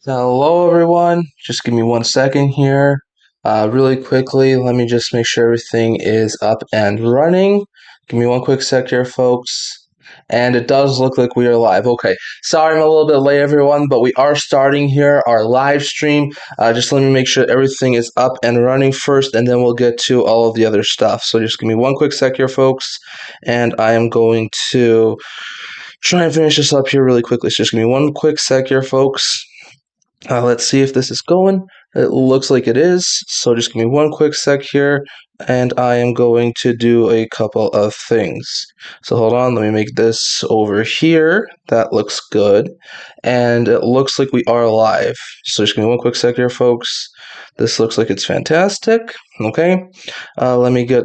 Hello, everyone. Just give me 1 second here. Really quickly, let me just make sure everything is up and running. Give me one quick sec here, folks. And it does look like we are live. Okay, sorry I'm a little bit late, everyone, but we are starting here our live stream. Just let me make sure everything is up and running first, and then we'll get to all of the other stuff. So just give me one quick sec here, folks, and I am going to try and finish this up here really quickly. So just give me one quick sec here, folks. Let's see if this is going. It looks like it is. So just give me one quick sec here, and I am going to do a couple of things. So hold on, let me make this over here. That looks good. And it looks like we are live. So just give me one quick sec here, folks. This looks like it's fantastic. Okay. Let me get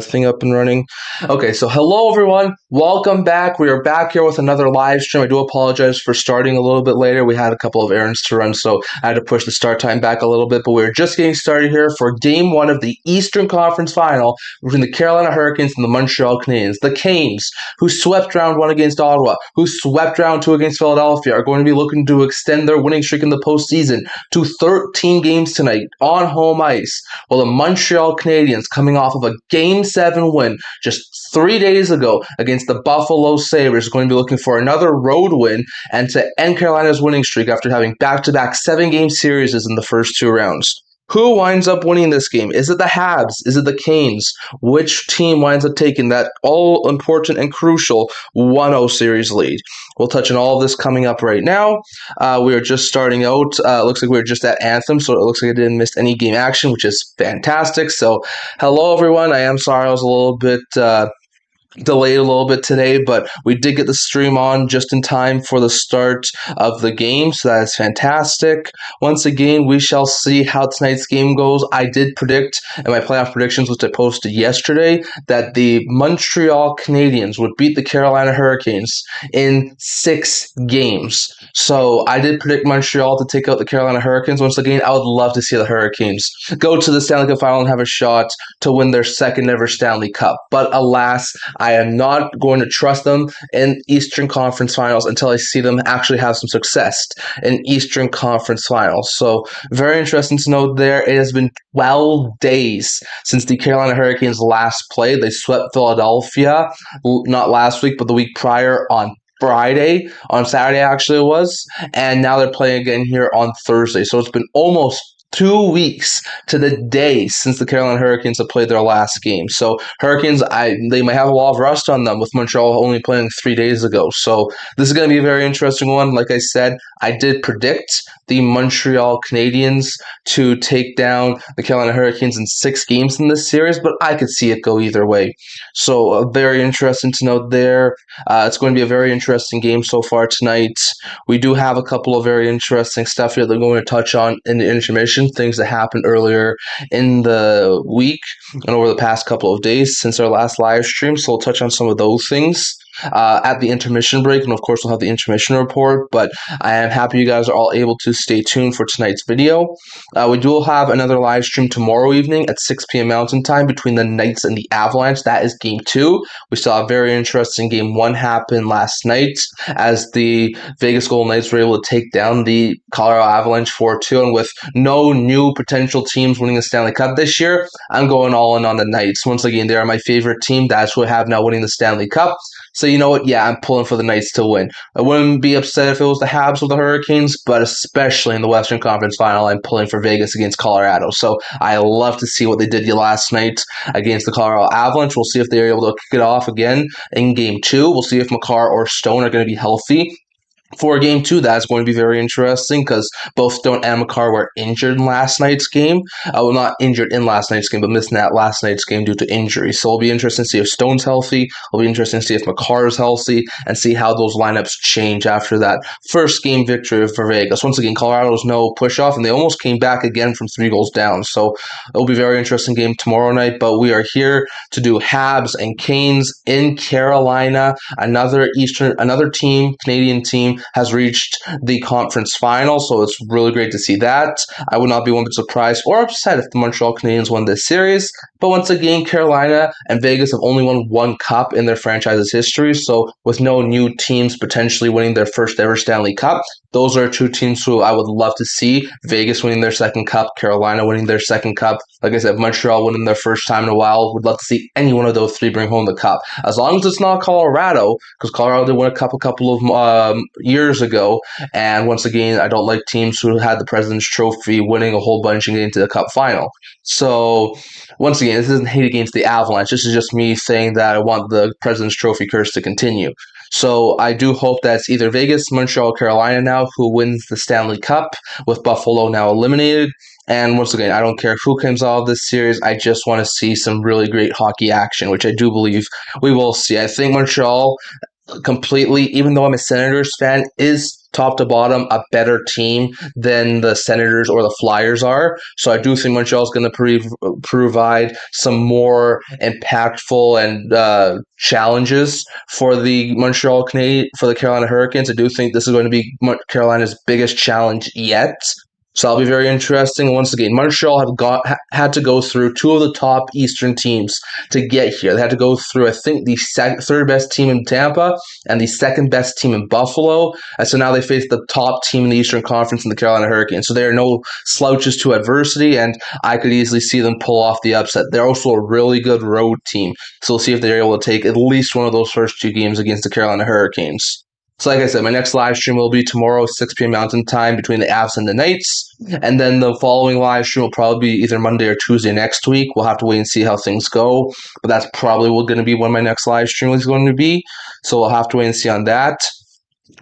thing up and running. Okay, so hello everyone. Welcome back. We are back here with another live stream. I do apologize for starting a little bit later. We had a couple of errands to run, so I had to push the start time back a little bit, but we're just getting started here for game one of the Eastern Conference Final between the Carolina Hurricanes and the Montreal Canadiens. The Canes, who swept round one against Ottawa, who swept round two against Philadelphia, are going to be looking to extend their winning streak in the postseason to 13 games tonight on home ice, while the Montreal Canadiens, coming off of a Game 7 win just 3 days ago against the Buffalo Sabres, are going to be looking for another road win and to end Carolina's winning streak after having back-to-back 7-game series in the first two rounds. Who winds up winning this game? Is it the Habs? Is it the Canes? Which team winds up taking that all-important and crucial 1-0 series lead? We'll touch on all of this coming up right now. We are just starting out. Looks like we're just at Anthem, so it looks like I didn't miss any game action, which is fantastic. So, hello, everyone. I am sorry I was a little bit delayed a little bit today, but we did get the stream on just in time for the start of the game, so that is fantastic. Once again, we shall see how tonight's game goes. I did predict in my playoff predictions, which I posted yesterday, that the Montreal Canadiens would beat the Carolina Hurricanes in 6 games. So I did predict Montreal to take out the Carolina Hurricanes. Once again, I would love to see the Hurricanes go to the Stanley Cup Final and have a shot to win their second ever Stanley Cup. But alas, I am not going to trust them in Eastern Conference Finals until I see them actually have some success in Eastern Conference Finals. So, very interesting to note there. It has been 12 days since the Carolina Hurricanes last played. They swept Philadelphia, not last week, but the week prior on Saturday actually it was, and now they're playing again here on Thursday. So it's been almost 2 weeks to the day since the Carolina Hurricanes have played their last game. So Hurricanes, they might have a lot of rust on them with Montreal only playing 3 days ago. So this is going to be a very interesting one. Like I said, I did predict the Montreal Canadiens to take down the Carolina Hurricanes in 6 games in this series, but I could see it go either way. So very interesting to note there. It's going to be a very interesting game so far tonight. We do have a couple of very interesting stuff here that we're going to touch on in the intermission, things that happened earlier in the week and over the past couple of days since our last live stream. So we'll touch on some of those things at the intermission break, and of course we'll have the intermission report. But I am happy you guys are all able to stay tuned for tonight's video. We do have another live stream tomorrow evening at 6 p.m. Mountain Time between the Knights and the Avalanche. That is game 2. We saw a very interesting game 1 happen last night as the Vegas Golden Knights were able to take down the Colorado Avalanche 4-2, and with no new potential teams winning the Stanley Cup this year, I'm going all in on the Knights. Once again, they are my favorite team. That's who I have now winning the Stanley Cup. So you know what? Yeah, I'm pulling for the Knights to win. I wouldn't be upset if it was the Habs or the Hurricanes, but especially in the Western Conference Final, I'm pulling for Vegas against Colorado. So I love to see what they did last night against the Colorado Avalanche. We'll see if they're able to kick it off again in Game 2. We'll see if Makar or Stone are going to be healthy for game 2. That's going to be very interesting because both Stone and Makar were injured in last night's game. Well, not injured in last night's game, but missing that last night's game due to injury. So it'll be interesting to see if Stone's healthy. It'll be interesting to see if Makar is healthy and see how those lineups change after that first game victory for Vegas. Once again, Colorado's no push-off, and they almost came back again from 3 goals down. So it'll be a very interesting game tomorrow night, but we are here to do Habs and Canes in Carolina. Another team, Canadian team, has reached the conference final, so it's really great to see that. I would not be one bit surprised or upset if the Montreal Canadiens won this series, But once again, Carolina and Vegas have only won one cup in their franchise's history. So with no new teams potentially winning their first ever Stanley Cup, those are two teams who I would love to see. Vegas winning their second cup, Carolina winning their second cup. Like I said, Montreal winning their first time in a while. Would love to see any one of those three bring home the cup. As long as it's not Colorado, because Colorado did win a cup a couple of years ago. And once again, I don't like teams who had the President's Trophy winning a whole bunch and getting to the cup final. So once again, this isn't hate against the Avalanche. This is just me saying that I want the President's Trophy curse to continue. So I do hope that's either Vegas, Montreal, Carolina now who wins the Stanley Cup, with Buffalo now eliminated. And once again, I don't care who comes out of this series. I just want to see some really great hockey action, which I do believe we will see. I think Montreal completely, even though I'm a Senators fan, is top to bottom a better team than the Senators or the Flyers are. So I do think Montreal is going to provide some more impactful and challenges for the for the Carolina Hurricanes. I do think this is going to be Carolina's biggest challenge yet. So that'll be very interesting. Once again, Montreal had to go through two of the top Eastern teams to get here. They had to go through, I think, the third best team in Tampa and the second best team in Buffalo. And so now they face the top team in the Eastern Conference in the Carolina Hurricanes. So they are no slouches to adversity, and I could easily see them pull off the upset. They're also a really good road team. So we'll see if they're able to take at least one of those first two games against the Carolina Hurricanes. So like I said, my next live stream will be tomorrow, 6 p.m. Mountain Time, between the Avs and the Knights. And then the following live stream will probably be either Monday or Tuesday next week. We'll have to wait and see how things go. But that's probably going to be when my next live stream is going to be. So we'll have to wait and see on that.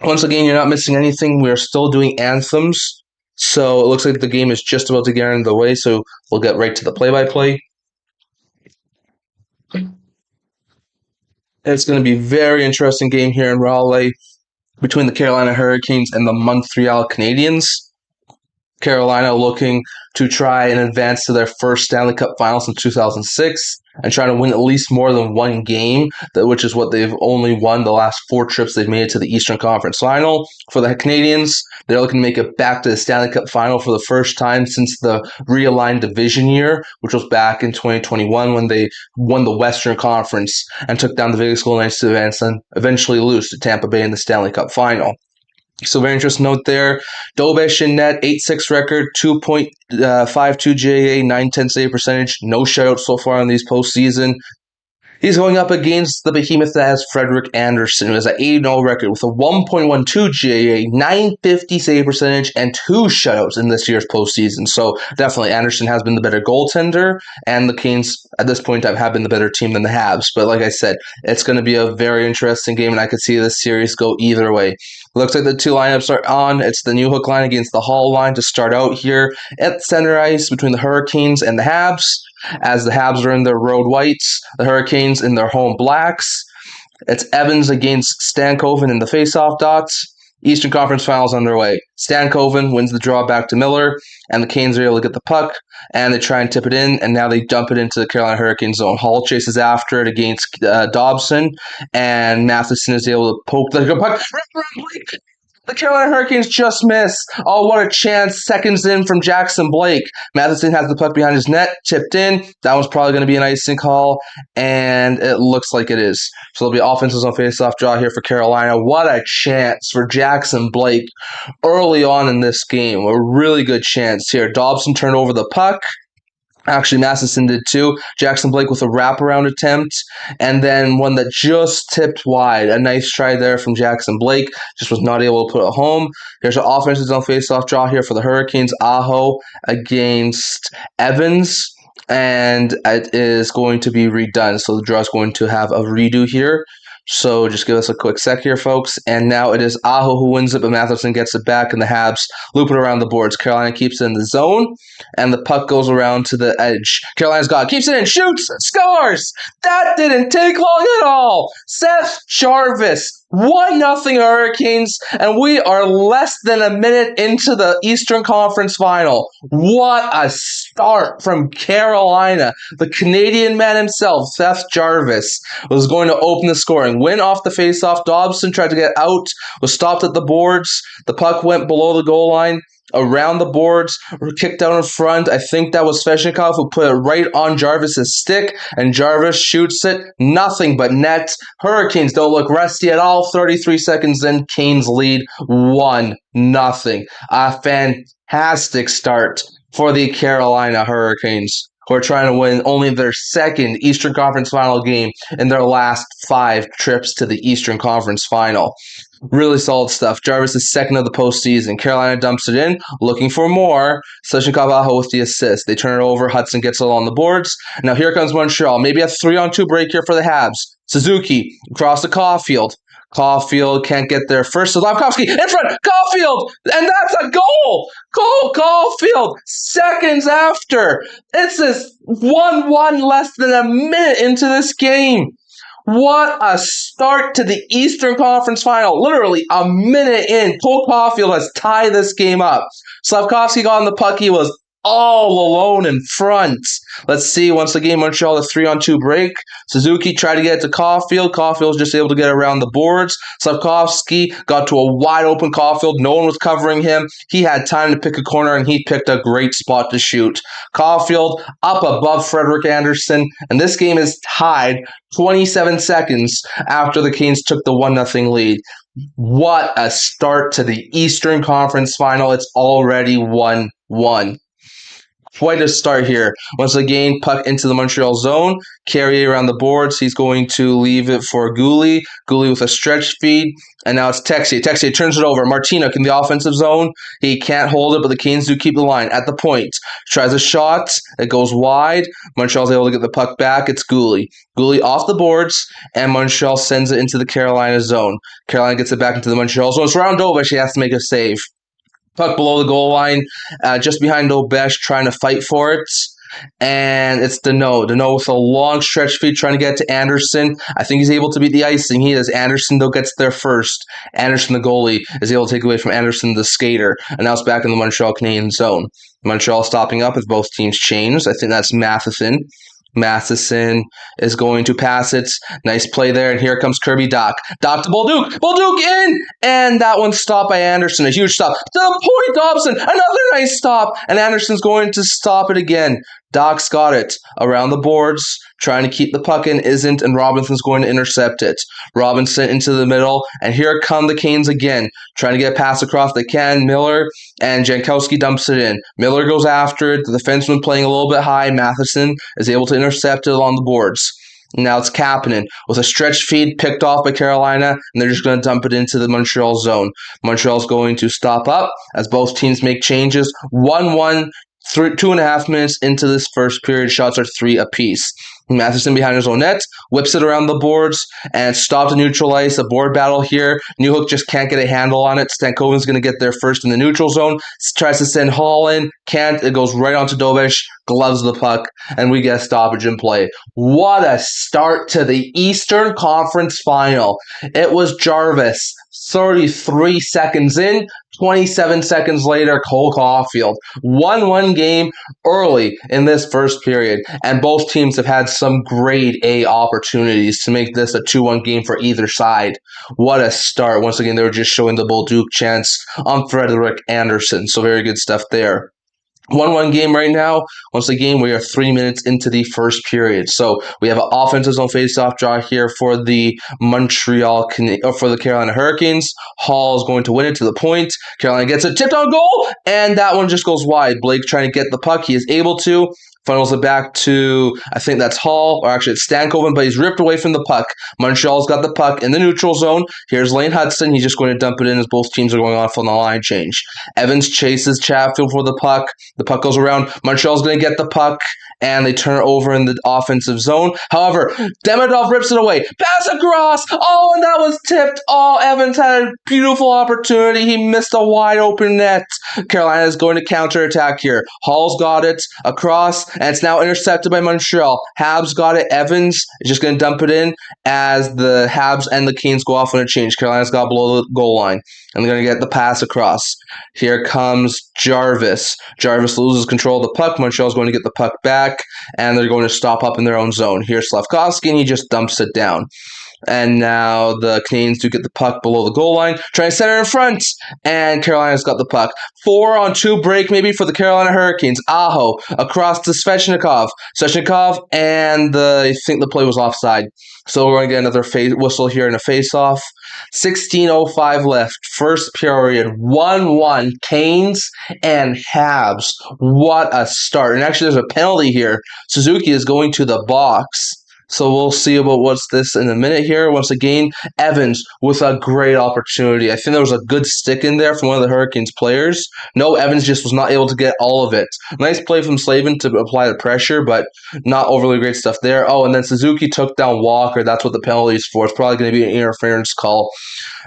Once again, you're not missing anything. We're still doing anthems. So it looks like the game is just about to get in the way. So we'll get right to the play-by-play. It's going to be a very interesting game here in Raleigh between the Carolina Hurricanes and the Montreal Canadiens. Carolina looking to try and advance to their first Stanley Cup final since 2006 and trying to win at least more than one game, which is what they've only won the last 4 trips they've made it to the Eastern Conference Final. For the Canadiens, they're looking to make it back to the Stanley Cup Final for the first time since the realigned division year, which was back in 2021 when they won the Western Conference and took down the Vegas Golden Knights to advance and eventually lose to Tampa Bay in the Stanley Cup Final. So very interesting note there. Dobesh in net, 8-6 record, 2.52 GAA, 910 save percentage. No shutouts so far in these postseason. He's going up against the behemoth that has Frederik Andersen, who has an 8-0 record with a 1.12 GAA, 950 save percentage, and 2 shutouts in this year's postseason. So definitely Andersen has been the better goaltender, and the Canes at this point have been the better team than the Habs. But like I said, it's going to be a very interesting game, and I could see this series go either way. Looks like the two lineups are on. It's the New Hook line against the Hall line to start out here at center ice between the Hurricanes and the Habs, as the Habs are in their road whites, the Hurricanes in their home blacks. It's Evans against Stankoven in the faceoff dots. Eastern Conference Finals underway. Stankoven wins the draw back to Miller, and the Canes are able to get the puck, and they try and tip it in, and now they dump it into the Carolina Hurricanes zone. Hall chases after it against Dobson, and Matheson is able to poke the puck. The Carolina Hurricanes just miss. Oh, what a chance. Seconds in from Jackson Blake. Matheson has the puck behind his net, tipped in. That was probably going to be an icing call, and it looks like it is. So there'll be offenses on face-off draw here for Carolina. What a chance for Jackson Blake early on in this game. A really good chance here. Dobson turned over the puck. Actually, Matheson did too. Jackson Blake with a wraparound attempt, and then one that just tipped wide. A nice try there from Jackson Blake. Just was not able to put it home. Here's our offenses on face-off draw here for the Hurricanes. Aho against Evans, and it is going to be redone. So the draw is going to have a redo here. So just give us a quick sec here, folks. And now it is Aho who wins it, but Matheson gets it back, and the Habs loop it around the boards. Carolina keeps it in the zone, and the puck goes around to the edge. Carolina's got it, keeps it in, shoots, scores! That didn't take long at all! Seth Jarvis, 1-0 Hurricanes, and we are less than a minute into the Eastern Conference Final. What a start from Carolina. The Canadian man himself, Seth Jarvis, was going to open the scoring. Win off the faceoff. Dobson tried to get out, was stopped at the boards. The puck went below the goal line. around the boards, kicked down in front. I think that was Sveshnikov who put it right on Jarvis's stick, and Jarvis shoots it. Nothing but net. Hurricanes don't look resty at all. 33 seconds in, Canes lead 1-0. A fantastic start for the Carolina Hurricanes, who are trying to win only their second Eastern Conference Final game in their last 5 trips to the Eastern Conference Final. Really solid stuff. Jarvis is second of the postseason. Carolina dumps it in, looking for more. Sveshnikov with the assist. They turn it over. Hudson gets it on the boards. Now here comes Montreal. Maybe a 3-on-2 break here for the Habs. Suzuki across to Caulfield. Caulfield can't get there first. Slavkovsky in front. Caulfield! And that's a goal! Caulfield! Seconds after. It's this 1-1 less than a minute into this game. What a start to the Eastern Conference Final. Literally a minute in, Cole Caulfield has tied this game up. Slavkovsky got on the puck. He was all alone in front. Let's see, once again, Montreal, the 3-on-2 break. Suzuki tried to get it to Caulfield. Caulfield was just able to get around the boards. Slavkovsky got to a wide-open Caulfield. No one was covering him. He had time to pick a corner, and he picked a great spot to shoot. Caulfield up above Frederik Andersen, and this game is tied 27 seconds after the Canes took the 1-0 lead. What a start to the Eastern Conference Final. It's already 1-1. Quite a start here. Once again, puck into the Montreal zone. Carrier around the boards. He's going to leave it for Gouli. Gouli with a stretch feed. And now it's Texier. Texier turns it over. Martinook in the offensive zone. He can't hold it, but the Canes do keep the line at the point. Tries a shot. It goes wide. Montreal's able to get the puck back. It's Gouli. Gouli off the boards, and Montreal sends it into the Carolina zone. Carolina gets it back into the Montreal zone. It's Roundovich. He has to make a save. Puck below the goal line, just behind Obesh, trying to fight for it. And it's Deneau. Deneau with a long stretch feed trying to get to Anderson. I think he's able to beat the icing. He does. Anderson, though, gets there first. Anderson, the goalie, is able to take away from Anderson, the skater. And now it's back in the Montreal Canadian zone. Montreal stopping up as both teams changed. I think that's Matheson. Matheson is going to pass it. Nice play there, and here comes Kirby Dach. Dach to Bolduc. Bolduc in! And that one stopped by Anderson. A huge stop. To the point, Dobson. Another nice stop. And Anderson's going to stop it again. Dach's got it around the boards, trying to keep the puck in, isn't, and Robinson's going to intercept it. Robinson into the middle, and here come the Canes again, trying to get a pass across. They can. Miller, and Jankowski dumps it in. Miller goes after it. The defenseman playing a little bit high. Matheson is able to intercept it along the boards. Now it's Kapanen with a stretch feed picked off by Carolina, and they're just going to dump it into the Montreal zone. Montreal's going to stop up as both teams make changes. 1-1. 2.5 minutes into this first period, shots are 3 apiece. Matheson behind his own net, whips it around the boards, and stops to neutralize a board battle here. Newhook just can't get a handle on it. Stankoven's going to get there first in the neutral zone. Tries to send Hall in, can't. It goes right onto Dobesh, gloves the puck, and we get a stoppage in play. What a start to the Eastern Conference Final. It was Jarvis, 33 seconds in. 27 seconds later, Cole Caulfield. 1-1 game early in this first period, and both teams have had some grade A opportunities to make this a 2-1 game for either side. What a start. Once again, they were just showing the Bolduc chance on Frederik Andersen, so very good stuff there. 1-1 game right now. Once again, we are 3 minutes into the first period. So we have an offensive zone face-off draw here for the for the Carolina Hurricanes. Hall is going to win it to the point. Carolina gets it, tipped on goal, and that one just goes wide. Blake trying to get the puck. He is able to. Funnels it back to, I think that's Hall, or actually it's Stankoven, but he's ripped away from the puck. Montreal's got the puck in the neutral zone. Here's Lane Hudson. He's just going to dump it in as both teams are going off on the line change. Evans chases Chatfield for the puck. The puck goes around. Montreal's going to get the puck, and they turn it over in the offensive zone. However, Demidov rips it away. Pass across. Oh, and that was tipped. Oh, Evans had a beautiful opportunity. He missed a wide open net. Carolina is going to counterattack here. Hall's got it across, and it's now intercepted by Montreal. Habs got it. Evans is just going to dump it in as the Habs and the Canes go off on a change. Carolina's got below the goal line, and they're going to get the pass across. Here comes Jarvis. Jarvis loses control of the puck. Montreal's going to get the puck back, and they're going to stop up in their own zone. Here's Slavkovsky, and he just dumps it down. And now the Canadians do get the puck below the goal line, trying to center in front, and Carolina's got the puck. 4-on-2 break maybe for the Carolina Hurricanes. Aho across to Svechnikov. Svechnikov, and I think the play was offside. So we're going to get another whistle here in a face-off. 16:05 left. First period. 1-1. Canes and Habs. What a start. And actually, there's a penalty here. Suzuki is going to the box. So we'll see about what's this in a minute here. Once again, Evans with a great opportunity. I think there was a good stick in there from one of the Hurricanes players. No, Evans just was not able to get all of it. Nice play from Slavin to apply the pressure, but not overly great stuff there. Oh, and then Suzuki took down Walker. That's what the penalty is for. It's probably going to be an interference call.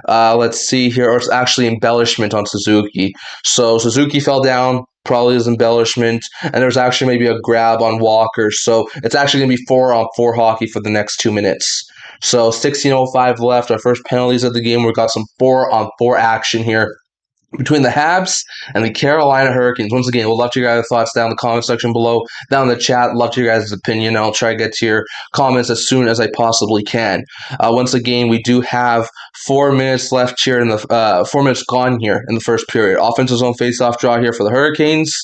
Let's see here. Or it's actually embellishment on Suzuki. So Suzuki fell down. Probably is embellishment, and there's actually maybe a grab on Walker, so it's actually going to be 4-on-4 hockey for the next 2 minutes. So 16:05 left, our first penalties of the game. We've got some 4-on-4 action here between the Habs and the Carolina Hurricanes. Once again, we'll love to hear your thoughts down in the comment section below, down in the chat. Love to hear your guys' opinion. I'll try to get to your comments as soon as I possibly can. Once again, we do have 4 minutes left here in the 4 minutes gone here in the first period. Offensive zone face-off draw here for the Hurricanes.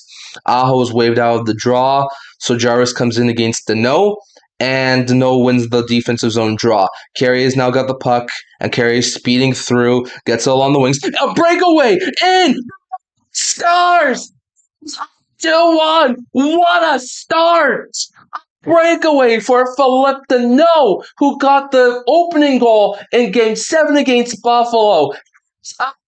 Aho is waved out of the draw, so Jarvis comes in against Deneau. And Deneau wins the defensive zone draw. Carey has now got the puck, and Carey is speeding through, gets it along the wings. A breakaway! In! Stars! 2-1! What a start! Breakaway for Philippe Deneau, who got the opening goal in Game 7 against Buffalo.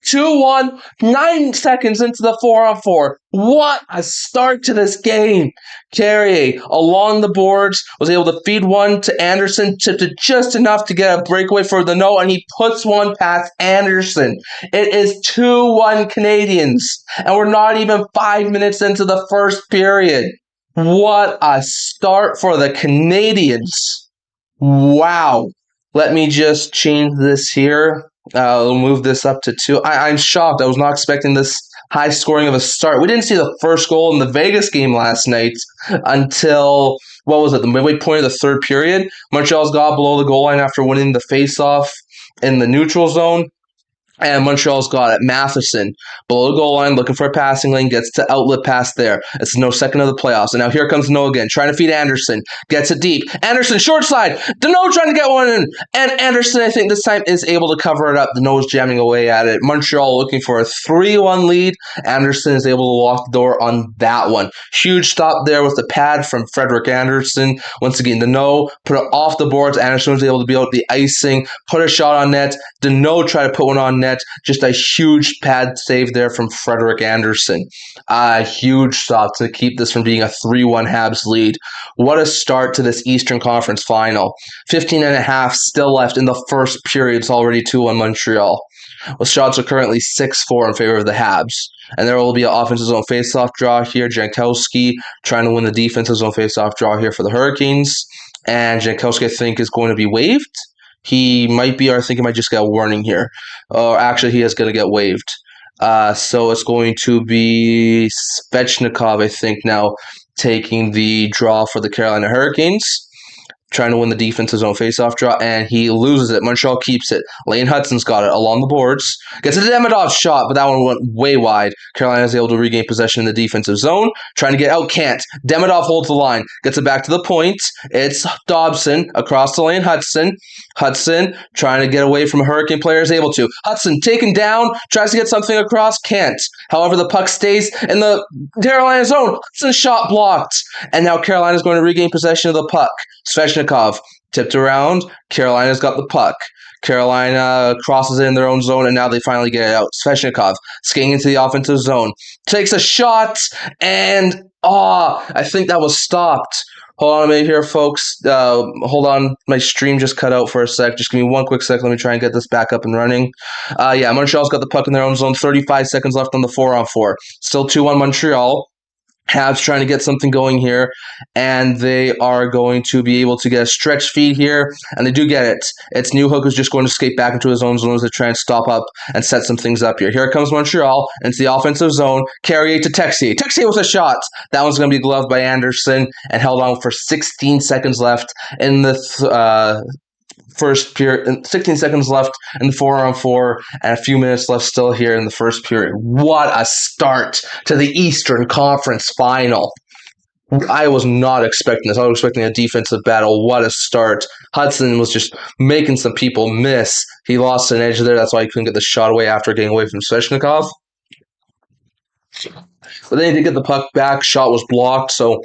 2-1, 9 seconds into the 4-on-4. What a start to this game. Carrier along the boards was able to feed one to Anderson, tipped it just enough to get a breakaway for the no, and he puts one past Anderson. It is 2-1 Canadians, and we're not even 5 minutes into the first period. What a start for the Canadians. Wow. Let me just change this here. We'll move this up to 2. I'm shocked. I was not expecting this high scoring of a start. We didn't see the first goal in the Vegas game last night until, what was it, the midway point of the third period. Montreal's got below the goal line after winning the face-off in the neutral zone. And Montreal's got it. Matheson, below the goal line, looking for a passing lane, gets to outlet pass there. It's no second of the playoffs. And now here comes Deneau again, trying to feed Anderson. Gets it deep. Anderson, short side. Deneau trying to get one in. And Anderson, I think this time, is able to cover it up. Deneau is jamming away at it. Montreal looking for a 3-1 lead. Anderson is able to lock the door on that one. Huge stop there with the pad from Frederik Anderson. Once again, Deneau put it off the boards. Anderson was able to be out the icing, put a shot on net. Deneau tried to put one on net. Just a huge pad save there from Frederik Anderson. A huge stop to keep this from being a 3-1 Habs lead. What a start to this Eastern Conference final. 15 and a half still left in the first period. It's already 2-1 Montreal. Well, shots are currently 6-4 in favor of the Habs. And there will be an offensive zone faceoff draw here. Jankowski trying to win the defensive zone faceoff draw here for the Hurricanes. And Jankowski, I think, is going to be waived. He might be, or I think he might just get a warning here. Or actually, he is going to get waived. So it's going to be Svechnikov, I think, now taking the draw for the Carolina Hurricanes. Trying to win the defensive zone faceoff draw, and he loses it. Montreal keeps it. Lane Hudson's got it along the boards. Gets a Demidov shot, but that one went way wide. Carolina is able to regain possession in the defensive zone. Trying to get out, can't. Demidov holds the line. Gets it back to the point. It's Dobson across the lane. Hudson trying to get away from a Hurricane player, is able to. Hudson taken down, tries to get something across, can't. However, the puck stays in the Carolina zone. Hudson's shot blocked. And now Carolina is going to regain possession of the puck. Svechnikov tipped around. Carolina's got the puck. Carolina crosses it in their own zone, and now they finally get it out. Svechnikov skating into the offensive zone. Takes a shot, and I think that was stopped. Hold on a minute here, folks. Hold on. My stream just cut out for a sec. Just give me one quick sec. Let me try and get this back up and running. Montreal's got the puck in their own zone. 35 seconds left on the 4-on-4. Still 2-1 Montreal. Habs trying to get something going here, and they are going to be able to get a stretch feed here, and they do get it. It's Newhook who's just going to skate back into his own zone to try and stop up and set some things up here. Here comes Montreal into the offensive zone. Carrier to Texier. Texier with a shot. That one's going to be gloved by Anderson and held on for 16 seconds left in the first period, and 16 seconds left in the 4-on-4, and a few minutes left still here in the first period. What a start to the Eastern Conference Final. I was not expecting this. I was expecting a defensive battle. What a start. Hudson was just making some people miss. He lost an edge there. That's why he couldn't get the shot away after getting away from Svechnikov. But then he did get the puck back. Shot was blocked, so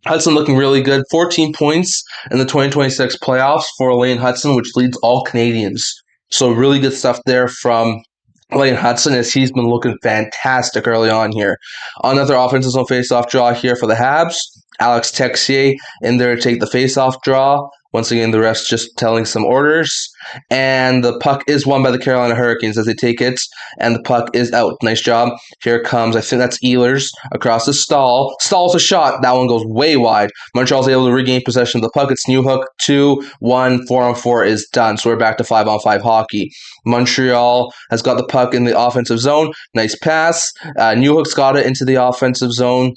Hudson looking really good. 14 points in the 2026 playoffs for Lane Hudson, which leads all Canadians. So really good stuff there from Lane Hudson, as he's been looking fantastic early on here. Another offensive zone faceoff draw here for the Habs. Alex Texier in there to take the faceoff draw. Once again, the refs just telling some orders. And the puck is won by the Carolina Hurricanes as they take it. And the puck is out. Nice job. Here comes, I think that's Ehlers across the stall. Stalls a shot. That one goes way wide. Montreal's able to regain possession of the puck. It's Newhook. 2-1, 4-on-4 is done. So we're back to 5-on-5 hockey. Montreal has got the puck in the offensive zone. Nice pass. Newhook's got it into the offensive zone.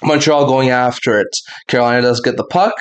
Montreal going after it. Carolina does get the puck,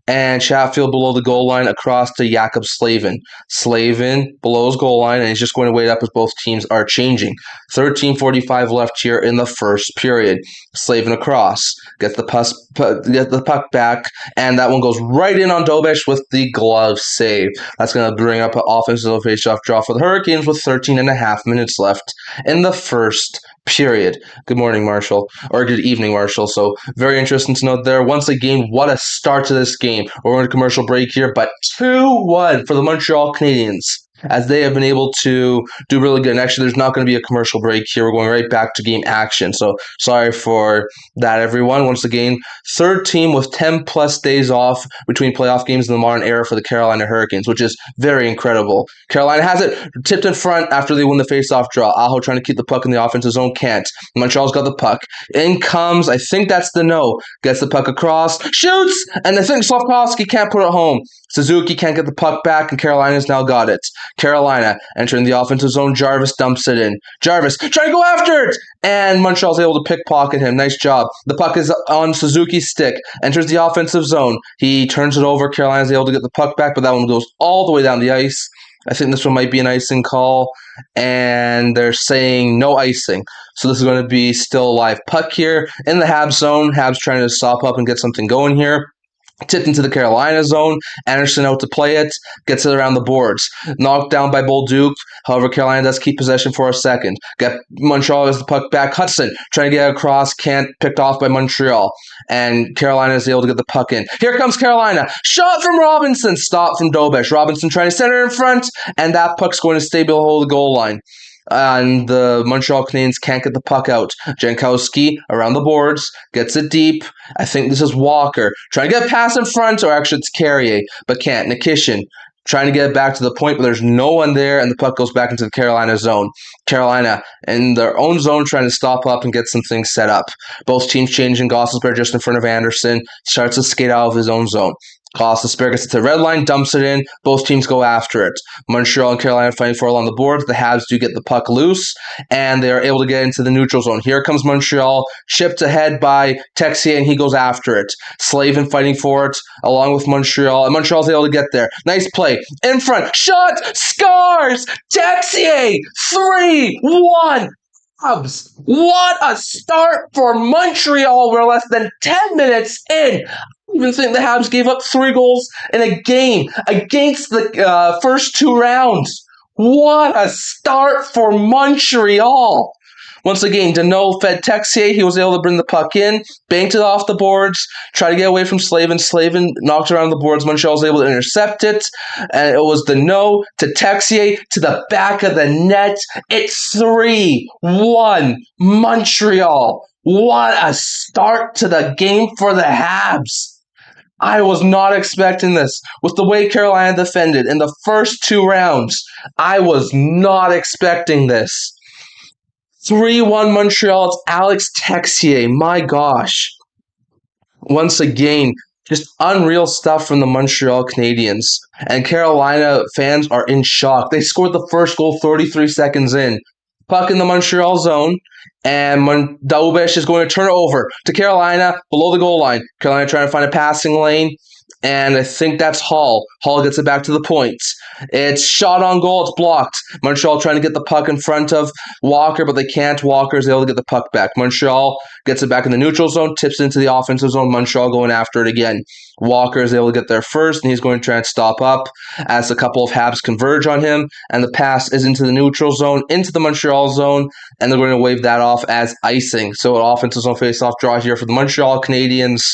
and Chatfield below the goal line across to Jakob Slavin. Slavin below his goal line, and he's just going to wait up as both teams are changing. 13:45 left here in the first period. Slavin across. Gets the puck back, and that one goes right in on Dobesh with the glove save. That's going to bring up an offensive faceoff draw for the Hurricanes with 13 and a half minutes left in the first period. Good morning, Marshall, or good evening, Marshall. So very interesting to note there. Once again, what a start to this game. We're going to commercial break here, but 2-1 for the Montreal Canadiens, as they have been able to do really good. And actually, there's not going to be a commercial break here. We're going right back to game action. So sorry for that, everyone. Once again, third team with 10-plus days off between playoff games in the modern era for the Carolina Hurricanes, which is very incredible. Carolina has it tipped in front after they win the faceoff draw. Aho trying to keep the puck in the offensive zone, can't. Montreal's got the puck. In comes, I think that's the no. Gets the puck across, shoots, and I think Slavkovsky can't put it home. Suzuki can't get the puck back, and Carolina's now got it. Carolina entering the offensive zone. Jarvis dumps it in. Jarvis trying to go after it, and Montreal's able to pickpocket him. Nice job. The puck is on Suzuki's stick. Enters the offensive zone. He turns it over. Carolina's able to get the puck back, but that one goes all the way down the ice. I think this one might be an icing call, and they're saying no icing. So this is going to be still a live puck here in the Habs zone. Habs trying to stop up and get something going here. Tipped into the Carolina zone. Anderson out to play it. Gets it around the boards. Knocked down by Bolduc. However, Carolina does keep possession for a second. Montreal has the puck back. Hudson trying to get across. Can't. Picked off by Montreal. And Carolina is able to get the puck in. Here comes Carolina. Shot from Robinson. Stop from Dobesh. Robinson trying to center in front. And that puck's going to stay below the goal line. And the Montreal Canadiens can't get the puck out. Jankowski around the boards, gets it deep. I think this is Walker. Trying to get a pass in front, or actually it's Carrier, but can't. Nikishin trying to get it back to the point, but there's no one there, and the puck goes back into the Carolina zone. Carolina in their own zone trying to stop up and get some things set up. Both teams changing. Gosselbeer just in front of Anderson. Starts to skate out of his own zone. Gosselbeer gets it to the red line, dumps it in. Both teams go after it. Montreal and Carolina fighting for it along the boards. The Habs do get the puck loose, and they are able to get into the neutral zone. Here comes Montreal, chipped ahead by Texier, and he goes after it. Slavin fighting for it along with Montreal, and Montreal's able to get there. Nice play. In front. Shot! Scars! Texier! 3-1! Habs. What a start for Montreal. We're less than 10 minutes in. I even think the Habs gave up 3 goals in a game against the first 2 rounds. What a start for Montreal. Once again, Deneau fed Texier. He was able to bring the puck in, banked it off the boards, tried to get away from Slavin. Slavin knocked around the boards. Montreal was able to intercept it, and it was Deneau to Texier to the back of the net. It's 3-1 Montreal. What a start to the game for the Habs. I was not expecting this. With the way Carolina defended in the first 2 rounds, I was not expecting this. 3-1 Montreal. It's Alex Texier. My gosh. Once again, just unreal stuff from the Montreal Canadiens. And Carolina fans are in shock. They scored the first goal 33 seconds in. Puck in the Montreal zone. And Daubeš is going to turn it over to Carolina below the goal line. Carolina trying to find a passing lane. and I think that's Hall. Hall gets it back to the points. It's shot on goal. It's blocked. Montreal trying to get the puck in front of Walker, but they can't. Walker's able to get the puck back. Montreal gets it back in the neutral zone, tips into the offensive zone. Montreal going after it again. Walker is able to get there first, and he's going to try and stop up as a couple of Habs converge on him, and the pass is into the neutral zone, into the Montreal zone, and they're going to wave that off as icing. So an offensive zone face-off draw here for the Montreal Canadiens.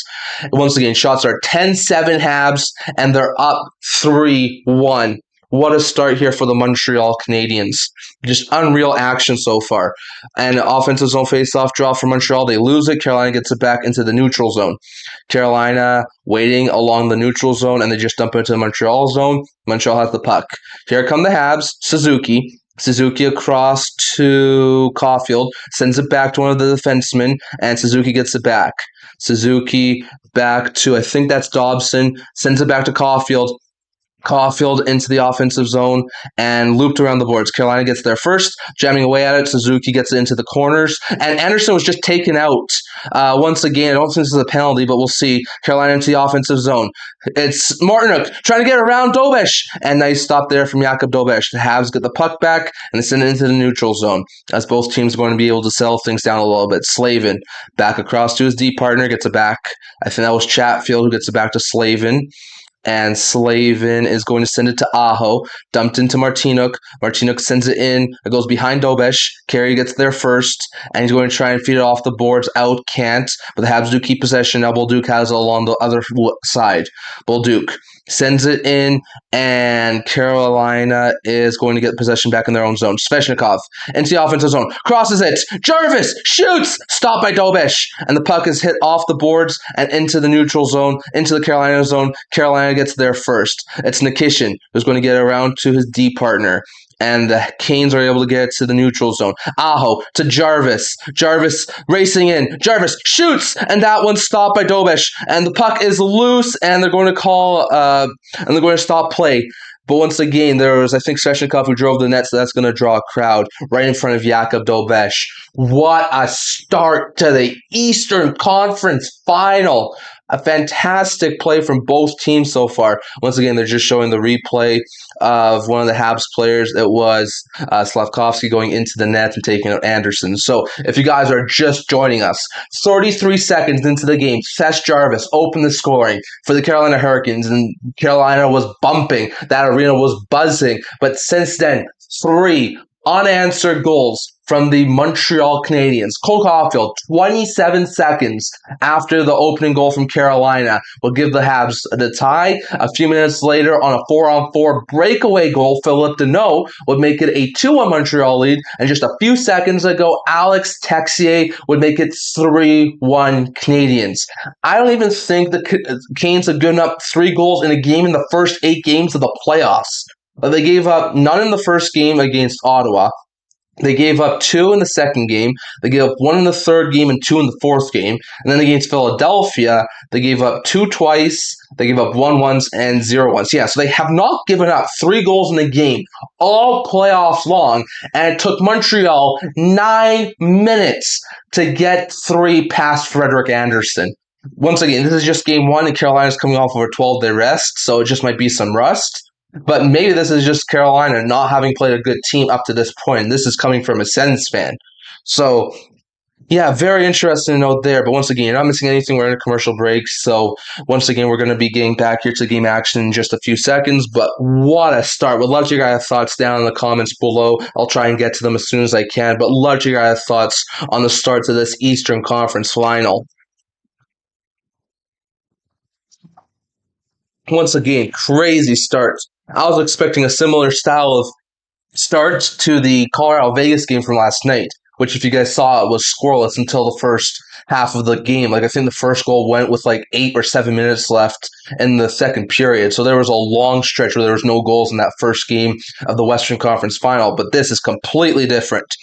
Once again, shots are 10-7 Habs, and they're up 3-1. What a start here for the Montreal Canadiens. Just unreal action so far. And offensive zone face-off draw for Montreal. They lose it. Carolina gets it back into the neutral zone. Carolina waiting along the neutral zone, and they just dump it into the Montreal zone. Montreal has the puck. Here come the Habs. Suzuki across to Caulfield, sends it back to one of the defensemen, and Suzuki gets it back. Suzuki back to, I think that's Dobson, sends it back to Caulfield. Caulfield into the offensive zone and looped around the boards. Carolina gets there first, jamming away at it. Suzuki gets it into the corners, and Anderson was just taken out. Once again, I don't think this is a penalty, but we'll see. Carolina into the offensive zone. It's Martinuk trying to get around Dobesh, and nice stop there from Jakub Dobesh. The Habs get the puck back, and they send it into the neutral zone, as both teams are going to be able to settle things down a little bit. Slavin back across to his D partner, gets it back. I think that was Chatfield who gets it back to Slavin. And Slavin is going to send it to Aho, dumped into Martinuk. Martinuk sends it in. It goes behind Dobesh. Carey gets there first, and he's going to try and feed it off the boards. Out, can't. But the Habs do keep possession. Now Bolduc has it along the other side. Bolduc sends it in, and Carolina is going to get possession back in their own zone. Svechnikov into the offensive zone. Crosses it. Jarvis shoots. Stopped by Dobesh. And the puck is hit off the boards and into the neutral zone, into the Carolina zone. Carolina gets there first. It's Nikishin who's going to get around to his D partner. And the Canes are able to get to the neutral zone. Aho to Jarvis. Jarvis racing in. Jarvis shoots, and that one's stopped by Dobesh. And the puck is loose, and they're going to call and they're going to stop play. But once again, there was, I think, Svechnikov who drove the net, so that's going to draw a crowd right in front of Jakub Dobesh. What a start to the Eastern Conference Final. A fantastic play from both teams so far. Once again, they're just showing the replay of one of the Habs players. It was Slavkovsky going into the net and taking out Anderson. So if you guys are just joining us, 33 seconds into the game, Seth Jarvis opened the scoring for the Carolina Hurricanes, and Carolina was bumping. That arena was buzzing. But since then, 3 unanswered goals from the Montreal Canadiens. Cole Caulfield, 27 seconds after the opening goal from Carolina, will give the Habs the tie. A few minutes later, on a 4-on-4 breakaway goal, Philippe Deneau would make it a 2-1 Montreal lead. And just a few seconds ago, Alex Texier would make it 3-1 Canadiens. I don't even think the Canes have given up 3 goals in a game in the first 8 games of the playoffs. They gave up none in the first game against Ottawa. They gave up 2 in the second game. They gave up 1 in the third game and 2 in the fourth game. And then against Philadelphia, they gave up 2 twice. They gave up 1 once and 0 once. Yeah, so they have not given up 3 goals in a game all playoffs long. And it took Montreal 9 minutes to get 3 past Frederik Andersen. Once again, this is just game 1, and Carolina's coming off of a 12-day rest, so it just might be some rust. But maybe this is just Carolina not having played a good team up to this point. This is coming from a Sens fan. So, yeah, very interesting to note there. But once again, you're not missing anything. We're in a commercial break. So, once again, we're going to be getting back here to game action in just a few seconds. But what a start. Would love to hear your guys' thoughts down in the comments below. I'll try and get to them as soon as I can. But love to hear your guys' thoughts on the start to this Eastern Conference Final. Once again, crazy start. I was expecting a similar style of start to the Colorado-Vegas game from last night, which, if you guys saw, it was scoreless until the first half of the game. Like, I think the first goal went with like 8 or 7 minutes left in the second period. So there was a long stretch where there was no goals in that first game of the Western Conference Final. But this is completely different.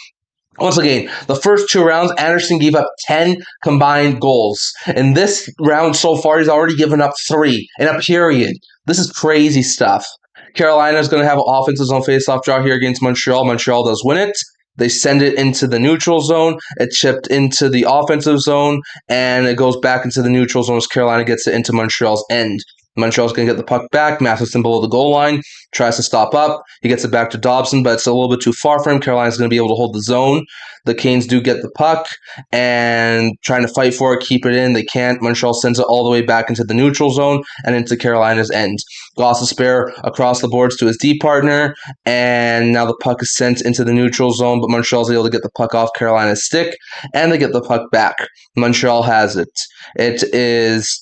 Once again, the first 2 rounds, Anderson gave up 10 combined goals. In this round so far, he's already given up 3 in a period. This is crazy stuff. Carolina is going to have an offensive zone face-off draw here against Montreal. Montreal does win it. They send it into the neutral zone. It chipped into the offensive zone, and it goes back into the neutral zone as Carolina gets it into Montreal's end. Montreal's going to get the puck back. Matheson below the goal line, tries to stop up. He gets it back to Dobson, but it's a little bit too far for him. Carolina's going to be able to hold the zone. The Canes do get the puck and trying to fight for it, keep it in. They can't. Montreal sends it all the way back into the neutral zone and into Carolina's end. Gostisbehere across the boards to his D partner, and now the puck is sent into the neutral zone, but Montreal's able to get the puck off Carolina's stick, and they get the puck back. Montreal has it. It is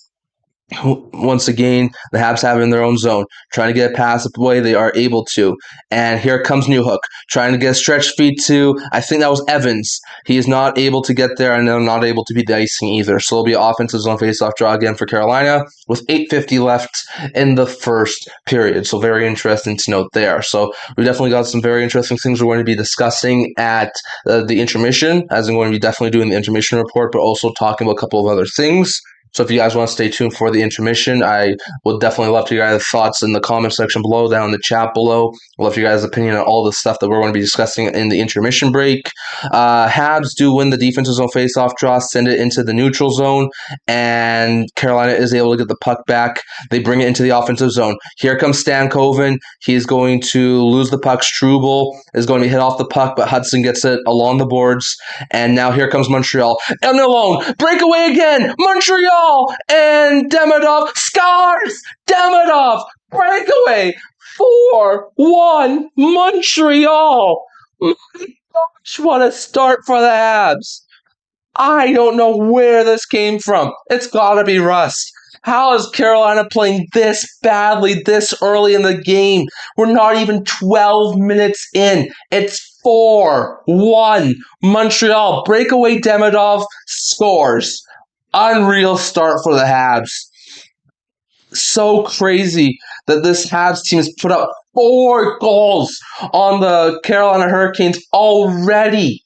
once again, the Habs have it in their own zone, trying to get a pass away. They are able to. And here comes Newhook, trying to get a stretch feed to, I think that was Evans. He is not able to get there, and they're not able to beat the icing either. So it'll be offensive zone faceoff draw again for Carolina with 8:50 left in the first period. So very interesting to note there. So we definitely got some very interesting things we're going to be discussing at the intermission, as I'm going to be definitely doing the intermission report, but also talking about a couple of other things. So if you guys want to stay tuned for the intermission, I would definitely love to hear your guys' thoughts in the comment section below, down in the chat below. I'd love your guys' opinion on all the stuff that we're going to be discussing in the intermission break. Habs do win the defensive zone faceoff draw, send it into the neutral zone, and Carolina is able to get the puck back. They bring it into the offensive zone. Here comes Stankoven. He's going to lose the puck. Struble is going to hit off the puck, but Hudson gets it along the boards. And now here comes Montreal. And alone, breakaway again. Montreal! And Demidov scores! Demidov breakaway 4-1 Montreal. My gosh, what a start for the Habs. I don't know where this came from. It's gotta be rust. How is Carolina playing this badly this early in the game? We're not even 12 minutes in. It's 4-1 Montreal. Breakaway Demidov scores. Unreal start for the Habs. So crazy that this Habs team has put up 4 goals on the Carolina Hurricanes already.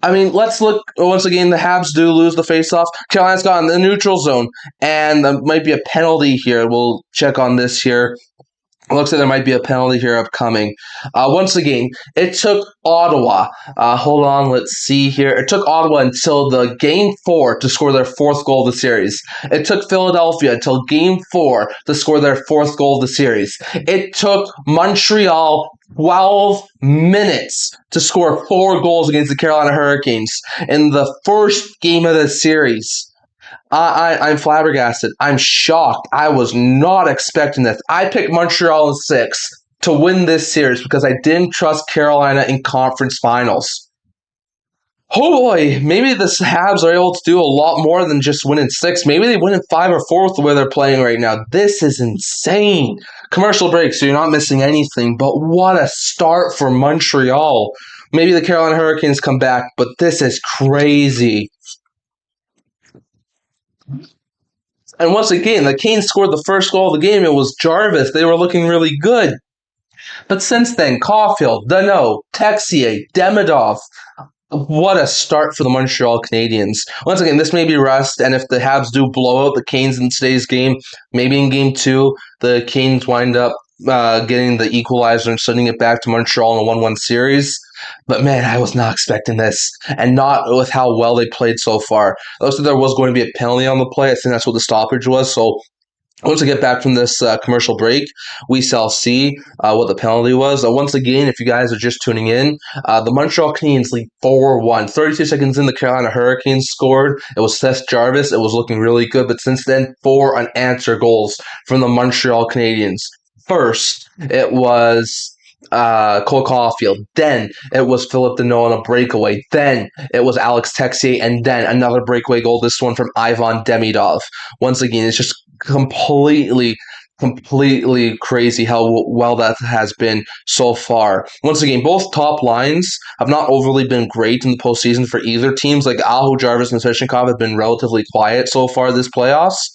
I mean, let's look once again. The Habs do lose the faceoff. Carolina's got in the neutral zone, and there might be a penalty here. We'll check on this here. It looks like there might be a penalty here upcoming. Once again, it took Ottawa. Hold on, let's see here. It took Ottawa until the Game 4 to score their 4th goal of the series. It took Philadelphia until Game 4 to score their 4th goal of the series. It took Montreal 12 minutes to score 4 goals against the Carolina Hurricanes in the first game of the series. I'm flabbergasted. I'm shocked. I was not expecting this. I picked Montreal in 6 to win this series because I didn't trust Carolina in conference finals. Oh boy, maybe the Habs are able to do a lot more than just win in 6. Maybe they win in 5 or 4 with the way they're playing right now. This is insane. Commercial break, so you're not missing anything, but what a start for Montreal. Maybe the Carolina Hurricanes come back, but this is crazy. And once again, the Canes scored the first goal of the game. It was Jarvis. They were looking really good. But since then, Caulfield, Danault, Texier, Demidov. What a start for the Montreal Canadiens. Once again, this may be rust, and if the Habs do blow out the Canes in today's game, maybe in Game 2, the Canes wind up getting the equalizer and sending it back to Montreal in a 1-1 series. But man, I was not expecting this, and not with how well they played so far. It looks like there was going to be a penalty on the play. I think that's what the stoppage was. So once we get back from this commercial break, we shall see what the penalty was. Once again, if you guys are just tuning in, the Montreal Canadiens lead 4-1. 32 seconds in, the Carolina Hurricanes scored. It was Seth Jarvis. It was looking really good, but since then, 4 unanswered goals from the Montreal Canadiens. First, it was Cole Caulfield. Then it was Philip Danault on a breakaway. Then it was Alex Texier, and then another breakaway goal, this one from Ivan Demidov. Once again, it's just completely crazy how well that has been so far. Once again, both top lines have not overly been great in the postseason for either teams. Like Aho, Jarvis, and Svechnikov have been relatively quiet so far this playoffs,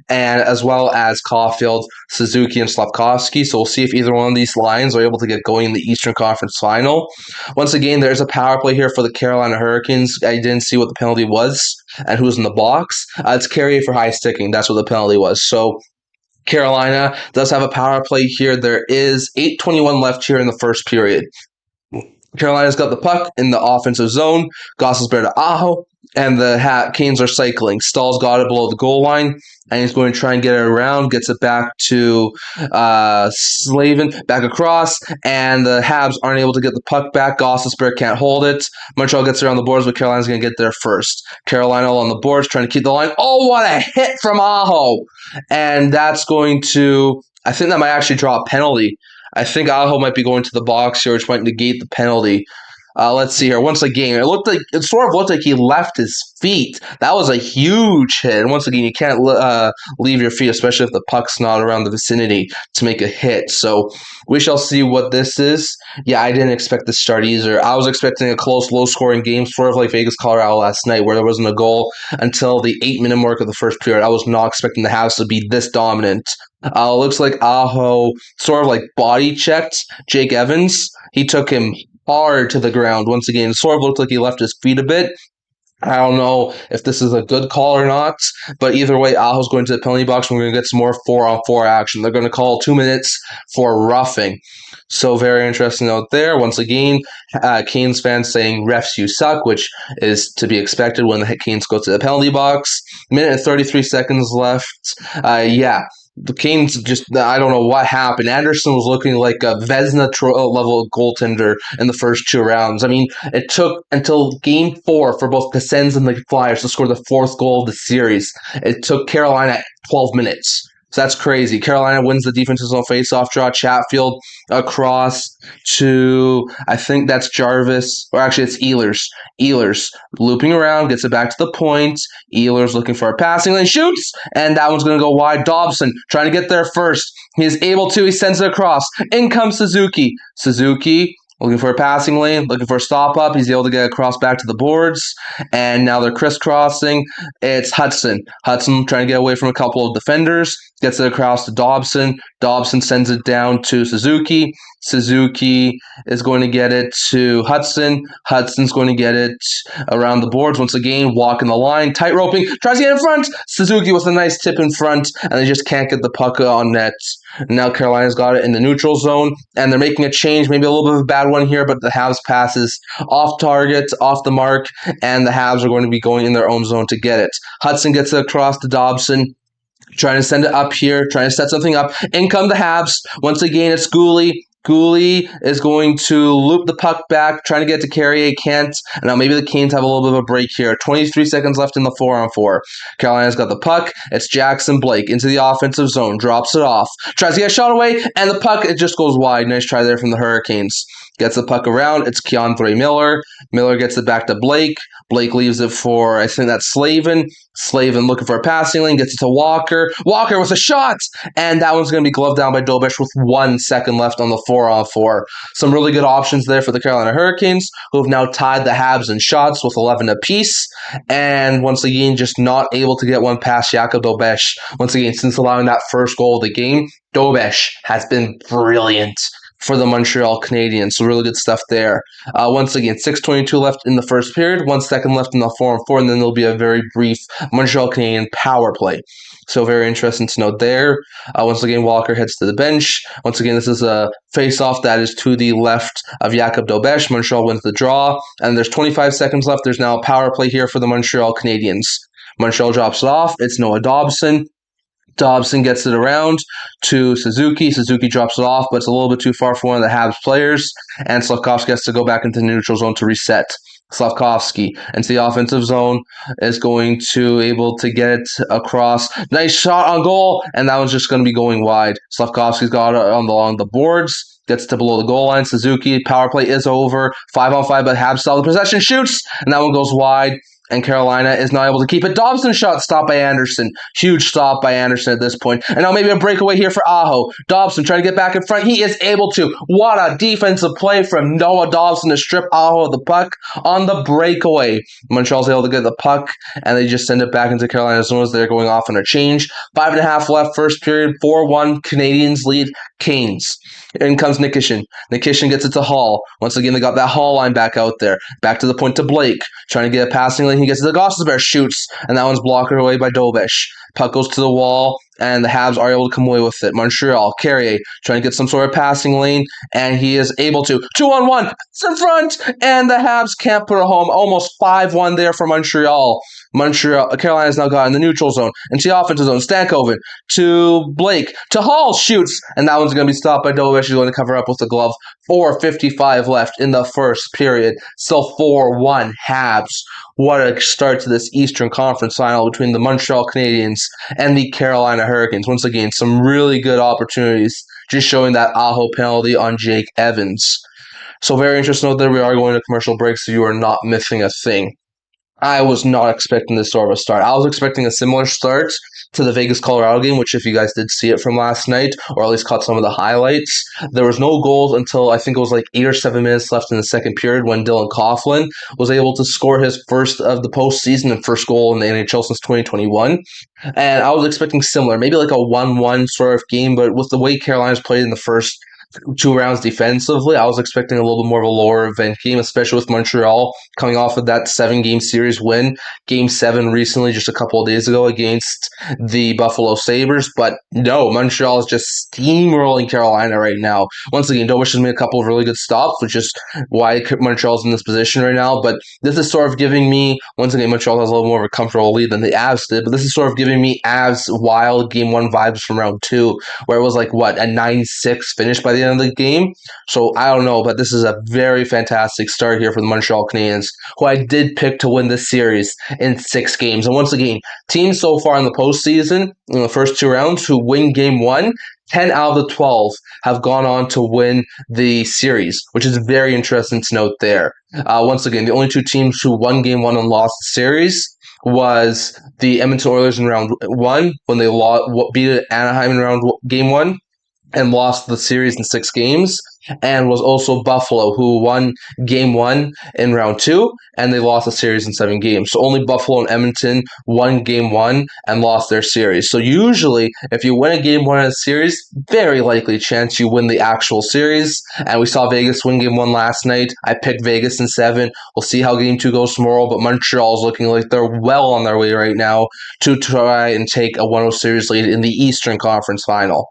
and as well as Caulfield, Suzuki, and Slafkovsky. So we'll see if either one of these lines are able to get going in the Eastern Conference Final. Once again, there's a power play here for the Carolina Hurricanes. I didn't see what the penalty was and who's in the box. It's Carrier for high sticking. That's what the penalty was. So Carolina does have a power play here. There is 8:21 left here in the first period. Carolina's got the puck in the offensive zone. Gostisbehere to Aho. and the Canes are cycling. Stahl's got it below the goal line, and he's going to try and get it around, gets it back to Slavin, back across, and the Habs aren't able to get the puck back. Gostisbehere can't hold it. Montreal gets around the boards, but Carolina's going to get there first. Carolina on the boards, trying to keep the line. Oh, what a hit from Aho! And that's going to, I think that might actually draw a penalty. I think Aho might be going to the box here, which might negate the penalty. Let's see here. Once again, it sort of looked like he left his feet. That was a huge hit. And once again, you can't leave your feet, especially if the puck's not around the vicinity to make a hit. So we shall see what this is. Yeah, I didn't expect this start either. I was expecting a close, low-scoring game, sort of like Vegas, Colorado last night, where there wasn't a goal until the 8-minute mark of the first period. I was not expecting the Habs to be this dominant. Looks like Aho sort of like body checked Jake Evans. He took him hard to the ground once again. It sort of looked like he left his feet a bit. I don't know if this is a good call or not, but either way, Aho's going to the penalty box and we're going to get some more 4-on-4 action. They're going to call 2 minutes for roughing. So very interesting out there. Once again, Canes fans saying refs you suck, which is to be expected when the Canes go to the penalty box. Minute and 33 seconds left. The Canes I don't know what happened. Anderson was looking like a Vezina level goaltender in the first 2 rounds. I mean, it took until game 4 for both the Sens and the Flyers to score the 4th goal of the series. It took Carolina 12 minutes. So that's crazy. Carolina wins the defensive zone faceoff draw. Chatfield across to, I think that's Jarvis, or actually it's Ehlers. Ehlers looping around, gets it back to the point. Ehlers looking for a passing lane, shoots, and that one's going to go wide. Dobson trying to get there first. He is able to. He sends it across. In comes Suzuki. Suzuki looking for a passing lane, looking for a stop up. He's able to get across back to the boards. And now they're crisscrossing. It's Hudson. Hudson trying to get away from a couple of defenders. Gets it across to Dobson. Dobson sends it down to Suzuki. Suzuki is going to get it to Hudson. Hudson's going to get it around the boards once again, walking the line, tight roping, tries to get in front. Suzuki with a nice tip in front, and they just can't get the puck on net. Now Carolina's got it in the neutral zone, and they're making a change, maybe a little bit of a bad one here, but the Habs passes off target, off the mark, and the Habs are going to be going in their own zone to get it. Hudson gets it across to Dobson. Trying to send it up here, trying to set something up. In come the Habs. Once again, it's Gooley. Gooley is going to loop the puck back, trying to get to Carrier, can't. And now maybe the Canes have a little bit of a break here. 23 seconds left in the 4-on-4. Carolina's got the puck. It's Jackson Blake into the offensive zone, drops it off, tries to get a shot away, and the puck, it just goes wide. Nice try there from the Hurricanes. Gets the puck around. It's Keandre Miller. Miller gets it back to Blake. Blake leaves it for, I think that's Slavin. Slavin looking for a passing lane, gets it to Walker. Walker with a shot! And that one's going to be gloved down by Dobesh with 1 second left on the 4-on-4. Some really good options there for the Carolina Hurricanes, who have now tied the Habs in shots with 11 apiece. And once again, just not able to get one past Jakub Dobesh. Once again, since allowing that first goal of the game, Dobesh has been brilliant for the Montreal Canadiens. So really good stuff there. Once again, 6:22 left in the first period, 1 second left in the 4-on-4, and then there'll be a very brief Montreal Canadian power play. So very interesting to note there. Once again, Walker heads to the bench. Once again, this is a face-off that is to the left of Jakub Dobesh. Montreal wins the draw, and there's 25 seconds left. There's now a power play here for the Montreal Canadiens. Montreal drops it off. It's Noah Dobson. Dobson gets it around to Suzuki. Suzuki drops it off, but it's a little bit too far for one of the Habs players. And Slavkovsky has to go back into the neutral zone to reset. Slavkovsky into the offensive zone is going to able to get it across. Nice shot on goal, and that one's just going to be going wide. Slavkovsky's got it along the boards. Gets to below the goal line. Suzuki, power play is over. 5-on-5, but Habs style the possession, shoots, and that one goes wide. And Carolina is not able to keep it. Dobson shot stopped by Anderson. Huge stop by Anderson at this point. And now maybe a breakaway here for Aho. Dobson trying to get back in front. He is able to. What a defensive play from Noah Dobson to strip Aho of the puck on the breakaway. Montreal's able to get the puck, and they just send it back into Carolina's zone as they're going off on a change. 5.5 left, first period. 4-1, Canadiens lead Canes. In comes Nikishin. Nikishin gets it to Hall. Once again, they got that Hall line back out there. Back to the point to Blake. Trying to get a passing lane. He gets to the Gostisbehere, shoots, and that one's blocked away by Dobesh. Puck goes to the wall. and the Habs are able to come away with it. Montreal, Carrier trying to get some sort of passing lane, and he is able to. 2-on-1, it's in front, and the Habs can't put it home. Almost 5-1 there for Montreal. Carolina's now got in the neutral zone, into the offensive zone. Stankoven to Blake, to Hall, shoots, and that one's going to be stopped by Dovich. He's going to cover up with the glove. 4:55 left in the first period. Still 4-1 Habs. What a start to this Eastern Conference final between the Montreal Canadiens and the Carolina Hurricanes. Once again, some really good opportunities, just showing that Aho penalty on Jake Evans. So very interesting note there. We are going to commercial break, so you are not missing a thing. I was not expecting this sort of a start. I was expecting a similar start to the Vegas-Colorado game, which if you guys did see it from last night, or at least caught some of the highlights, there was no goals until I think it was like 8 or 7 minutes left in the second period when Dylan Coughlin was able to score his first of the postseason and first goal in the NHL since 2021. And I was expecting similar, maybe like a 1-1 sort of game, but with the way Carolina's played in the first 2 rounds defensively, I was expecting a little bit more of a lower event game, especially with Montreal coming off of that 7-game series win. Game 7 recently, just a couple of days ago, against the Buffalo Sabres. But no, Montreal is just steamrolling Carolina right now. Once again, Dovich has made a couple of really good stops, which is why Montreal's in this position right now. But this is sort of giving me, once again, Montreal has a little more of a comfortable lead than the Avs did, but this is sort of giving me Avs wild Game 1 vibes from round 2, where it was like, what, a 9-6 finish by the end of the game. So I don't know, but this is a very fantastic start here for the Montreal Canadiens, who I did pick to win this series in 6 games. And once again, teams so far in the postseason, in the first 2 rounds, who win Game 1, 10 out of the 12 have gone on to win the series, which is very interesting to note there. Once again, the only 2 teams who won Game 1 and lost the series was the Edmonton Oilers in round 1 when they beat Anaheim in Game 1 and lost the series in 6 games, and was also Buffalo, who won Game 1 in round 2, and they lost the series in 7 games. So only Buffalo and Edmonton won Game 1 and lost their series. So usually, if you win a Game 1 in a series, very likely chance you win the actual series. And we saw Vegas win Game 1 last night. I picked Vegas in 7. We'll see how Game 2 goes tomorrow, but Montreal is looking like they're well on their way right now to try and take a 1-0 series lead in the Eastern Conference Final.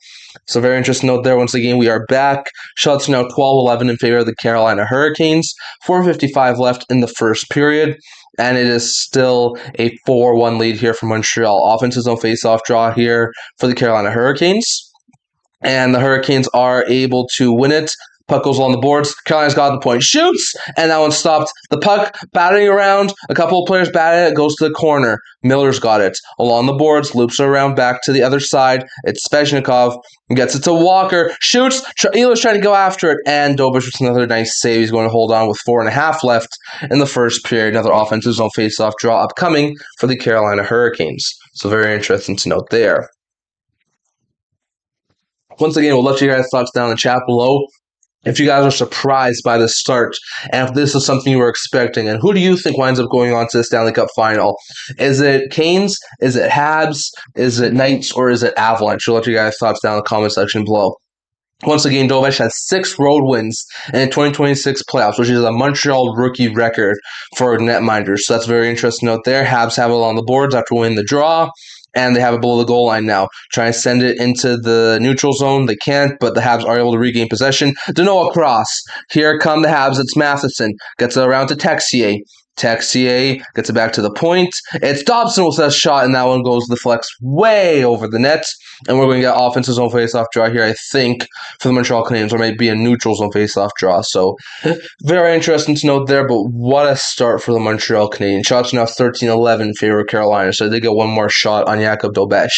So very interesting note there. Once again, we are back. Shots are now 12-11 in favor of the Carolina Hurricanes. 4:55 left in the first period, and it is still a 4-1 lead here for Montreal. Offensive zone face-off draw here for the Carolina Hurricanes, and the Hurricanes are able to win it. Puck goes along the boards. Carolina's got the point. Shoots! And that one stopped. The puck batting around. A couple of players batted it. Goes to the corner. Miller's got it. Along the boards. Loops around back to the other side. It's Svechnikov. Gets it to Walker. Shoots. Ehlers trying to go after it. And Dobich with another nice save. He's going to hold on with 4.5 left in the first period. Another offensive zone face-off draw upcoming for the Carolina Hurricanes. So very interesting to note there. Once again, we'll let you guys' thoughts down in the chat below. If you guys are surprised by the start, and if this is something you were expecting, and who do you think winds up going on to the Stanley Cup final? Is it Canes? Is it Habs? Is it Knights? Or is it Avalanche? We'll let you guys' thoughts down in the comment section below. Once again, Dovich has 6 road wins in the 2026 playoffs, which is a Montreal rookie record for netminders. So that's a very interesting note there. Habs have it on the boards after winning the draw, and they have it below the goal line now. Try and send it into the neutral zone. They can't, but the Habs are able to regain possession. Danoa cross. Here come the Habs. It's Matheson. Gets it around to Texier. Texier gets it back to the point. It's Dobson with that shot, and that one goes the flex way over the net. And we're going to get offensive zone face-off draw here, I think, for the Montreal Canadiens, or maybe a neutral zone face-off draw. So very interesting to note there, but what a start for the Montreal Canadiens. Shots now 13-11 in favor of Carolina, so they get one more shot on Jakub Dobeš.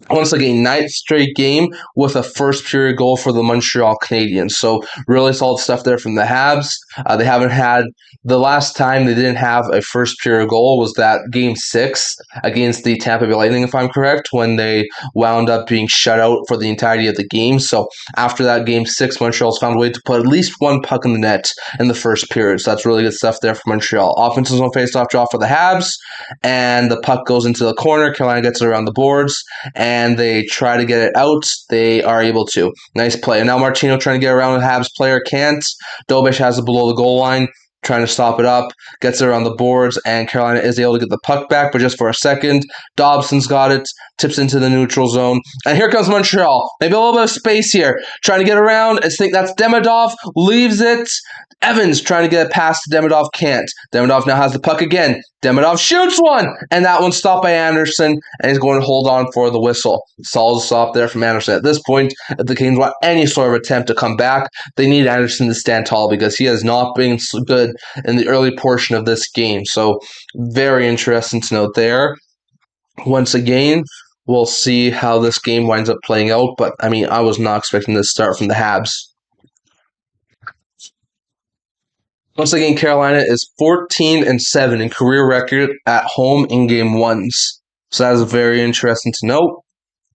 Once again, 9th straight game with a first-period goal for the Montreal Canadiens. So really solid stuff there from the Habs. They haven't had the last time they didn't have a first-period goal was that Game 6 against the Tampa Bay Lightning, if I'm correct, when they wound up being shut out for the entirety of the game. So after that Game 6, Montreal's found a way to put at least one puck in the net in the first period. So that's really good stuff there for Montreal. Offensive zone face-off draw for the Habs, and the puck goes into the corner. Carolina gets it around the boards, and they try to get it out. They are able to. Nice play. And now Martino trying to get around the Habs player. Can't. Dobeš has it below the goal line, trying to stop it up. Gets it around the boards, and Carolina is able to get the puck back, but just for a second. Dobson's got it. tips into the neutral zone. And here comes Montreal. Maybe a little bit of space here. Trying to get around. I think that's Demidov. Leaves it. Evans trying to get it past Demidov. Can't. Demidov now has the puck again. Demidov shoots one. And that one's stopped by Anderson. And he's going to hold on for the whistle. Solid stop there from Anderson. At this point, if the Canes want any sort of attempt to come back, they need Anderson to stand tall because he has not been so good in the early portion of this game. So very interesting to note there. Once again, we'll see how this game winds up playing out. But, I mean, I was not expecting this start from the Habs. Once again, Carolina is 14-7 in career record at home in game ones. So that is very interesting to note.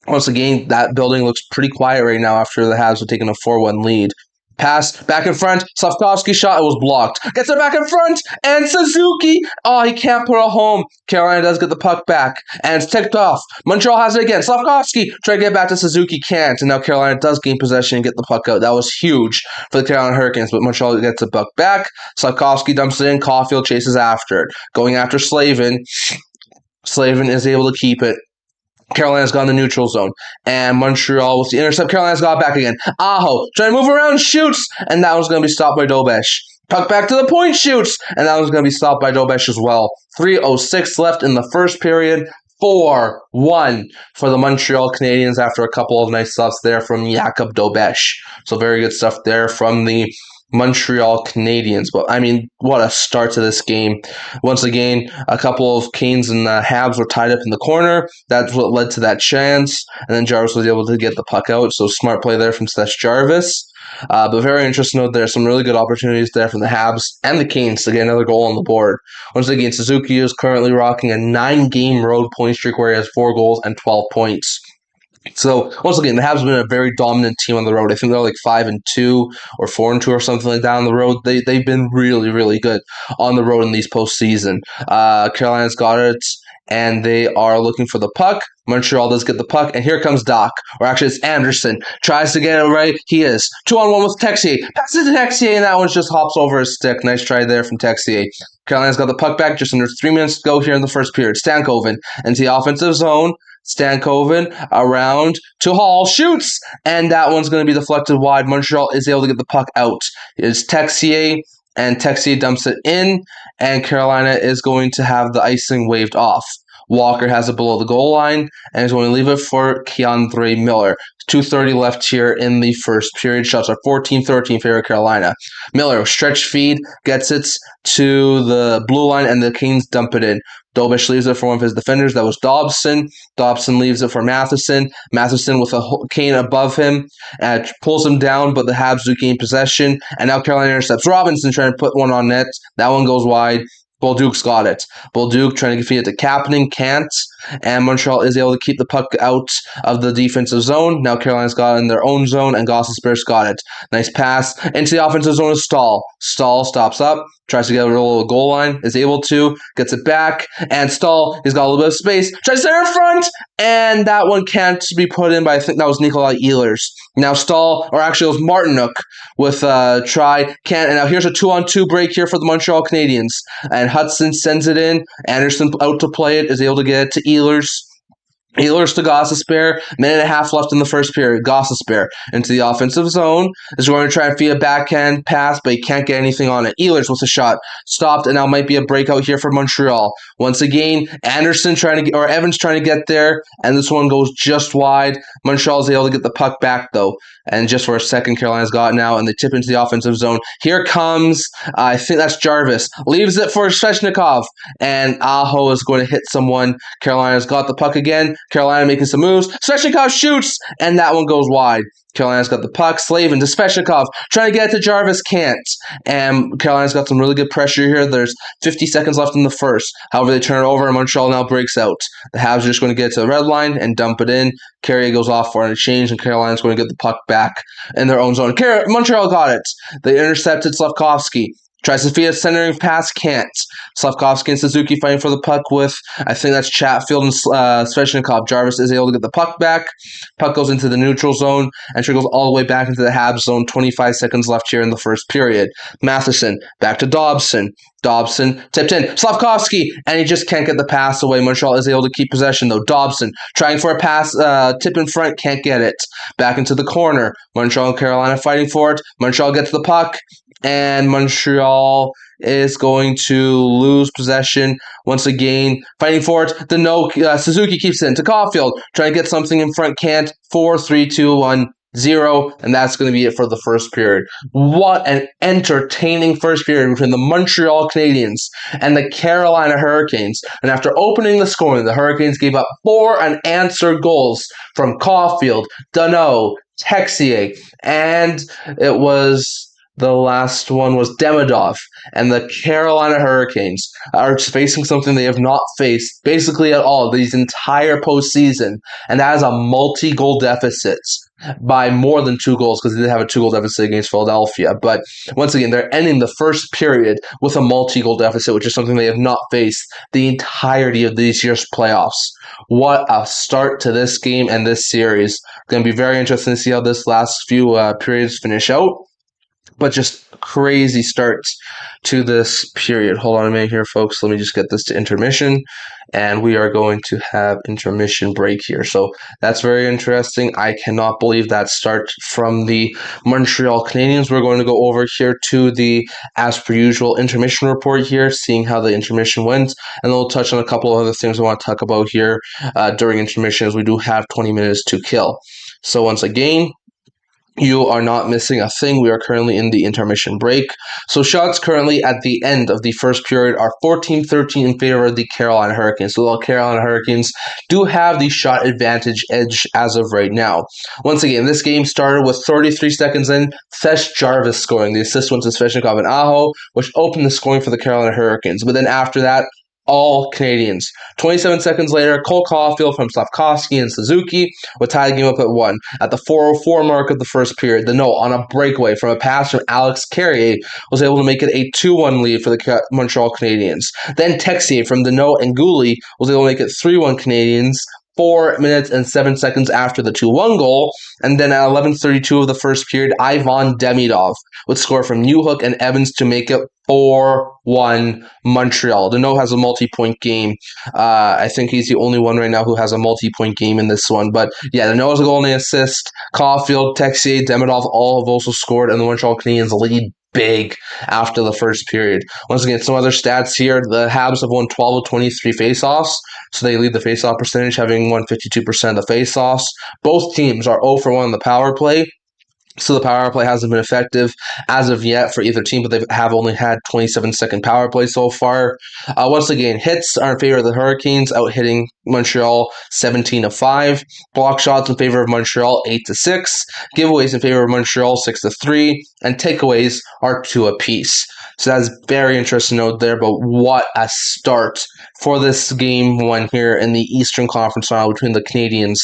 Once again, that building looks pretty quiet right now after the Habs have taken a 4-1 lead. Pass back in front. Slavkovsky shot. It was blocked. Gets it back in front. And Suzuki. Oh, he can't put it home. Carolina does get the puck back. And it's ticked off. Montreal has it again. Slavkovsky trying to get back to Suzuki. Can't. And now Carolina does gain possession and get the puck out. That was huge for the Carolina Hurricanes. But Montreal gets the puck back. Slavkovsky dumps it in. Caulfield chases after it. Going after Slavin. Slavin is able to keep it. Carolina's got in the neutral zone. And Montreal with the intercept. Carolina's got it back again. Aho trying to move around, shoots. And that one's going to be stopped by Dobesh. Puck back to the point, shoots. And that one's going to be stopped by Dobesh as well. 3:06 left in the first period. 4-1 for the Montreal Canadiens after a couple of nice stuffs there from Jakub Dobesh. So very good stuff there from the Montreal Canadiens. But, I mean, what a start to this game. Once again, a couple of Canes and Habs were tied up in the corner. That's what led to that chance. And then Jarvis was able to get the puck out. So smart play there from Seth Jarvis. But very interesting note there. Some really good opportunities there from the Habs and the Canes to get another goal on the board. Once again, Suzuki is currently rocking a 9-game road point streak where he has 4 goals and 12 points. So, once again, the Habs have been a very dominant team on the road. I think they're like 5-2 or 4-2 or something like that on the road. They've been really, really good on the road in these postseason. Carolina's got it, and they are looking for the puck. Montreal does get the puck, and here comes Doc. Or actually, it's Anderson. Tries to get it right. He is. 2-on-1 with Texier. Passes to Texier, and that one just hops over his stick. Nice try there from Texier. Carolina's got the puck back. Just under 3 minutes to go here in the first period. Stankoven into the offensive zone. Stankoven around to Hall, shoots, and that one's going to be deflected wide. Montreal is able to get the puck out. It's Texier, and Texier dumps it in, and Carolina is going to have the icing waved off. Walker has it below the goal line, and is going to leave it for Keandre Miller. 2:30 left here in the first period. Shots are 14-13 favor Carolina. Miller, stretch feed, gets it to the blue line, and the Canes dump it in. Dobish leaves it for one of his defenders. That was Dobson. Dobson leaves it for Matheson. Matheson with a Kane above him pulls him down, but the Habs do gain possession. And now Carolina intercepts Robinson trying to put one on net. That one goes wide. Bolduc's got it. Bolduc trying to feed it to Kapanen, can't. And Montreal is able to keep the puck out of the defensive zone. Now Carolina's got it in their own zone, and Gostisbehere's got it. Nice pass into the offensive zone of Stahl. Stahl stops up, tries to get a little goal line, is able to, gets it back, and Stahl, he's got a little bit of space, tries to center in front, and that one can't be put in by, I think that was Nikolai Ehlers. Now Stahl, or actually it was Martinuk with a try, can't, and now here's a 2-on-2 break here for the Montreal Canadiens, and Hudson sends it in, Anderson out to play it, is able to get it to Ehlers. Ehlers to Gostisbehere. Minute and a half left in the first period. Gostisbehere into the offensive zone. Is going to try and feed a backhand pass, but he can't get anything on it. Ehlers with a shot. Stopped, and now might be a breakout here for Montreal. Once again, Anderson trying to get, or Evans trying to get there, and this one goes just wide. Montreal is able to get the puck back, though. And just for a second, Carolina's got it now, and they tip into the offensive zone. Here comes, I think that's Jarvis. Leaves it for Svechnikov, and Aho is going to hit someone. Carolina's got the puck again. Carolina making some moves. Svechnikov shoots, and that one goes wide. Carolina's got the puck. Slavin to Svechnikov. Trying to get it to Jarvis, can't. And Carolina's got some really good pressure here. There's 50 seconds left in the first. However, they turn it over, and Montreal now breaks out. The Habs are just going to get to the red line and dump it in. Carrier goes off for an exchange, and Carolina's going to get the puck back in their own zone. Montreal got it. They intercepted Slavkovsky. Tries to feed a centering pass, can't. Slavkovsky and Suzuki fighting for the puck with, I think that's Chatfield and Svechnikov. Jarvis is able to get the puck back. Puck goes into the neutral zone and trickles all the way back into the Habs zone. 25 seconds left here in the first period. Matheson back to Dobson. Dobson tipped in. Slavkovsky, and he just can't get the pass away. Montreal is able to keep possession, though. Dobson trying for a pass, tip in front, can't get it. Back into the corner. Montreal and Carolina fighting for it. Montreal gets the puck, and Montreal is going to lose possession once again. Fighting for it. Suzuki keeps it into Caulfield. Trying to get something in front, can't. 4, 3, 2, 1. 0, and that's going to be it for the first period. What an entertaining first period between the Montreal Canadiens and the Carolina Hurricanes. And after opening the scoring, the Hurricanes gave up 4 unanswered goals from Caulfield, Danault, Texier, and it was the last one was Demidov. And the Carolina Hurricanes are facing something they have not faced basically at all these entire postseason, and that is a multi-goal deficit by more than 2 goals, because they did have a 2-goal deficit against Philadelphia. But once again, they're ending the first period with a multi-goal deficit, which is something they have not faced the entirety of this year's playoffs. What a start to this game and this series. Going to be very interesting to see how this last few periods finish out. But just crazy starts to this period. Hold on a minute here, folks. Let me just get this to intermission. And we are going to have intermission break here. So that's very interesting. I cannot believe that start from the Montreal Canadiens. We're going to go over here to the, as per usual, intermission report here, seeing how the intermission went. And then we'll touch on a couple of other things I want to talk about here during intermission, as we do have 20 minutes to kill. So once again, you are not missing a thing. We are currently in the intermission break. So shots currently at the end of the first period are 14-13 in favor of the Carolina Hurricanes. So the Carolina Hurricanes do have the shot advantage edge as of right now. Once again, this game started with 33 seconds in, Sesh Jarvis scoring. The assist went to Svechnikov and Aho, which opened the scoring for the Carolina Hurricanes. But then after that, all Canadians. 27 seconds later, Cole Caulfield from Slavkovsky and Suzuki would tie the game up at 1. At the 4:04 mark of the first period, Danault on a breakaway from a pass from Alex Carrier was able to make it a 2-1 lead for the Montreal Canadiens. Then Texier from Danault and Gouli was able to make it 3-1 Canadiens 4 minutes and 7 seconds after the 2-1 goal. And then at 11:32 of the first period, Ivan Demidov would score from Newhook and Evans to make it 4-1 Montreal. Danault has a multi-point game. I think he's the only one right now who has a multi-point game in this one. But yeah, Danault has a goal and an assist. Caulfield, Texier, Demidov all have also scored, and the Montreal Canadiens lead big after the first period. Once again, some other stats here. The Habs have won 12 of 23 faceoffs, so they lead the faceoff percentage, having won 52% of the faceoffs. Both teams are 0 for 1 on the power play. So the power play hasn't been effective as of yet for either team, but they have only had 27-second power play so far. Once again, hits are in favor of the Hurricanes, out-hitting Montreal 17-5. Block shots in favor of Montreal 8-6. Giveaways in favor of Montreal 6-3. And takeaways are 2 apiece. So that's very interesting to note there, but what a start for this game one here in the Eastern Conference Final between the Canadiens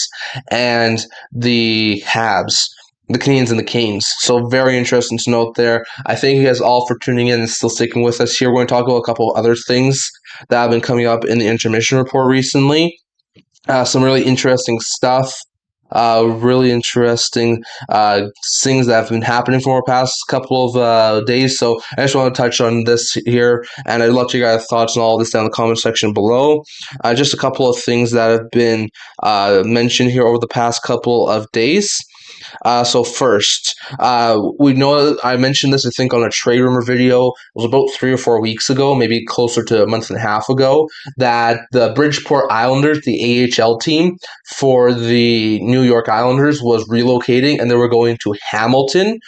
and the Habs. The Canadiens and the Canes. So very interesting to note there. I thank you guys all for tuning in and still sticking with us here. We're going to talk about a couple of other things that have been coming up in the intermission report recently. Some really interesting stuff. Really interesting things that have been happening for the past couple of days. So I just want to touch on this here, and I'd love to hear your thoughts on all this down in the comment section below. Just a couple of things that have been mentioned here over the past couple of days. So first, we know I mentioned this, I think, on a trade rumor video. It was about 3 or 4 weeks ago, maybe closer to a month and a half ago, that the Bridgeport Islanders, the AHL team for the New York Islanders, was relocating, and they were going to Hamilton.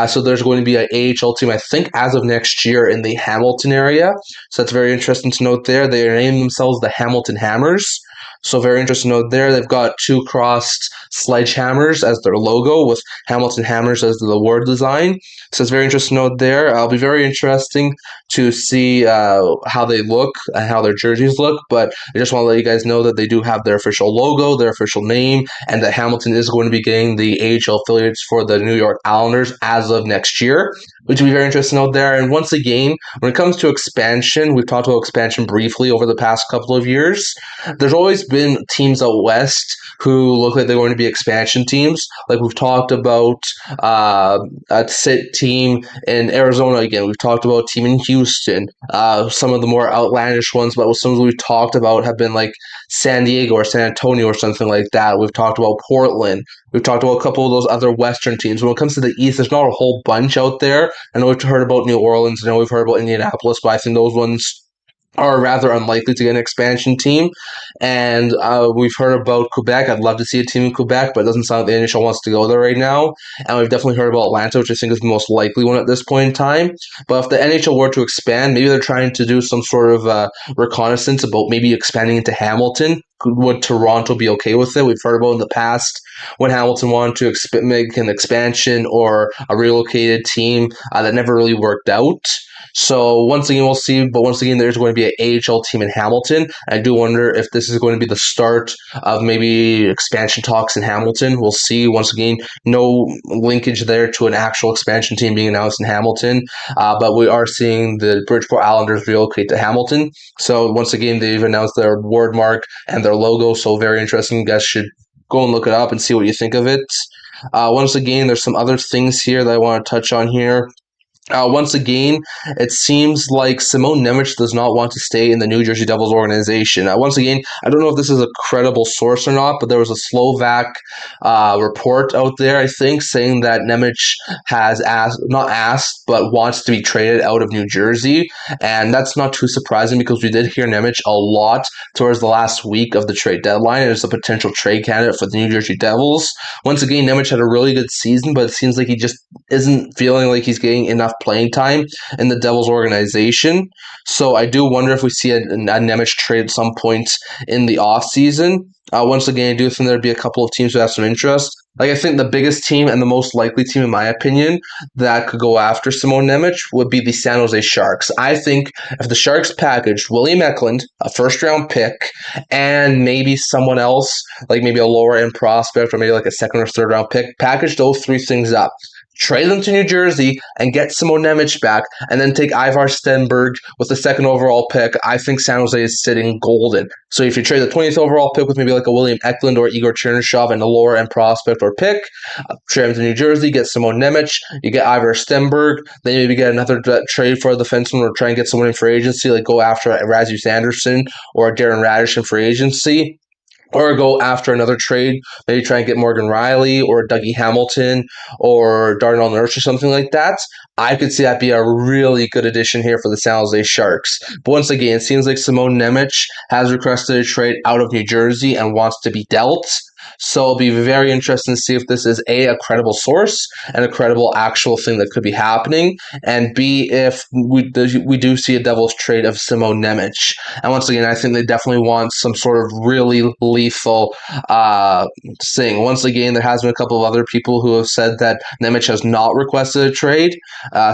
So there's going to be an AHL team, I think, as of next year in the Hamilton area. So that's very interesting to note there. They are naming themselves the Hamilton Hammers. So very interesting to note there. They've got two crossed sledgehammers as their logo with Hamilton Hammers as the word design. So it's very interesting to note there. It'll be very interesting to see how they look and how their jerseys look. But I just want to let you guys know that they do have their official logo, their official name, and that Hamilton is going to be getting the AHL affiliates for the New York Islanders as of next year, which will be very interesting out there. And once again, when it comes to expansion, we've talked about expansion briefly over the past couple of years. There's always been teams out west who look like they're going to be expansion teams. Like we've talked about a sit team in Arizona again. We've talked about a team in Houston. Some of the more outlandish ones, but some we've talked about have been like San Diego or San Antonio or something like that. We've talked about Portland. We've talked about a couple of those other Western teams. When it comes to the East, there's not a whole bunch out there. I know we've heard about New Orleans. I know we've heard about Indianapolis, but I think those ones are rather unlikely to get an expansion team. And we've heard about Quebec. I'd love to see a team in Quebec, but it doesn't sound like the NHL wants to go there right now. And we've definitely heard about Atlanta, which I think is the most likely one at this point in time. But if the NHL were to expand, maybe they're trying to do some sort of reconnaissance about maybe expanding into Hamilton. Would Toronto be okay with it? We've heard about in the past when Hamilton wanted to make an expansion or a relocated team that never really worked out. So once again, we'll see. But once again, there's going to be an AHL team in Hamilton. I do wonder if this is going to be the start of maybe expansion talks in Hamilton. We'll see. Once again, no linkage there to an actual expansion team being announced in Hamilton. But we are seeing the Bridgeport Islanders relocate to Hamilton. So once again, they've announced their word mark and their logo. So very interesting. You guys should go and look it up and see what you think of it. Once again, there's some other things here that I want to touch on here. Once again, it seems like Simone Nemec does not want to stay in the New Jersey Devils organization. Once again, I don't know if this is a credible source or not, but there was a Slovak report out there, I think, saying that Nemec has not asked, but wants to be traded out of New Jersey. And that's not too surprising because we did hear Nemec a lot towards the last week of the trade deadline as a potential trade candidate for the New Jersey Devils. Once again, Nemec had a really good season, but it seems like he just isn't feeling like he's getting enough playing time in the Devils organization. So I do wonder if we see a Nemec trade at some point in the offseason. Once again, I do think there'd be a couple of teams who have some interest. Like I think the biggest team and the most likely team, in my opinion, that could go after Simone Nemec would be the San Jose Sharks. I think if the Sharks packaged William Eklund, a first-round pick, and maybe someone else, like maybe a lower-end prospect or maybe like a second or third-round pick, package those three things up, trade them to New Jersey and get Simone Nemec back, and then take Ivar Stenberg with the second overall pick, I think San Jose is sitting golden. So if you trade the 20th overall pick with maybe like a William Eklund or Igor Chernyshov and a lower end prospect or pick, trade them to New Jersey, get Simone Nemec, you get Ivar Stenberg, then maybe get another trade for a defenseman or try and get someone in free agency, like go after Rasmus Andersson or Darren Radish in free agency. Or go after another trade, maybe try and get Morgan Riley or Dougie Hamilton or Darnell Nurse or something like that. I could see that be a really good addition here for the San Jose Sharks. But once again, it seems like Simone Nemec has requested a trade out of New Jersey and wants to be dealt. So it'll be very interesting to see if this is a credible source and a credible actual thing that could be happening, and B, if we do see a Devils trade of Simone Nemec. And once again, I think they definitely want some sort of really lethal thing. Once again, there has been a couple of other people who have said that Nemec has not requested a trade,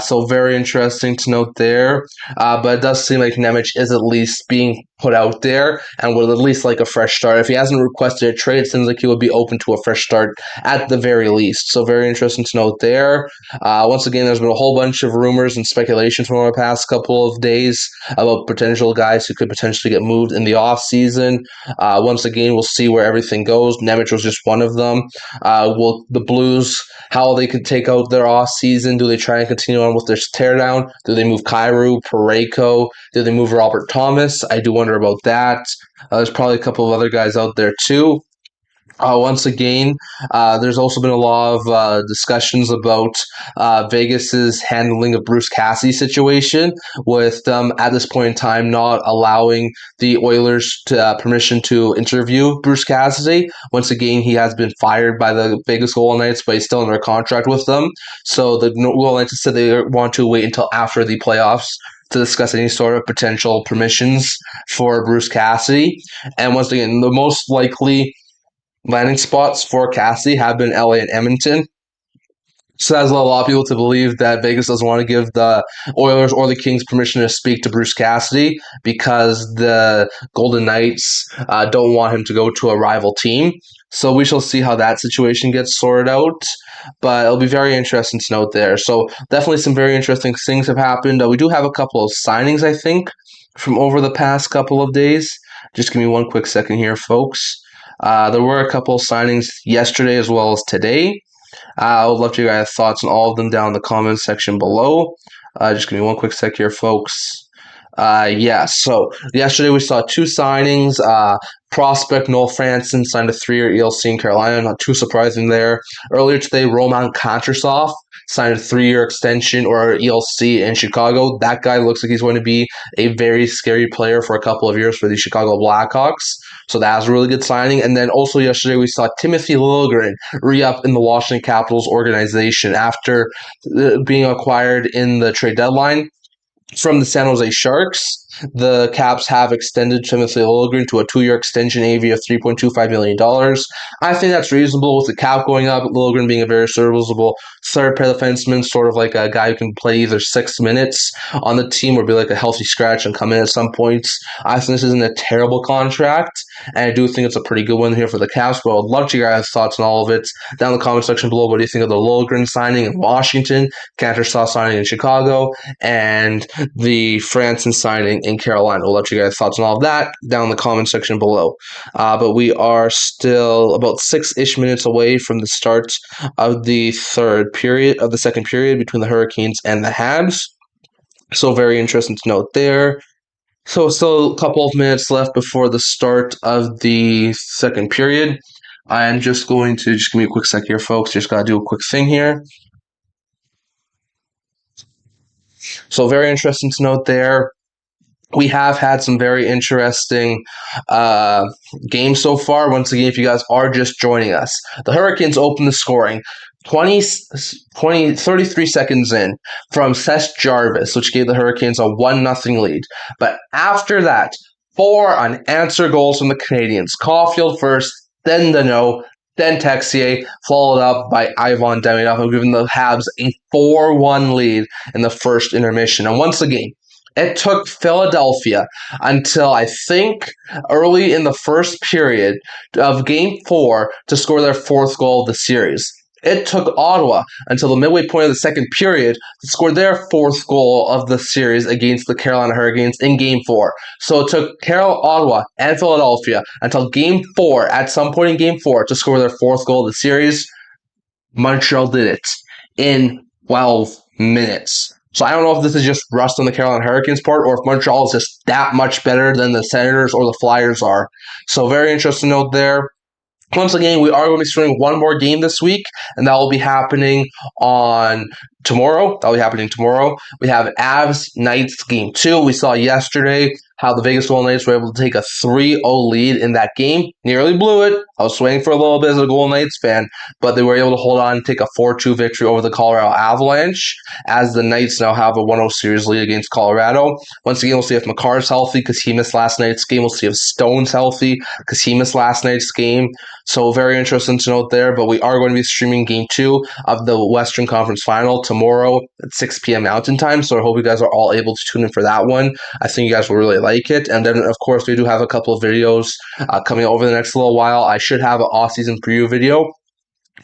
so very interesting to note there. But it does seem like Nemec is at least being put out there and would at least like a fresh start. If he hasn't requested a trade, it seems like he would be open to a fresh start at the very least. So very interesting to note there. Once again, there's been a whole bunch of rumors and speculation from the past couple of days about potential guys who could potentially get moved in the offseason. Once again, we'll see where everything goes. Nemec was just one of them. Will the Blues, how they could take out their offseason? Do they try and continue on with their teardown? Do they move Kyrou, Parayko? Do they move Robert Thomas? I do wonder about that. There's probably a couple of other guys out there too. Once again, there's also been a lot of discussions about Vegas's handling of Bruce Cassidy's situation, with them at this point in time not allowing the Oilers permission to interview Bruce Cassidy. Once again, he has been fired by the Vegas Golden Knights, but he's still under contract with them. So the Golden Knights said they want to wait until after the playoffs to discuss any sort of potential permissions for Bruce Cassidy. And once again, the most likely landing spots for Cassidy have been LA and Edmonton. So that's a lot of people to believe that Vegas doesn't want to give the Oilers or the Kings permission to speak to Bruce Cassidy because the Golden Knights don't want him to go to a rival team. So we shall see how that situation gets sorted out. But it'll be very interesting to note there. So definitely some very interesting things have happened. We do have a couple of signings, I think, from over the past couple of days. Just give me one quick second here, folks. There were a couple of signings yesterday as well as today. I would love to hear your guys' thoughts on all of them down in the comments section below. Just give me one quick sec here, folks. So yesterday we saw two signings. Prospect Noel Franson signed a 3-year ELC in Carolina. Not too surprising there. Earlier today, Roman Kontrasov signed a 3-year extension or ELC in Chicago. That guy looks like he's going to be a very scary player for a couple of years for the Chicago Blackhawks. So that was a really good signing. And then also yesterday we saw Timothy Liljegren re-up in the Washington Capitals organization after being acquired in the trade deadline from the San Jose Sharks. The Caps have extended Timothy Liljegren to a 2-year extension AV of $3.25 million. I think that's reasonable with the cap going up. Liljegren being a very serviceable third pair defenseman, sort of like a guy who can play either 6 minutes on the team or be like a healthy scratch and come in at some points. I think this isn't a terrible contract, and I do think it's a pretty good one here for the Caps, but I'd love to hear your guys' thoughts on all of it down in the comment section below. What do you think of the Liljegren signing in Washington, Kontrasov signing in Chicago, and the Franson signing in Carolina? We'll let you guys' thoughts on all of that down in the comment section below. But we are still about 6-ish minutes away from the start of the second period between the Hurricanes and the Habs. So very interesting to note there. So still a couple of minutes left before the start of the second period. I am just going to just give me a quick sec here, folks. Just gotta do a quick thing here. So very interesting to note there. We have had some very interesting games so far. Once again, if you guys are just joining us, the Hurricanes open the scoring 33 seconds in from Seth Jarvis, which gave the Hurricanes a 1-0 lead. But after that, 4 unanswered goals from the Canadians. Caulfield first, then Danault, then Texier, followed up by Ivan Demidov, giving the Habs a 4-1 lead in the first intermission. And once again, it took Philadelphia until I think early in the first period of Game 4 to score their 4th goal of the series. It took Ottawa until the midway point of the second period to score their 4th goal of the series against the Carolina Hurricanes in Game 4. So it took Ottawa and Philadelphia until Game 4, at some point in Game 4, to score their 4th goal of the series. Montreal did it in 12 minutes. So I don't know if this is just rust on the Carolina Hurricanes part or if Montreal is just that much better than the Senators or the Flyers are. So very interesting note there. Once again, we are going to be streaming one more game this week, and that will be happening on tomorrow. We have Avs Knights Game 2. We saw yesterday how the Vegas Golden Knights were able to take a 3-0 lead in that game. Nearly blew it. I was swaying for a little bit as a Golden Knights fan, but they were able to hold on and take a 4-2 victory over the Colorado Avalanche, as the Knights now have a 1-0 series lead against Colorado. Once again, we'll see if Makar's healthy because he missed last night's game. We'll see if Stone's healthy because he missed last night's game. So very interesting to note there, but we are going to be streaming Game 2 of the Western Conference Final tomorrow at 6 p.m. Mountain Time, so I hope you guys are all able to tune in for that one. I think you guys will really like it. And then, of course, we do have a couple of videos coming over the next little while. I should have an off-season preview video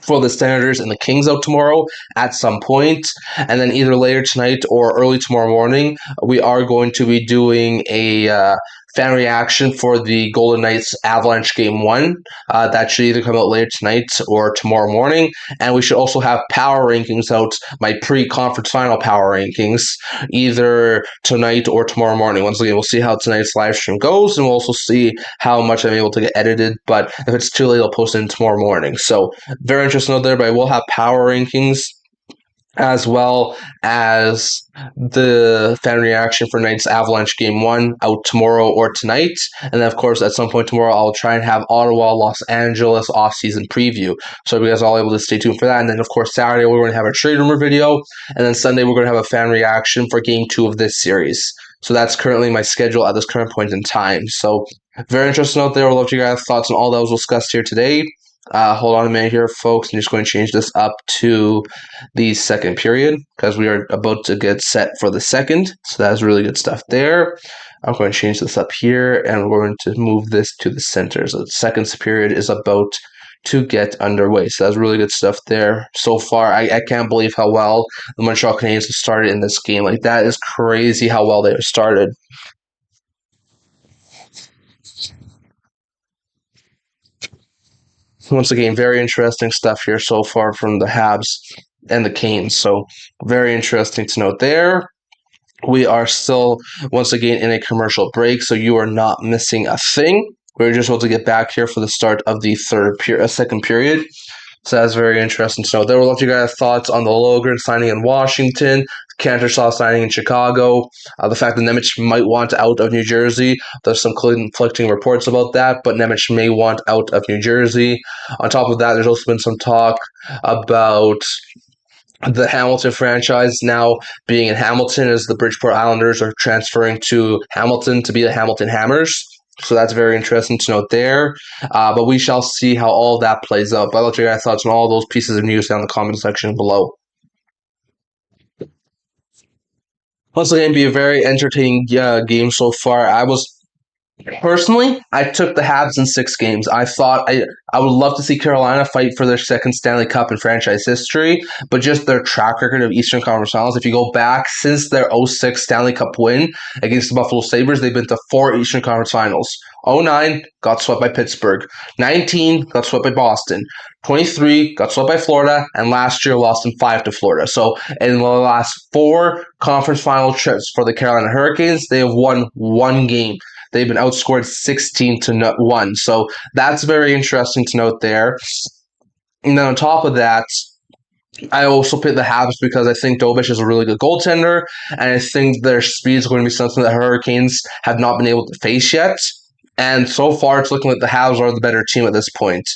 for the Senators and the Kings out tomorrow at some point. And then either later tonight or early tomorrow morning, we are going to be doing a fan reaction for the Golden Knights Avalanche Game 1. That should either come out later tonight or tomorrow morning. And we should also have power rankings out, my pre-conference final power rankings, either tonight or tomorrow morning. Once again, we'll see how tonight's live stream goes, and we'll also see how much I'm able to get edited. But if it's too late, I'll post it in tomorrow morning. So very interesting out there, but I will have power rankings as well as the fan reaction for tonight's Avalanche game one out tomorrow or tonight. And then, of course, at some point tomorrow, I'll try and have Ottawa, Los Angeles off-season preview. So you guys are all able to stay tuned for that. And then, of course, Saturday, we're going to have a trade rumor video. And then Sunday, we're going to have a fan reaction for game two of this series. So that's currently my schedule at this current point in time. So very interesting out there. I'd love to hear your guys' thoughts on all that was discussed here today. Hold on a minute here, folks. I'm just going to change this up to the second period because we are about to get set for the second. So that's really good stuff there. I'm going to change this up here and we're going to move this to the center. So the second period is about to get underway. So that's really good stuff there. So far, I can't believe how well the Montreal Canadiens have started in this game. Like, that is crazy how well they have started. Once again, very interesting stuff here so far from the Habs and the Canes. So very interesting to note there. We are still, once again, in a commercial break, so you are not missing a thing. We're just about to get back here for the start of the second period. So that's very interesting to know. There, we'll love you guys' thoughts on the Logren signing in Washington, Cantersaw signing in Chicago, the fact that Nemec might want out of New Jersey. There's some conflicting reports about that, but Nemec may want out of New Jersey. On top of that, there's also been some talk about the Hamilton franchise now being in Hamilton as the Bridgeport Islanders are transferring to Hamilton to be the Hamilton Hammers. So that's very interesting to note there. But we shall see how all that plays out. But I'll let you guys thoughts on all those pieces of news down in the comment section below. Once again, be a very entertaining game so far. Personally, I took the Habs in 6 games. I would love to see Carolina fight for their second Stanley Cup in franchise history, but just their track record of Eastern Conference Finals. If you go back since their 06 Stanley Cup win against the Buffalo Sabres, they've been to 4 Eastern Conference Finals. 09 got swept by Pittsburgh. 19 got swept by Boston. 23 got swept by Florida, and last year lost in 5 to Florida. So in the last 4 conference final trips for the Carolina Hurricanes, they have won 1 game. They've been outscored 16-1. So that's very interesting to note there. And then on top of that, I also picked the Habs because I think Dobich is a really good goaltender, and I think their speed is going to be something that Hurricanes have not been able to face yet. And so far, it's looking like the Habs are the better team at this point.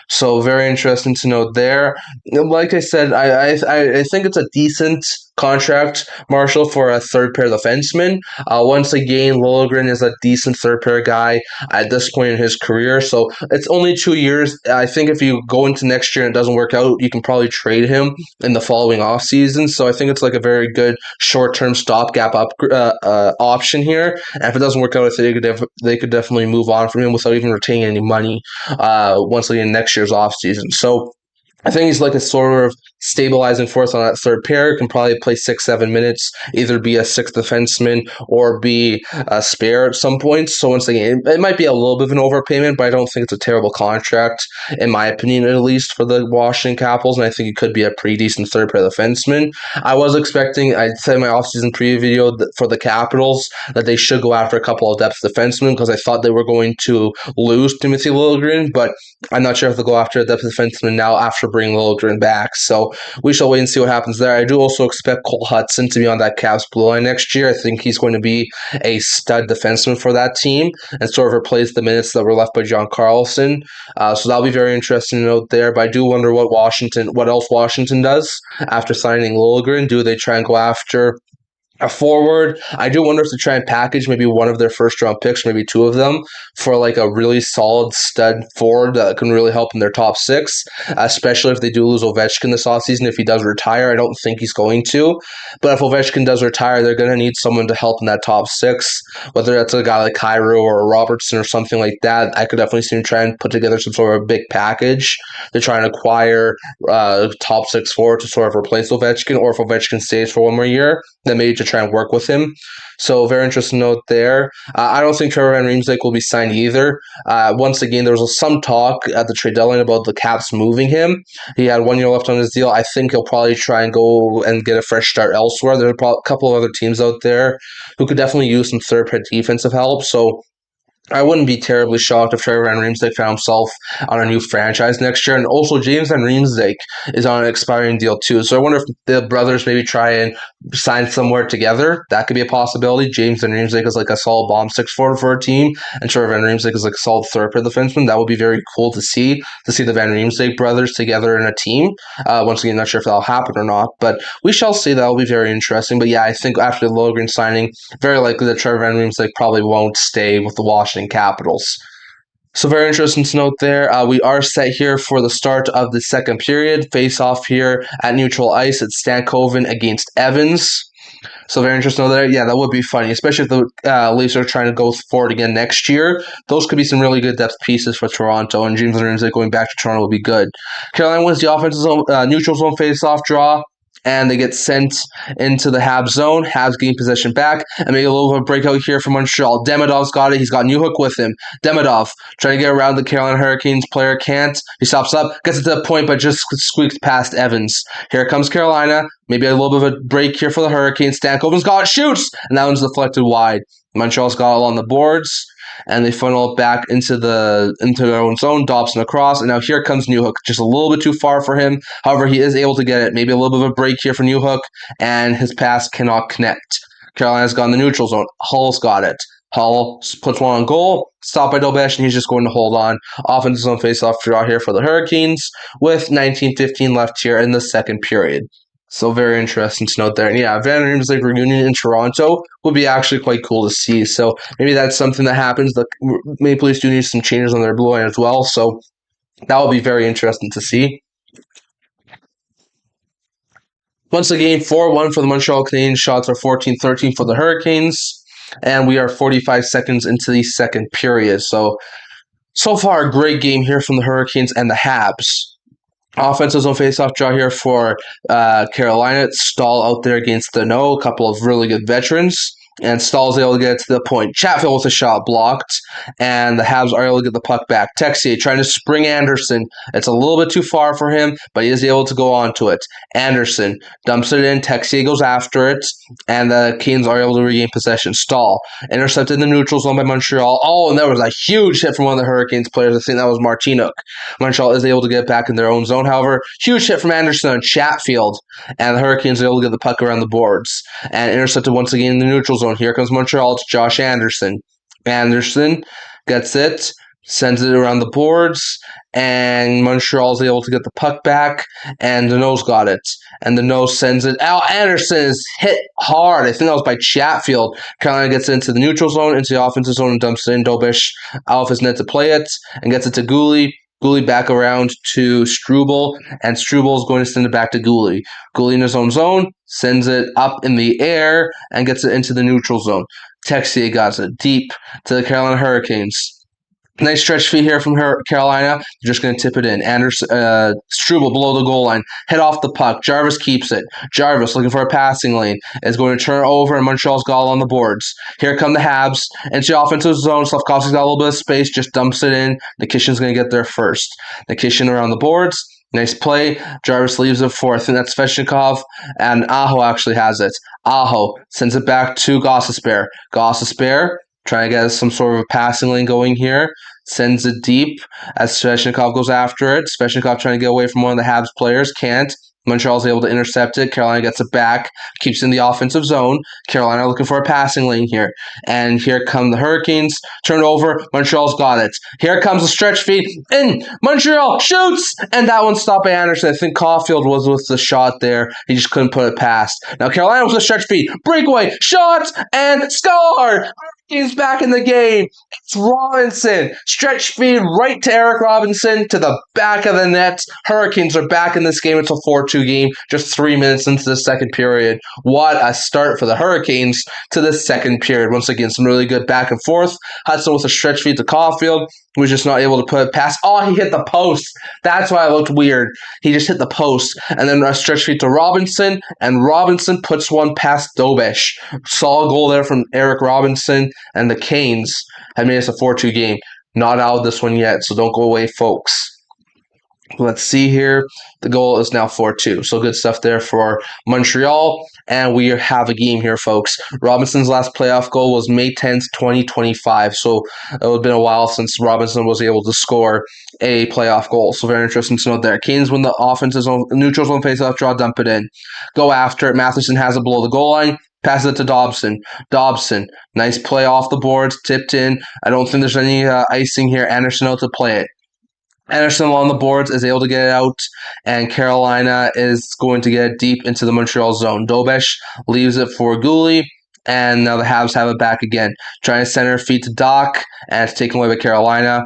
So very interesting to note there. Like I said, I think it's a decent contract, Marshall, for a third pair defenseman. Once again, Liljegren is a decent third pair guy at this point in his career. So it's only 2 years. I think if you go into next year and it doesn't work out, you can probably trade him in the following offseason. So I think it's like a very good short-term stopgap option here. And if it doesn't work out, I think they could definitely move on from him without even retaining any money once again next year's offseason. So I think he's like a sort of stabilizing force on that third pair. Can probably play 6-7 minutes, either be a sixth defenseman or be a spare at some point. So once again, it might be a little bit of an overpayment, but I don't think it's a terrible contract, in my opinion, at least for the Washington Capitals. And I think it could be a pretty decent third pair defenseman. I was expecting, I said in my offseason preview video for the Capitals that they should go after a couple of depth defensemen because I thought they were going to lose Timothy Liljegren, but I'm not sure if they'll go after a depth defenseman now after bringing Liljegren back. So we shall wait and see what happens there. I do also expect Cole Hudson to be on that Caps blue line next year. I think he's going to be a stud defenseman for that team and sort of replace the minutes that were left by John Carlson. So that'll be very interesting to note there. But I do wonder what else Washington does after signing Liljegren. Do they try and go after a forward? I do wonder if they try and package maybe one of their first round picks, maybe 2 of them, for like a really solid stud forward that can really help in their top 6, especially if they do lose Ovechkin this offseason. If he does retire, I don't think he's going to, but if Ovechkin does retire, they're going to need someone to help in that top 6, whether that's a guy like Cairo or a Robertson or something like that. I could definitely see him try and put together some sort of big package to try and acquire top 6 forward to sort of replace Ovechkin, or if Ovechkin stays for 1 more year, then maybe to try and work with him. So very interesting note there. I don't think Trevor Van Riemsdyk will be signed either. Once again, there was some talk at the trade deadline about the Caps moving him. He had 1 year left on his deal. I think he'll probably try and go and get a fresh start elsewhere. There's a couple of other teams out there who could definitely use some third-pair defensive help. So I wouldn't be terribly shocked if Trevor Van Riemsdyk found himself on a new franchise next year. And also, James Van Riemsdyk is on an expiring deal too. So I wonder if the brothers maybe try and sign somewhere together. That could be a possibility. James Van Riemsdyk is like a solid bomb 6 for a team, and Trevor Van Riemsdyk is like a solid third pair defenseman. That would be very cool to see the Van Riemsdyk brothers together in a team. Once again, not sure if that'll happen or not, but we shall see. That'll be very interesting. But yeah, I think after the Logren signing, very likely that Trevor Van Riemsdyk probably won't stay with the Washington Capitals. So very interesting to note there. We are set here for the start of the second period. Face off here at neutral ice. It's Stankoven against Evans. So very interesting there. Yeah, that would be funny, especially if the Leafs are trying to go forward again next year. Those could be some really good depth pieces for Toronto, and James Ramsey going back to Toronto would be good. Carolina wins the offensive zone, neutral zone face-off draw, and they get sent into the Habs zone. Habs gain possession back, and make a little bit of a breakout here from Montreal. Demidov's got it. He's got Newhook with him. Demidov trying to get around the Carolina Hurricanes player. Can't. He stops up, gets it to the point, but just squeaks past Evans. Here comes Carolina. Maybe a little bit of a break here for the Hurricanes. Stankoven's got it. Shoots! And that one's deflected wide. Montreal's got it on the boards, and they funnel it back into their own zone. Dobson across, and now here comes Newhook, just a little bit too far for him. However, he is able to get it. Maybe a little bit of a break here for Newhook, and his pass cannot connect. Carolina's got in the neutral zone. Hull's got it. Hull puts one on goal, stopped by Dobesh, and he's just going to hold on. Offensive zone face-off draw here for the Hurricanes with 19:15 left here in the second period. So very interesting to note there. And yeah, Van Riemsdyk reunion in Toronto would be actually quite cool to see. So maybe that's something that happens. The Maple Leafs do need some changes on their blue line as well. So that will be very interesting to see. Once again, 4-1 for the Montreal Canadiens. Shots are 14-13 for the Hurricanes. And we are 45 seconds into the second period. So far, a great game here from the Hurricanes and the Habs. Offensive zone face-off draw here for Carolina. Stahl out there against Danault, a couple of really good veterans. And Stahl's able to get to the point. Chatfield with a shot blocked, and the Habs are able to get the puck back. Texier trying to spring Anderson. It's a little bit too far for him, but he is able to go onto it. Anderson dumps it in. Texier goes after it, and the Canes are able to regain possession. Stahl intercepted in the neutral zone by Montreal. Oh, and there was a huge hit from one of the Hurricanes players. I think that was Martinook. Montreal is able to get back in their own zone. However, huge hit from Anderson on Chatfield, and the Hurricanes are able to get the puck around the boards. And intercepted once again in the neutral zone. Here comes Montreal. It's Josh Anderson. Anderson gets it, sends it around the boards, and Montreal is able to get the puck back, and Danault's got it. And Danault sends it out. Anderson is hit hard. I think that was by Chatfield. Carolina gets it into the neutral zone, into the offensive zone, and dumps it in. Dobish out of his net to play it, and gets it to Gooley. Gooley back around to Struble, and Struble is going to send it back to Gooley. Gooley in his own zone, sends it up in the air, and gets it into the neutral zone. Texier got it deep to the Carolina Hurricanes. Nice stretch feed here from Carolina. They're just going to tip it in. Struble below the goal line. Head off the puck. Jarvis keeps it. Jarvis looking for a passing lane. Is going to turn it over, and Montreal's got on the boards. Here come the Habs. Into the offensive zone. Slavkovsky's got a little bit of space. Just dumps it in. Nikishin's going to get there first. Nikishin around the boards. Nice play. Jarvis leaves it for, I think that's Svechnikov, and Aho actually has it. Aho sends it back to Gostisbehere. Gostisbehere trying to get some sort of a passing lane going here. Sends it deep as Svechnikov goes after it. Svechnikov trying to get away from one of the Habs players. Can't. Montreal's able to intercept it. Carolina gets it back. Keeps in the offensive zone. Carolina looking for a passing lane here. And here come the Hurricanes. Turn it over. Montreal's got it. Here comes the stretch feed. In. Montreal shoots! And that one stopped by Anderson. I think Caulfield was with the shot there. He just couldn't put it past. Now Carolina with a stretch feed. Breakaway. Shot! And score! He's back in the game. It's Robinson. Stretch feed right to Eric Robinson to the back of the net. Hurricanes are back in this game. It's a 4-2 game just 3 minutes into the second period. What a start for the Hurricanes to the second period. Once again, some really good back and forth. Hudson with a stretch feed to Caulfield. He was just not able to put it past. Oh, he hit the post. That's why it looked weird. He just hit the post. And then a stretch feed to Robinson, and Robinson puts one past Dobish. Solid goal there from Eric Robinson, and the Canes have made us a 4-2 game. Not out of this one yet, so don't go away, folks. Let's see here. The goal is now 4-2. So good stuff there for Montreal. And we have a game here, folks. Robinson's last playoff goal was May 10th, 2025. So it would have been a while since Robinson was able to score a playoff goal. So very interesting to note there. Canes win the offense's own neutral zone faceoff draw, dump it in. Go after it. Matheson has it below the goal line. Passes it to Dobson. Dobson, nice play off the boards, tipped in. I don't think there's any icing here. Anderson out to play it. Anderson along the boards is able to get it out, and Carolina is going to get it deep into the Montreal zone. Dobesh leaves it for Gooley, and now the Habs have it back again. Trying to center feed to Doc, and it's taken away by Carolina.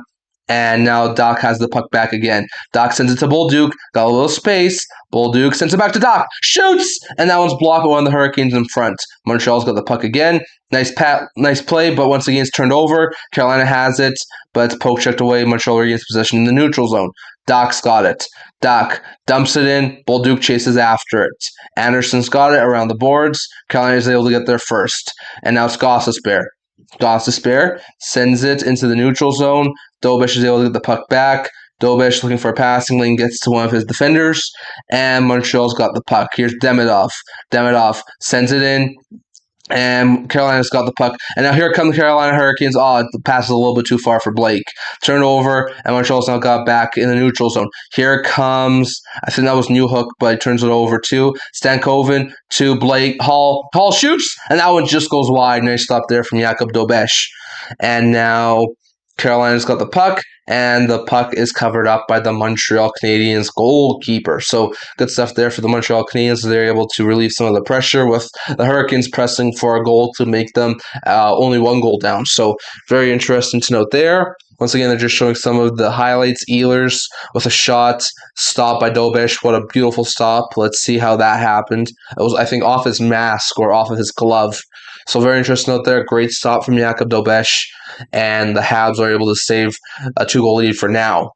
And now Doc has the puck back again. Doc sends it to Bolduc, got a little space. Bolduc sends it back to Doc, shoots, and that one's blocked by one of the Hurricanes in front. Montreal's got the puck again. Nice play, but once again it's turned over. Carolina has it, but it's poke checked away. Montreal regains possession in the neutral zone. Doc's got it. Doc dumps it in. Bolduc chases after it. Anderson's got it around the boards. Carolina is able to get there first. And now it's Gostisbehere. Gostisbehere sends it into the neutral zone. Dobesh is able to get the puck back. Dobesh looking for a passing lane, gets to one of his defenders, and Montreal's got the puck. Here's Demidov. Demidov sends it in, and Carolina's got the puck. And now here come the Carolina Hurricanes. Oh, the pass is a little bit too far for Blake. Turnover, and Montreal's now got back in the neutral zone. Here comes, I think that was Newhook, but he turns it over to Stankoven, to Blake. Hall shoots, and that one just goes wide. Nice stop there from Jakub Dobesh. And now Carolina's got the puck, and the puck is covered up by the Montreal Canadiens goalkeeper. So good stuff there for the Montreal Canadiens. They're able to relieve some of the pressure with the Hurricanes pressing for a goal to make them only one goal down. So very interesting to note there. Once again, they're just showing some of the highlights. Ehlers with a shot, stopped by Dobesh. What a beautiful stop. Let's see how that happened. It was, I think, off his mask or off of his glove. So very interesting note there. Great stop from Jakub Dobesh. And the Habs are able to save a 2-goal lead for now.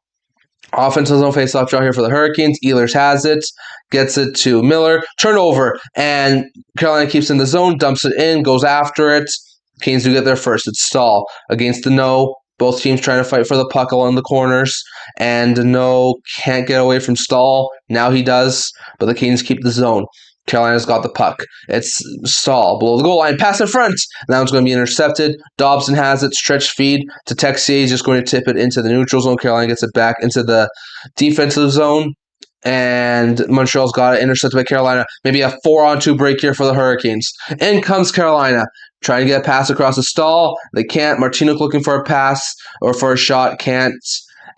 Offensive zone face-off draw here for the Hurricanes. Ehlers has it, gets it to Miller. Turnover, and Carolina keeps in the zone, dumps it in, goes after it. Canes do get there first. It's Stahl against Deneau. Both teams trying to fight for the puck along the corners, and Deneau can't get away from Stahl. Now he does, but the Canes keep the zone. Carolina's got the puck. It's Stahl below the goal line, pass in front. That one's going to be intercepted. Dobson has it, stretch feed to Texier. He's just going to tip it into the neutral zone. Carolina gets it back into the defensive zone, and Montreal's got it, intercepted by Carolina. Maybe a 4-on-2 break here for the Hurricanes. In comes Carolina, trying to get a pass across the Stahl. They can't. Martinook looking for a pass or for a shot, can't.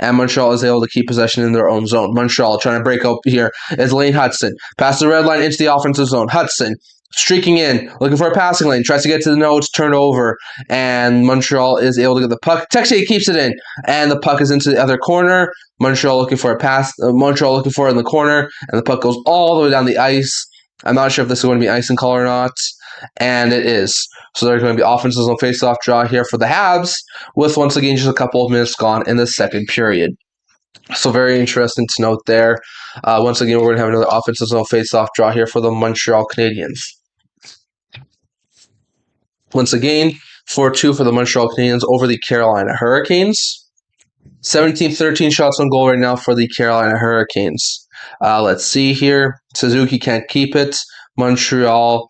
And Montreal is able to keep possession in their own zone. Montreal trying to break up here is Lane Hudson. Pass the red line into the offensive zone. Hudson streaking in, looking for a passing lane. Tries to get to the notes, turned over. And Montreal is able to get the puck. Texier keeps it in. And the puck is into the other corner. Montreal looking for a pass. Montreal looking for it in the corner. And the puck goes all the way down the ice. I'm not sure if this is going to be icing call or not. And it is. So there's going to be offenses on face-off draw here for the Habs, with once again just a couple of minutes gone in the second period. So very interesting to note there. Once again, we're going to have another offensive zone face-off draw here for the Montreal Canadiens. Once again, 4-2 for the Montreal Canadiens over the Carolina Hurricanes. 17-13 shots on goal right now for the Carolina Hurricanes. Let's see here. Suzuki can't keep it. Montreal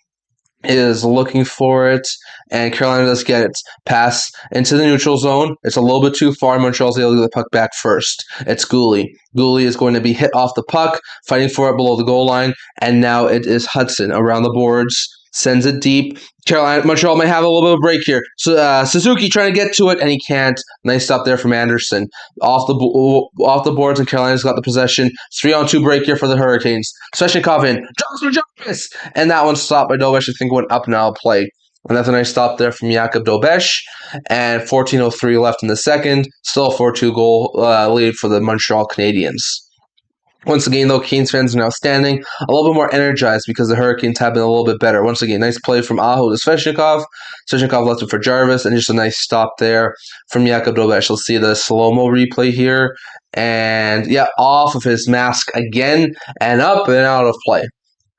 is looking for it, and Carolina does get it. Pass into the neutral zone. It's a little bit too far. Montreal's able to get the puck back first. It's Gooley. Gooley is going to be hit off the puck, fighting for it below the goal line, and now it is Hudson around the boards. Sends it deep. Montreal may have a little bit of a break here. So Suzuki trying to get to it, and he can't. Nice stop there from Anderson. Off the boards, and Carolina's got the possession. 3-on-2 break here for the Hurricanes. Svechnikov in. Jarvis! And that one stopped by Dobesh. I think went up and out of play. And that's a nice stop there from Jakub Dobesh. And 14:03 left in the second. Still a 4-2 goal lead for the Montreal Canadiens. Once again, though, Canes fans are now standing a little bit more energized because the Hurricanes have been a little bit better. Once again, nice play from Aho to Svechnikov. Svechnikov left it for Jarvis, and just a nice stop there from Jakub Dobesh. You'll see the slow-mo replay here. And, yeah, off of his mask again and up and out of play.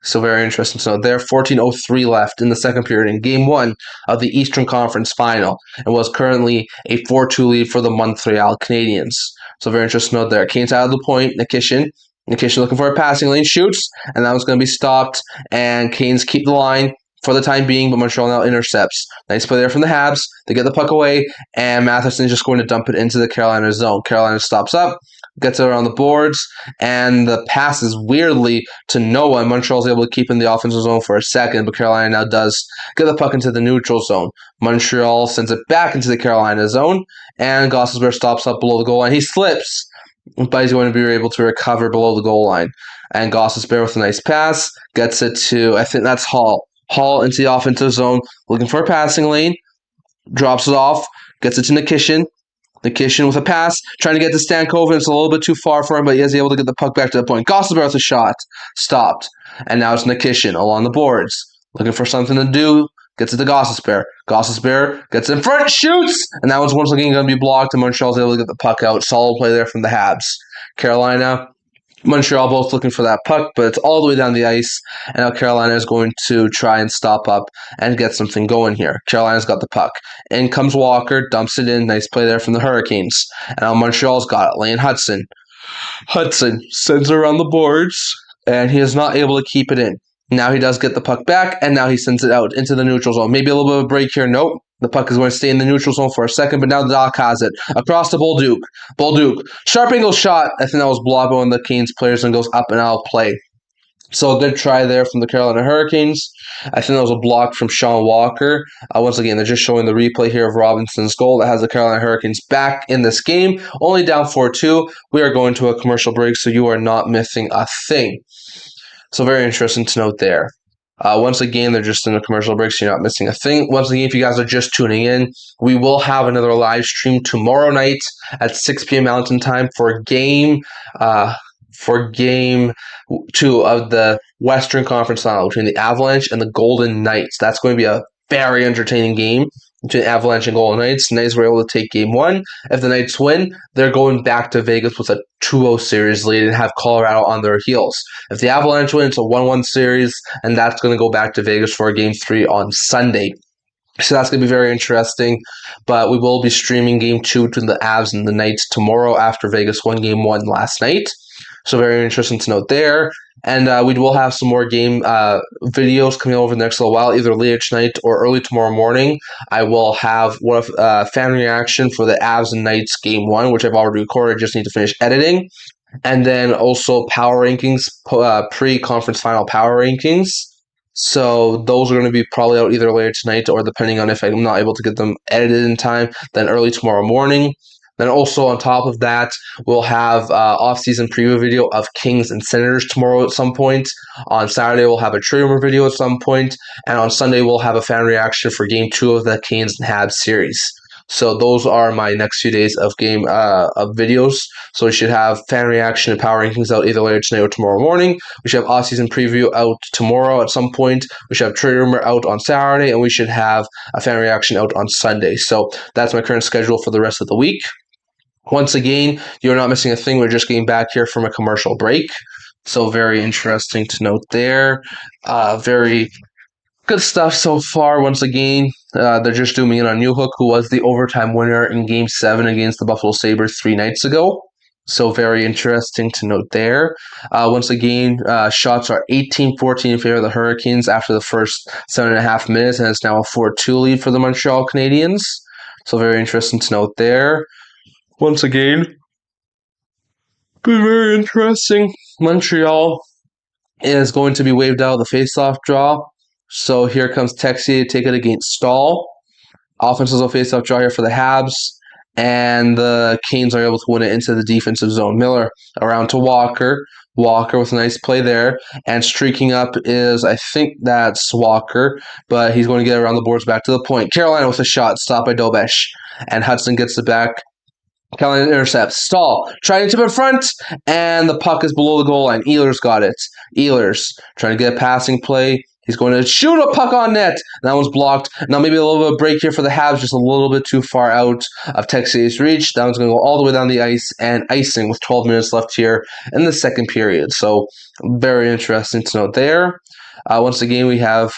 So very interesting. So there, 14:03 left in the second period in Game 1 of the Eastern Conference Final, and was currently a 4-2 lead for the Montreal Canadiens. So very interesting note there. Canes out of the point. Nikishin looking for a passing lane, shoots, and that was going to be stopped. And Canes keep the line for the time being, but Montreal now intercepts. Nice play there from the Habs. They get the puck away, and Matheson is just going to dump it into the Carolina zone. Carolina stops up, gets it around the boards, and the pass is weirdly to no one. Montreal is able to keep in the offensive zone for a second, but Carolina now does get the puck into the neutral zone. Montreal sends it back into the Carolina zone, and Gostisbehere stops up below the goal line. He slips, but he's going to be able to recover below the goal line. And Gostisbehere with a nice pass gets it to, I think that's Hall. Hall into the offensive zone, looking for a passing lane, drops it off, gets it to Nikishin. Nikishin with a pass, trying to get to Stankoven. It's a little bit too far for him, but he is able to get the puck back to the point. Gostisbehere with a shot, stopped. And now it's Nikishin along the boards, looking for something to do, gets it to Gostisbehere. Gostisbehere gets in front, shoots! And that was once again going to be blocked, and Montreal's able to get the puck out. Solid play there from the Habs. Carolina, Montreal both looking for that puck, but it's all the way down the ice, and now Carolina is going to try and stop up and get something going here. Carolina's got the puck. In comes Walker, dumps it in. Nice play there from the Hurricanes. And now Montreal's got it. Lane Hudson. Hudson sends it around the boards, and he is not able to keep it in. Now he does get the puck back, and now he sends it out into the neutral zone. Maybe a little bit of a break here. Nope. The puck is going to stay in the neutral zone for a second, but now Doc has it. Across to Bolduc. Bolduc. Sharp angle shot. I think that was blocked by one of the Canes players and goes up and out of play. So a good try there from the Carolina Hurricanes. I think that was a block from Sean Walker. Once again, they're just showing the replay here of Robinson's goal that has the Carolina Hurricanes back in this game. Only down 4-2. We are going to a commercial break, so you are not missing a thing. So very interesting to note there. Once again, they're just in a commercial break, so you're not missing a thing. Once again, if you guys are just tuning in, we will have another live stream tomorrow night at 6 p.m. Mountain Time for game 2 of the Western Conference Final between the Avalanche and the Golden Knights. That's going to be a very entertaining game between Avalanche and Golden Knights. Knights were able to take game 1. If the Knights win, they're going back to Vegas with a 2-0 series lead and have Colorado on their heels. If the Avalanche win, it's a 1-1 series, and that's going to go back to Vegas for game 3 on Sunday. So that's going to be very interesting. But we will be streaming game 2 between the Avs and the Knights tomorrow after Vegas won game 1 last night. So very interesting to note there. And we will have some more game videos coming over the next little while, either later tonight or early tomorrow morning. I will have one of fan reaction for the Avs and Knights game 1, which I've already recorded. I just need to finish editing. And then also power rankings, pre-conference final power rankings. So those are going to be probably out either later tonight or depending on if I'm not able to get them edited in time, then early tomorrow morning. Then also on top of that, we'll have off-season preview video of Kings and Senators tomorrow at some point. On Saturday, we'll have a trade rumor video at some point. And on Sunday, we'll have a fan reaction for Game 2 of the Canes and Habs series. So those are my next few days of game of videos. So we should have fan reaction and power rankings out either later tonight or tomorrow morning. We should have off-season preview out tomorrow at some point. We should have trade rumor out on Saturday, and we should have a fan reaction out on Sunday. So that's my current schedule for the rest of the week. Once again, you're not missing a thing. We're just getting back here from a commercial break. So very interesting to note there. Very good stuff so far. Once again, they're just zooming in on Newhook, who was the overtime winner in Game 7 against the Buffalo Sabres 3 nights ago. So very interesting to note there. Once again, shots are 18-14 in favor of the Hurricanes after the first 7.5 minutes, and it's now a 4-2 lead for the Montreal Canadiens. So very interesting to note there. Once again, been very interesting. Montreal is going to be waved out of the faceoff draw. So here comes Texier to take it against Stahl. Offensive faceoff draw here for the Habs. And the Canes are able to win it into the defensive zone. Miller around to Walker. Walker with a nice play there. And streaking up is, I think that's Walker. But he's going to get around the boards back to the point. Carolina with a shot. Stopped by Dobesh. And Hudson gets it back. Carolina intercepts. Stahl trying to tip in front, and the puck is below the goal line. Ehlers got it. Ehlers trying to get a passing play He's going to shoot a puck on net. That one's blocked. Now maybe a little bit of break here for the Habs, just a little bit too far out of Texas' reach. That one's going to go all the way down the ice and icing with 12 minutes left here in the second period. So very interesting to note there. Once again, we have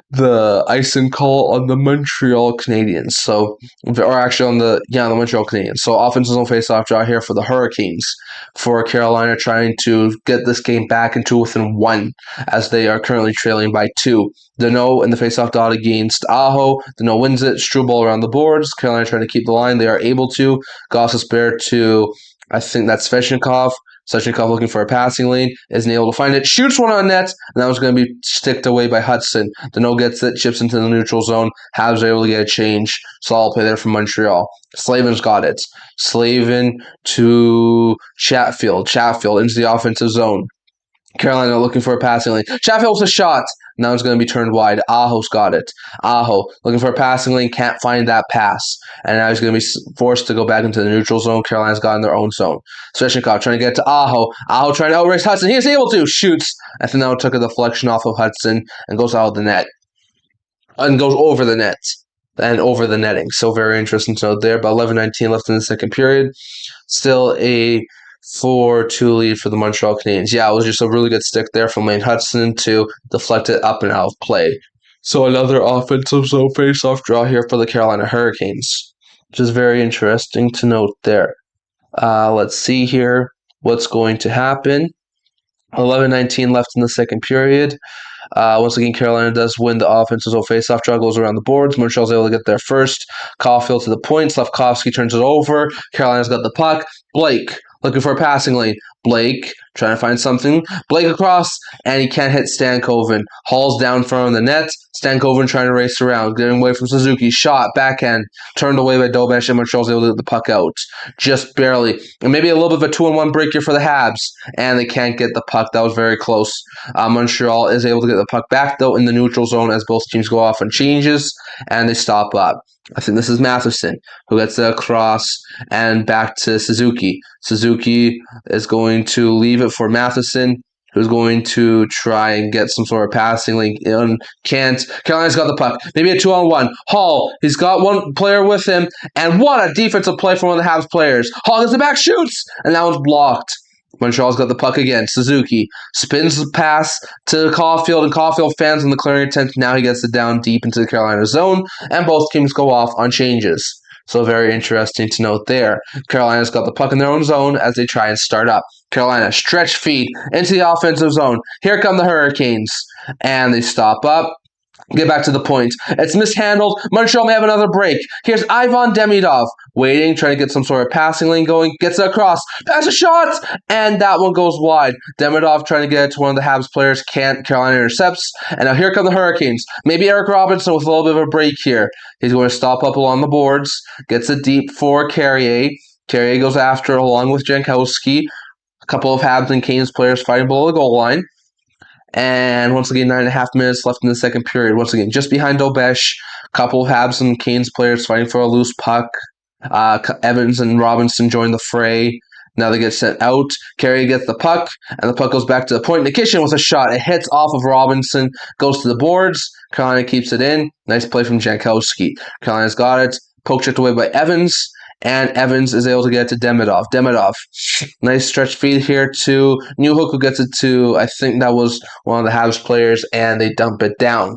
the icing call on the Montreal Canadiens. So, or actually on the Montreal Canadiens. So, offensive zone face-off draw here for the Hurricanes. For Carolina, trying to get this game back into within one, as they are currently trailing by 2. Deneau in the face-off dot against Aho. Deneau wins it. Struble around the boards. Carolina trying to keep the line. They are able to. Goss spare to, I think that's Svechnikov. Svechnikov looking for a passing lane, isn't able to find it, shoots one on net, and that was going to be sticked away by Hudson. Deneau gets it, chips into the neutral zone. Habs are able to get a change. Solid play there from Montreal. Slavin's got it. Slavin to Chatfield. Chatfield into the offensive zone. Carolina looking for a passing lane. Chatfield with a shot. Now it's going to be turned wide. Aho's got it. Aho looking for a passing lane. Can't find that pass. And now he's going to be forced to go back into the neutral zone. Carolina's got in their own zone. Svechnikov trying to get to Aho. Aho trying to outrace Hudson. He is able to. Shoots. I think that took a deflection off of Hudson and goes out of the net. And goes over the net. And over the netting. So very interesting to note there. But 11:19 left in the second period. Still a 4-2 lead for the Montreal Canadiens. Yeah, it was just a really good stick there from Lane Hudson to deflect it up and out of play. So another offensive zone face-off draw here for the Carolina Hurricanes, which is very interesting to note there. Let's see here what's going to happen. 11:19 left in the second period. Once again, Carolina does win the offensive zone face-off draw, goes around the boards. Montreal's able to get there first. Caulfield to the point. Slavkovsky turns it over. Carolina's got the puck. Blake looking for a passing lane. Blake trying to find something. Blake across, and he can't hit Stankoven. Hall's down front of the net. Stankoven trying to race around, getting away from Suzuki. Shot, backhand, turned away by Dobesh, and Montreal's able to get the puck out. Just barely. And maybe a little bit of a 2-on-1 break here for the Habs, and they can't get the puck. That was very close. Montreal is able to get the puck back, though, in the neutral zone as both teams go off on changes, and they stop up. I think this is Matheson who gets it across and back to Suzuki. Suzuki is going to leave it for Matheson, who's going to try and get some sort of passing lane. Can't. Carolina's got the puck. Maybe a 2-on-1. Hall, he's got one player with him, and what a defensive play from one of the Habs players. Hall gets the back, shoots, and that one's blocked. Montreal's got the puck again. Suzuki spins the pass to Caulfield, and Caulfield fans in the clearing attempt. Now he gets it down deep into the Carolina zone, and both teams go off on changes. So very interesting to note there. Carolina's got the puck in their own zone as they try and start up. Carolina stretch feed into the offensive zone. Here come the Hurricanes, and they stop up. Get back to the point. It's mishandled. Montreal may have another break. Here's Ivan Demidov waiting, trying to get some sort of passing lane going. Gets it across. Pass a shot! And that one goes wide. Demidov trying to get it to one of the Habs players. Can't. Carolina intercepts. And now here come the Hurricanes. Maybe Eric Robinson with a little bit of a break here. He's going to stop up along the boards. Gets it deep for Carrier. Carrier goes after it along with Jankowski. A couple of Habs and Canes players fighting below the goal line. And once again, 9.5 minutes left in the second period. Once again, just behind Dobesh, a couple of Habs and Canes players fighting for a loose puck. Evans and Robinson join the fray. Now they get sent out. Carey gets the puck, and the puck goes back to the point. Nikishin with a shot. It hits off of Robinson, goes to the boards. Carolina keeps it in. Nice play from Jankowski. Carolina's got it. Poke checked away by Evans. And Evans is able to get it to Demidov. Demidov, nice stretch feed here to Newhook, who gets it to, I think that was one of the Habs players, and they dump it down.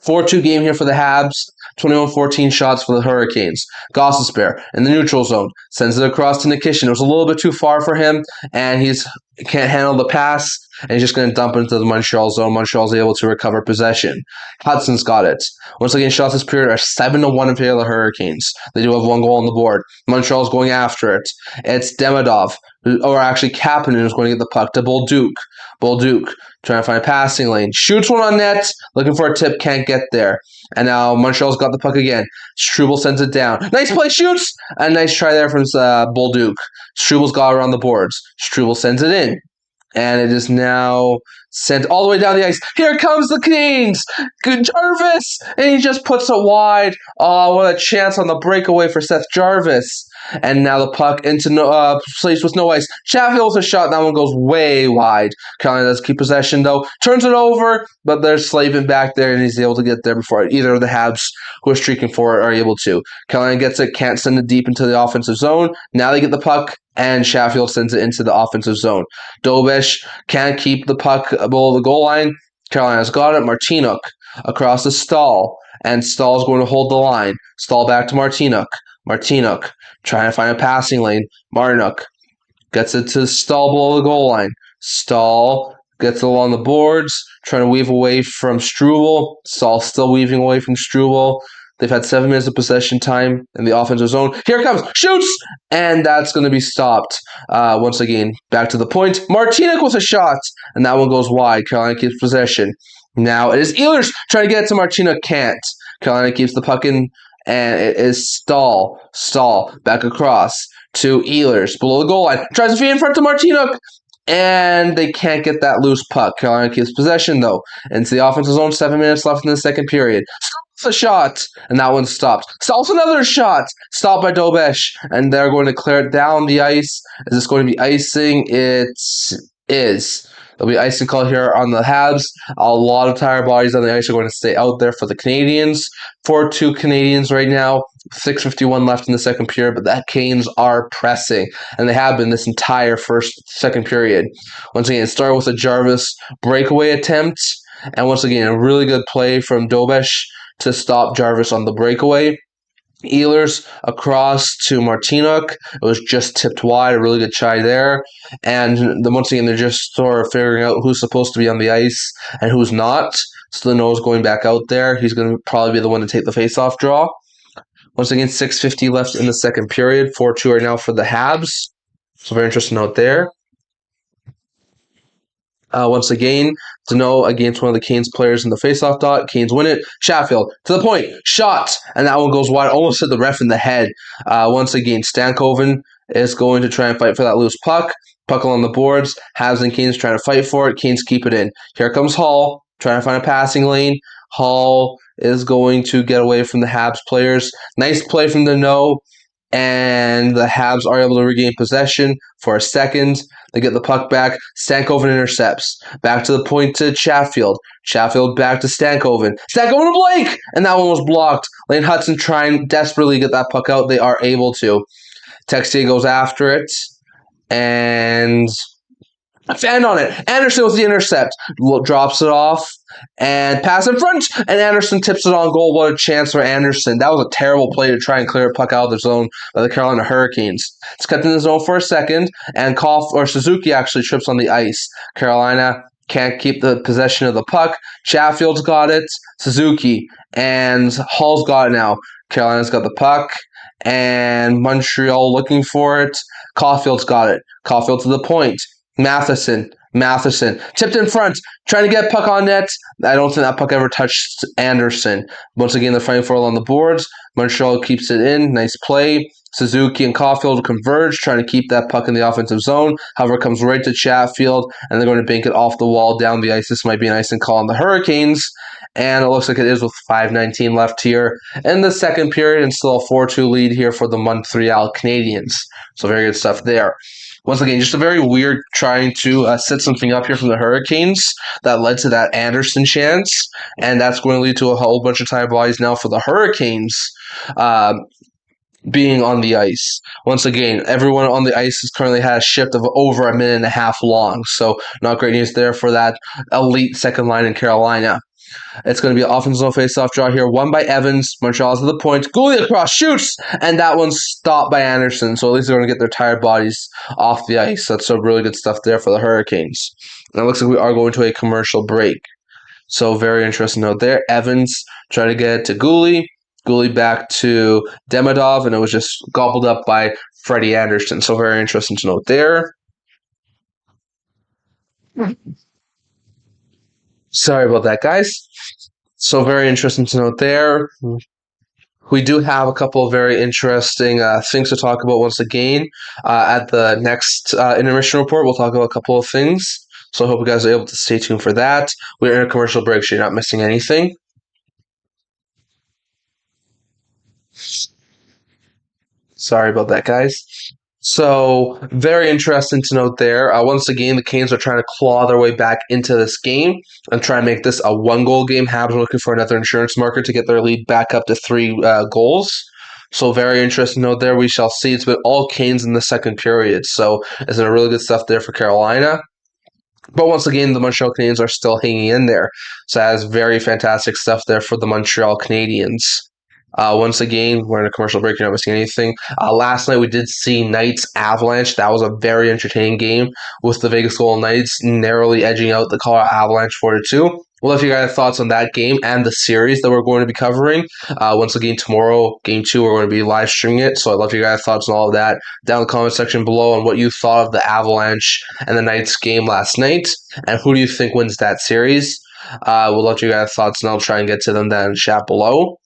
4-2 game here for the Habs. 21-14 shots for the Hurricanes. Gossespierre in the neutral zone. Sends it across to Nikishin. It was a little bit too far for him, and he can't handle the pass, and he's just going to dump it into the Montreal zone. Montreal's able to recover possession. Hudson's got it. Once again, shots this period are 7-1 in favor of the Hurricanes. They do have one goal on the board. Montreal's going after it. It's Demidov, or actually Kapanen, who's going to get the puck to Bolduc. Bolduc trying to find a passing lane. Shoots one on net. Looking for a tip. Can't get there. And now Montreal's got the puck again. Struble sends it down. Nice play. Shoots. A nice try there from Bolduc. Struble's got it around the boards. Struble sends it in. And it is now sent all the way down the ice. Here comes the Canes. Good Jarvis. And he just puts it wide. Oh, what a chance on the breakaway for Seth Jarvis. and now the puck into place with no ice. Chatfield with a shot. That one goes way wide. Carolina does keep possession though. Turns it over, but there's Slavin back there, and he's able to get there before either of the Habs who are streaking for it are able to. Carolina gets it, can't send it deep into the offensive zone. Now they get the puck, and Chatfield sends it into the offensive zone. Dobish can't keep the puck below the goal line. Carolina's got it. Martinuk across the Stahl, and Stahl's going to hold the line. Stahl back to Martinuk. Martinuk trying to find a passing lane. Martinuk gets it to Stahl below the goal line. Stahl gets it along the boards, trying to weave away from Struble. Stahl still weaving away from Struble. They've had 7 minutes of possession time in the offensive zone. Here it comes. Shoots! And that's going to be stopped. Once again, back to the point. Martinuk with a shot. And that one goes wide. Carolina keeps possession. Now it is Ehlers trying to get it to Martinuk. Can't. Carolina keeps the puck in. And it is Stahl. Stahl back across to Ehlers below the goal line. Tries to feed in front to Martinuk. And they can't get that loose puck. Carolina keeps possession, though. Into the offensive zone. 7 minutes left in the second period. A shot, and that one stopped. Stahl's another shot, stopped by Dobesh, and they're going to clear it down the ice. Is this going to be icing? It is. There'll be icing call here on the Habs. A lot of tired bodies on the ice are going to stay out there for the Canadians. 4-2 Canadians right now. 6:51 left in the second period, but the Canes are pressing, and they have been this entire second period. Once again, it started with a Jarvis breakaway attempt, and once again, a really good play from Dobesh to stop Jarvis on the breakaway. Ehlers across to Martinuk. It was just tipped wide. A really good try there. And once again, they're just sort of figuring out who's supposed to be on the ice and who's not. So Leno's going back out there. He's going to probably be the one to take the faceoff draw. Once again, 6:50 left in the second period. 4-2 right now for the Habs. So very interesting note there. Once again, Dano against one of the Canes players in the faceoff dot. Canes win it. Chatfield to the point. Shot. And that one goes wide. Almost hit the ref in the head. Once again, Stankoven is going to try and fight for that loose puck. Puck along the boards. Habs and Canes trying to fight for it. Canes keep it in. Here comes Hall. Trying to find a passing lane. Hall is going to get away from the Habs players. Nice play from Dano. And the Habs are able to regain possession for a second. They get the puck back. Stankoven intercepts. Back to the point to Chatfield. Chatfield back to Stankoven. Stankoven to Blake! And that one was blocked. Lane Hudson trying desperately to get that puck out. They are able to. Texier goes after it. And fan on it. Anderson with the intercept. Drops it off. And pass in front. And Anderson tips it on goal. What a chance for Anderson. That was a terrible play to try and clear a puck out of the zone by the Carolina Hurricanes. It's kept in the zone for a second. And Suzuki actually trips on the ice. Carolina can't keep the possession of the puck. Chatfield's got it. Suzuki. And Hall's got it now. Carolina's got the puck. And Montreal looking for it. Caulfield's got it. Caulfield to the point. Matheson tipped in front, trying to get puck on net. I don't think that puck ever touched Anderson. Once again, they're fighting for it on the boards. Montreal keeps it in. Nice play. Suzuki and Caulfield converge, trying to keep that puck in the offensive zone. However, it comes right to Chatfield, and they're going to bank it off the wall down the ice. This might be an icing call on the Hurricanes, and it looks like it is with 5:19 left here in the second period, and still a 4-2 lead here for the Montreal Canadiens. So very good stuff there. Once again, just a very weird trying to set something up here from the Hurricanes that led to that Anderson chance, and that's going to lead to a whole bunch of time bodies now for the Hurricanes being on the ice. Once again, everyone on the ice has currently had a shift of over a minute and a half long, so not great news there for that elite second line in Carolina. It's going to be an offensive face-off draw here, won by Evans. Montreal's at the point. Goalie across, shoots, and that one's stopped by Anderson. So at least they're going to get their tired bodies off the ice. That's some really good stuff there for the Hurricanes. And it looks like we are going to a commercial break. So very interesting note there. Evans trying to get it to Goalie. Goalie back to Demidov, and it was just gobbled up by Freddie Anderson. So very interesting to note there. Sorry about that, guys. So very interesting to note there. We do have a couple of very interesting things to talk about once again. At the next intermission report, we'll talk about a couple of things. So I hope you guys are able to stay tuned for that. We're in a commercial break, so you're not missing anything. Sorry about that, guys. So, very interesting to note there. Once again, the Canes are trying to claw their way back into this game and try and make this a one-goal game. Habs are looking for another insurance marker to get their lead back up to three goals. So, very interesting note there. We shall see. It's been all Canes in the second period. So, it's a really good stuff there for Carolina. But once again, the Montreal Canadiens are still hanging in there. So that is very fantastic stuff there for the Montreal Canadiens. Once again, we're in a commercial break. You're not missing anything. Last night we did see Knights Avalanche. That was a very entertaining game with the Vegas Golden Knights narrowly edging out the Colorado Avalanche 4-2. Well, if you guys have thoughts on that game and the series that we're going to be covering, once again, tomorrow, game 2, we're going to be live streaming it. So I'd love to hear your guys' thoughts on all of that down in the comment section below on what you thought of the Avalanche and the Knights game last night, and who do you think wins that series. We'll let you guys' thoughts, and I'll try and get to them down in the chat below.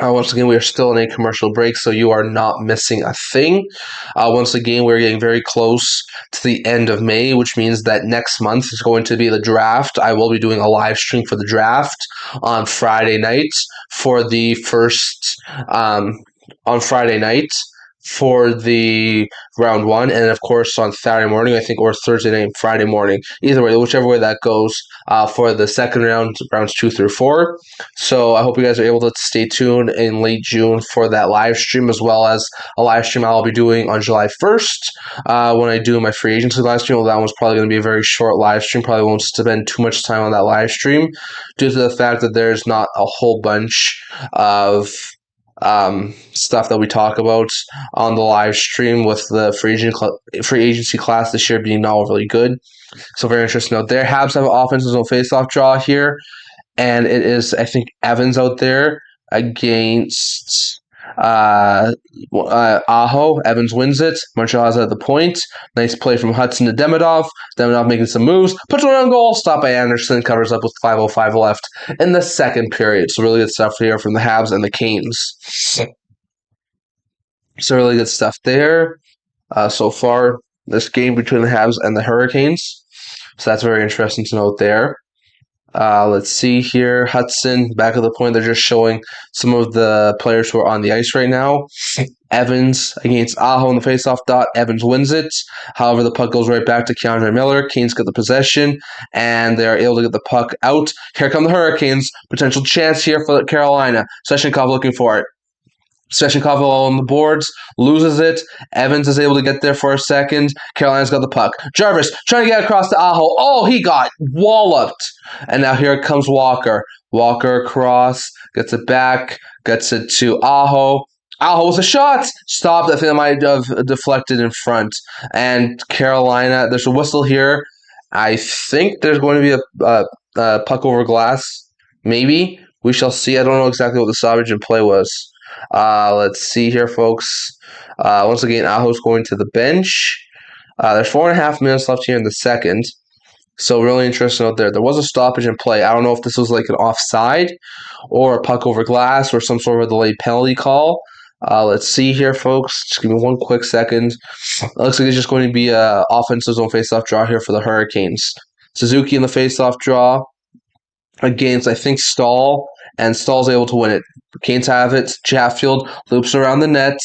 Once again, we are still in a commercial break, so you are not missing a thing. Once again, we're getting very close to the end of May, which means that next month is going to be the draft. I will be doing a live stream for the draft on Friday night for the first on Friday night for the round 1, and of course on Saturday morning, I think, or Thursday night, Friday morning. Either way, whichever way that goes, for the second round, rounds 2 through 4. So I hope you guys are able to stay tuned in late June for that live stream, as well as a live stream I'll be doing on July 1st when I do my free agency live stream. Well, that one's probably going to be a very short live stream. Probably won't spend too much time on that live stream due to the fact that there's not a whole bunch of stuff that we talk about on the live stream, with the free agency class this year being not really good. So very interesting out there. Habs have an offensive zone faceoff draw here, and it is, I think, Evans out there against Aho. Evans wins it. Montreal is at the point. Nice play from Hudson to Demidov. Demidov making some moves. Puts one on goal. Stopped by Anderson. Covers up with 5:05 left in the second period. So really good stuff here from the Habs and the Canes. So really good stuff there so far. This game between the Habs and the Hurricanes. So that's very interesting to note there. Let's see here. Hudson, back of the point. They're just showing some of the players who are on the ice right now. Evans against Aho in the faceoff dot. Evans wins it. However, the puck goes right back to Keandre Miller. Canes get the possession, and they are able to get the puck out. Here come the Hurricanes. Potential chance here for Carolina. Svechnikov looking for it. Svechnikov on the boards, loses it. Evans is able to get there for a second. Carolina's got the puck. Jarvis trying to get across to Aho. Oh, he got walloped. And now here comes Walker. Walker across, gets it back, gets it to Aho. Aho was a shot. Stopped. I think that might have deflected in front. And Carolina, there's a whistle here. I think there's going to be a puck over glass. Maybe. We shall see. I don't know exactly what the stoppage in play was. Let's see here, folks. Once again, Aho's going to the bench. There's 4.5 minutes left here in the second. So really interesting out there. There was a stoppage in play. I don't know if this was like an offside or a puck over glass or some sort of a delayed penalty call. Let's see here, folks. Just give me one quick second. It looks like it's just going to be an offensive zone faceoff draw here for the Hurricanes. Suzuki in the faceoff draw against, I think, Stahl, and Stahl's able to win it. Canes have it. Chatfield loops around the net,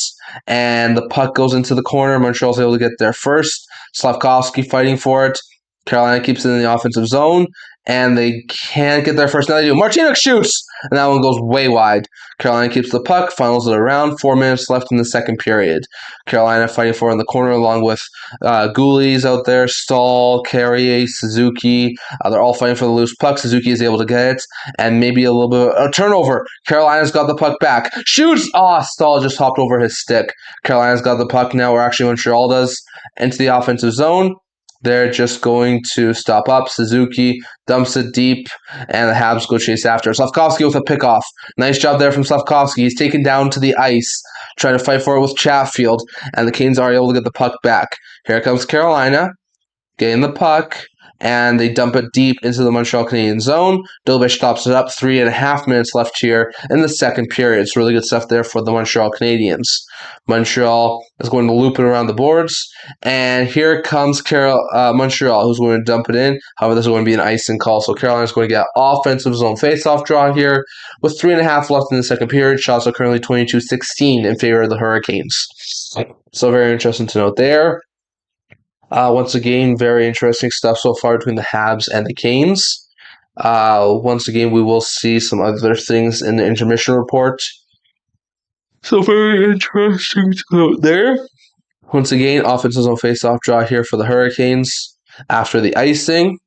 and the puck goes into the corner. Montreal's able to get there first. Slavkovsky fighting for it. Carolina keeps it in the offensive zone, and they can't get there first. Now they do. Martinook shoots, and that one goes way wide. Carolina keeps the puck, funnels it around. 4 minutes left in the second period. Carolina fighting for it in the corner, along with Ghoulies out there, Stahl, Carrier, Suzuki. They're all fighting for the loose puck. Suzuki is able to get it, and maybe a little bit of a turnover. Carolina's got the puck back. Shoots! Stahl just hopped over his stick. Carolina's got the puck now, or actually Montreal does, into the offensive zone. They're just going to stop up. Suzuki dumps it deep, and the Habs go chase after. Slavkovsky with a pickoff. Nice job there from Slavkovsky. He's taken down to the ice, trying to fight for it with Chatfield, and the Canes are able to get the puck back. Here comes Carolina, getting the puck, and they dump it deep into the Montreal Canadiens zone. Dobeš stops it up. 3.5 minutes left here in the second period. It's really good stuff there for the Montreal Canadiens. Montreal is going to loop it around the boards, and here comes Montreal, who's going to dump it in. However, this is going to be an icing call, so Carolina is going to get offensive zone faceoff draw here with 3.5 left in the second period. Shots are currently 22-16 in favor of the Hurricanes. So very interesting to note there. Once again, very interesting stuff so far between the Habs and the Canes. Once again, we will see some other things in the intermission report. So very interesting to note there. Once again, offensive zone face-off draw here for the Hurricanes after the icing.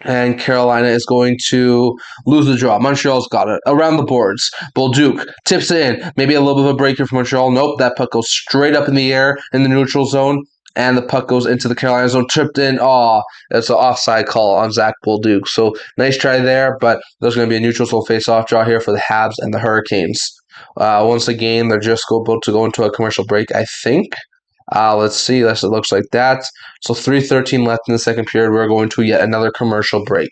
And Carolina is going to lose the draw. Montreal's got it. Around the boards. Bolduc tips it in. Maybe a little bit of a break here for Montreal. Nope, that puck goes straight up in the air in the neutral zone. And the puck goes into the Carolina zone. Tripped in. It's an offside call on Zach Bolduc. So nice try there, but there's going to be a neutral zone face-off draw here for the Habs and the Hurricanes. Once again, they're just about to go into a commercial break, I think. Let's see. It looks like that. So 3:13 left in the second period. We're going to yet another commercial break.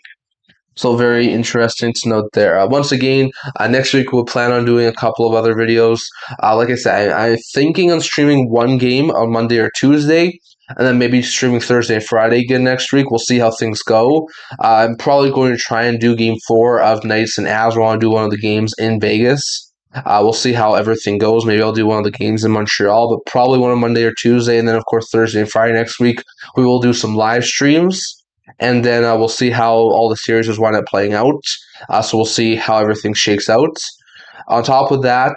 So very interesting to note there. Once again, next week we'll plan on doing a couple of other videos. Like I said, I'm thinking on streaming one game on Monday or Tuesday, and then maybe streaming Thursday and Friday again next week. We'll see how things go. I'm probably going to try and do Game 4 of Knights and Avs. I want to do one of the games in Vegas. We'll see how everything goes. Maybe I'll do one of the games in Montreal, but probably one on Monday or Tuesday. And then, of course, Thursday and Friday next week, we will do some live streams. And then we'll see how all the series wind up playing out. So we'll see how everything shakes out. On top of that,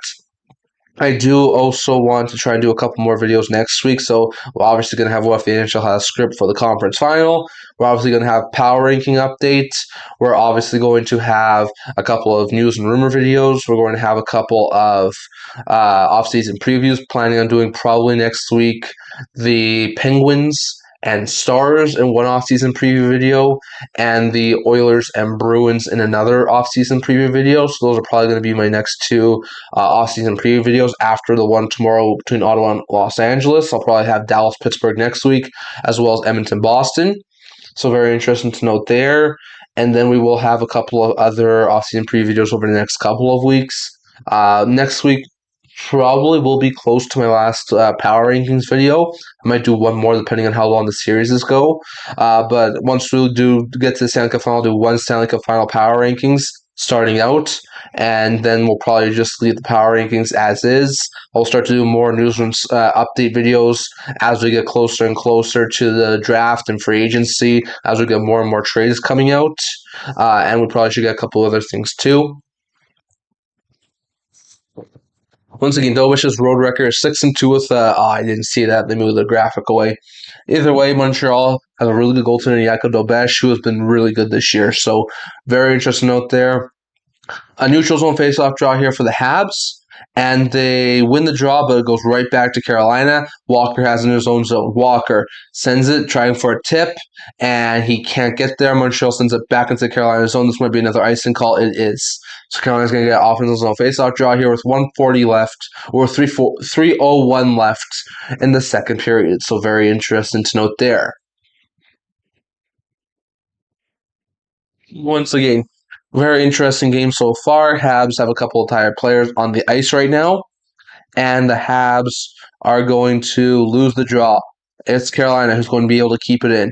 I do also want to try and do a couple more videos next week. So we're obviously going to have what the NHL has script for the conference final. We're obviously going to have power ranking updates. We're obviously going to have a couple of news and rumor videos. We're going to have a couple of off-season previews. Planning on doing probably next week the Penguins and Stars in one off-season preview video, and the Oilers and Bruins in another off-season preview video. So those are probably going to be my next two off-season preview videos after the one tomorrow between Ottawa and Los Angeles. I'll probably have Dallas-Pittsburgh next week, as well as Edmonton-Boston. So very interesting to note there. And then we will have a couple of other off-season preview videos over the next couple of weeks. Next week probably will be close to my last power rankings video. I might do one more depending on how long the series go. But once we do get to the Stanley Cup final, I'll do one Stanley Cup final power rankings starting out, and then we'll probably just leave the power rankings as is. I'll start to do more newsroom update videos as we get closer and closer to the draft and free agency, as we get more and more trades coming out. And we probably should get a couple other things too. Once again, Dobeš's road record is 6-2 with I didn't see that. They moved the graphic away. Either way, Montreal has a really good goaltender, Jakub Dobeš, who has been really good this year. So very interesting note there. A neutral zone faceoff draw here for the Habs, and they win the draw, but it goes right back to Carolina. Walker has in his own zone. Walker sends it, trying for a tip, and he can't get there. Montreal sends it back into Carolina's zone. This might be another icing call. It is. So Carolina's going to get offensive zone faceoff draw here with 140 left, or 3:01 left in the second period. So very interesting to note there. Once again, very interesting game so far. Habs have a couple of tired players on the ice right now, and the Habs are going to lose the draw. It's Carolina who's going to be able to keep it in.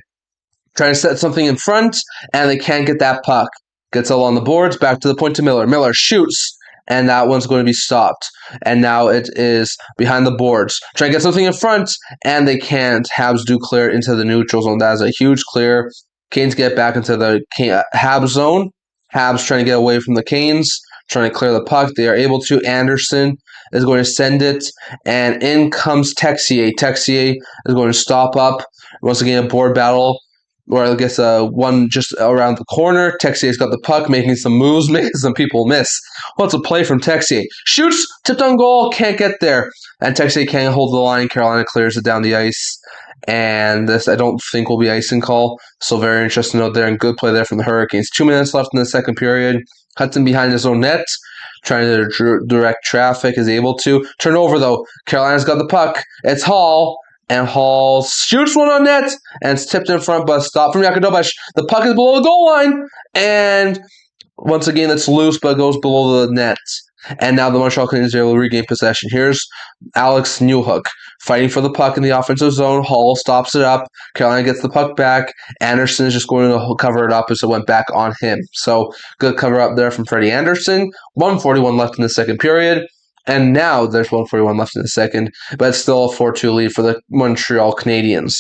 Trying to set something in front, and they can't get that puck. Gets along the boards, back to the point to Miller. Miller shoots, and that one's going to be stopped. And now it is behind the boards. Trying to get something in front, and they can't. Habs do clear into the neutral zone. That is a huge clear. Canes get back into the Habs zone. Habs trying to get away from the Canes, trying to clear the puck. They are able to. Anderson is going to send it, and in comes Texier. Texier is going to stop up. Once again, a board battle, or I guess one just around the corner. Texier's got the puck, making some moves, making some people miss. What's a play from Texier? Shoots, tipped on goal, can't get there. And Texier can't hold the line. Carolina clears it down the ice. And this, I don't think, will be icing call. So very interesting note there, and good play there from the Hurricanes. 2 minutes left in the second period. Hudson behind his own net, trying to direct traffic, is able to. Turn over, though. Carolina's got the puck. It's Hall. And Hall shoots one on net, and it's tipped in front, but stopped from Jakub Dobeš. The puck is below the goal line, and once again, it's loose, but it goes below the net. And now the Montreal Canadiens are able to regain possession. Here's Alex Newhook fighting for the puck in the offensive zone. Hall stops it up. Carolina gets the puck back. Anderson is just going to cover it up as it went back on him. So good cover up there from Freddie Anderson. 1:41 left in the second period. And now there's 1:41 left in the second, but it's still a 4-2 lead for the Montreal Canadiens.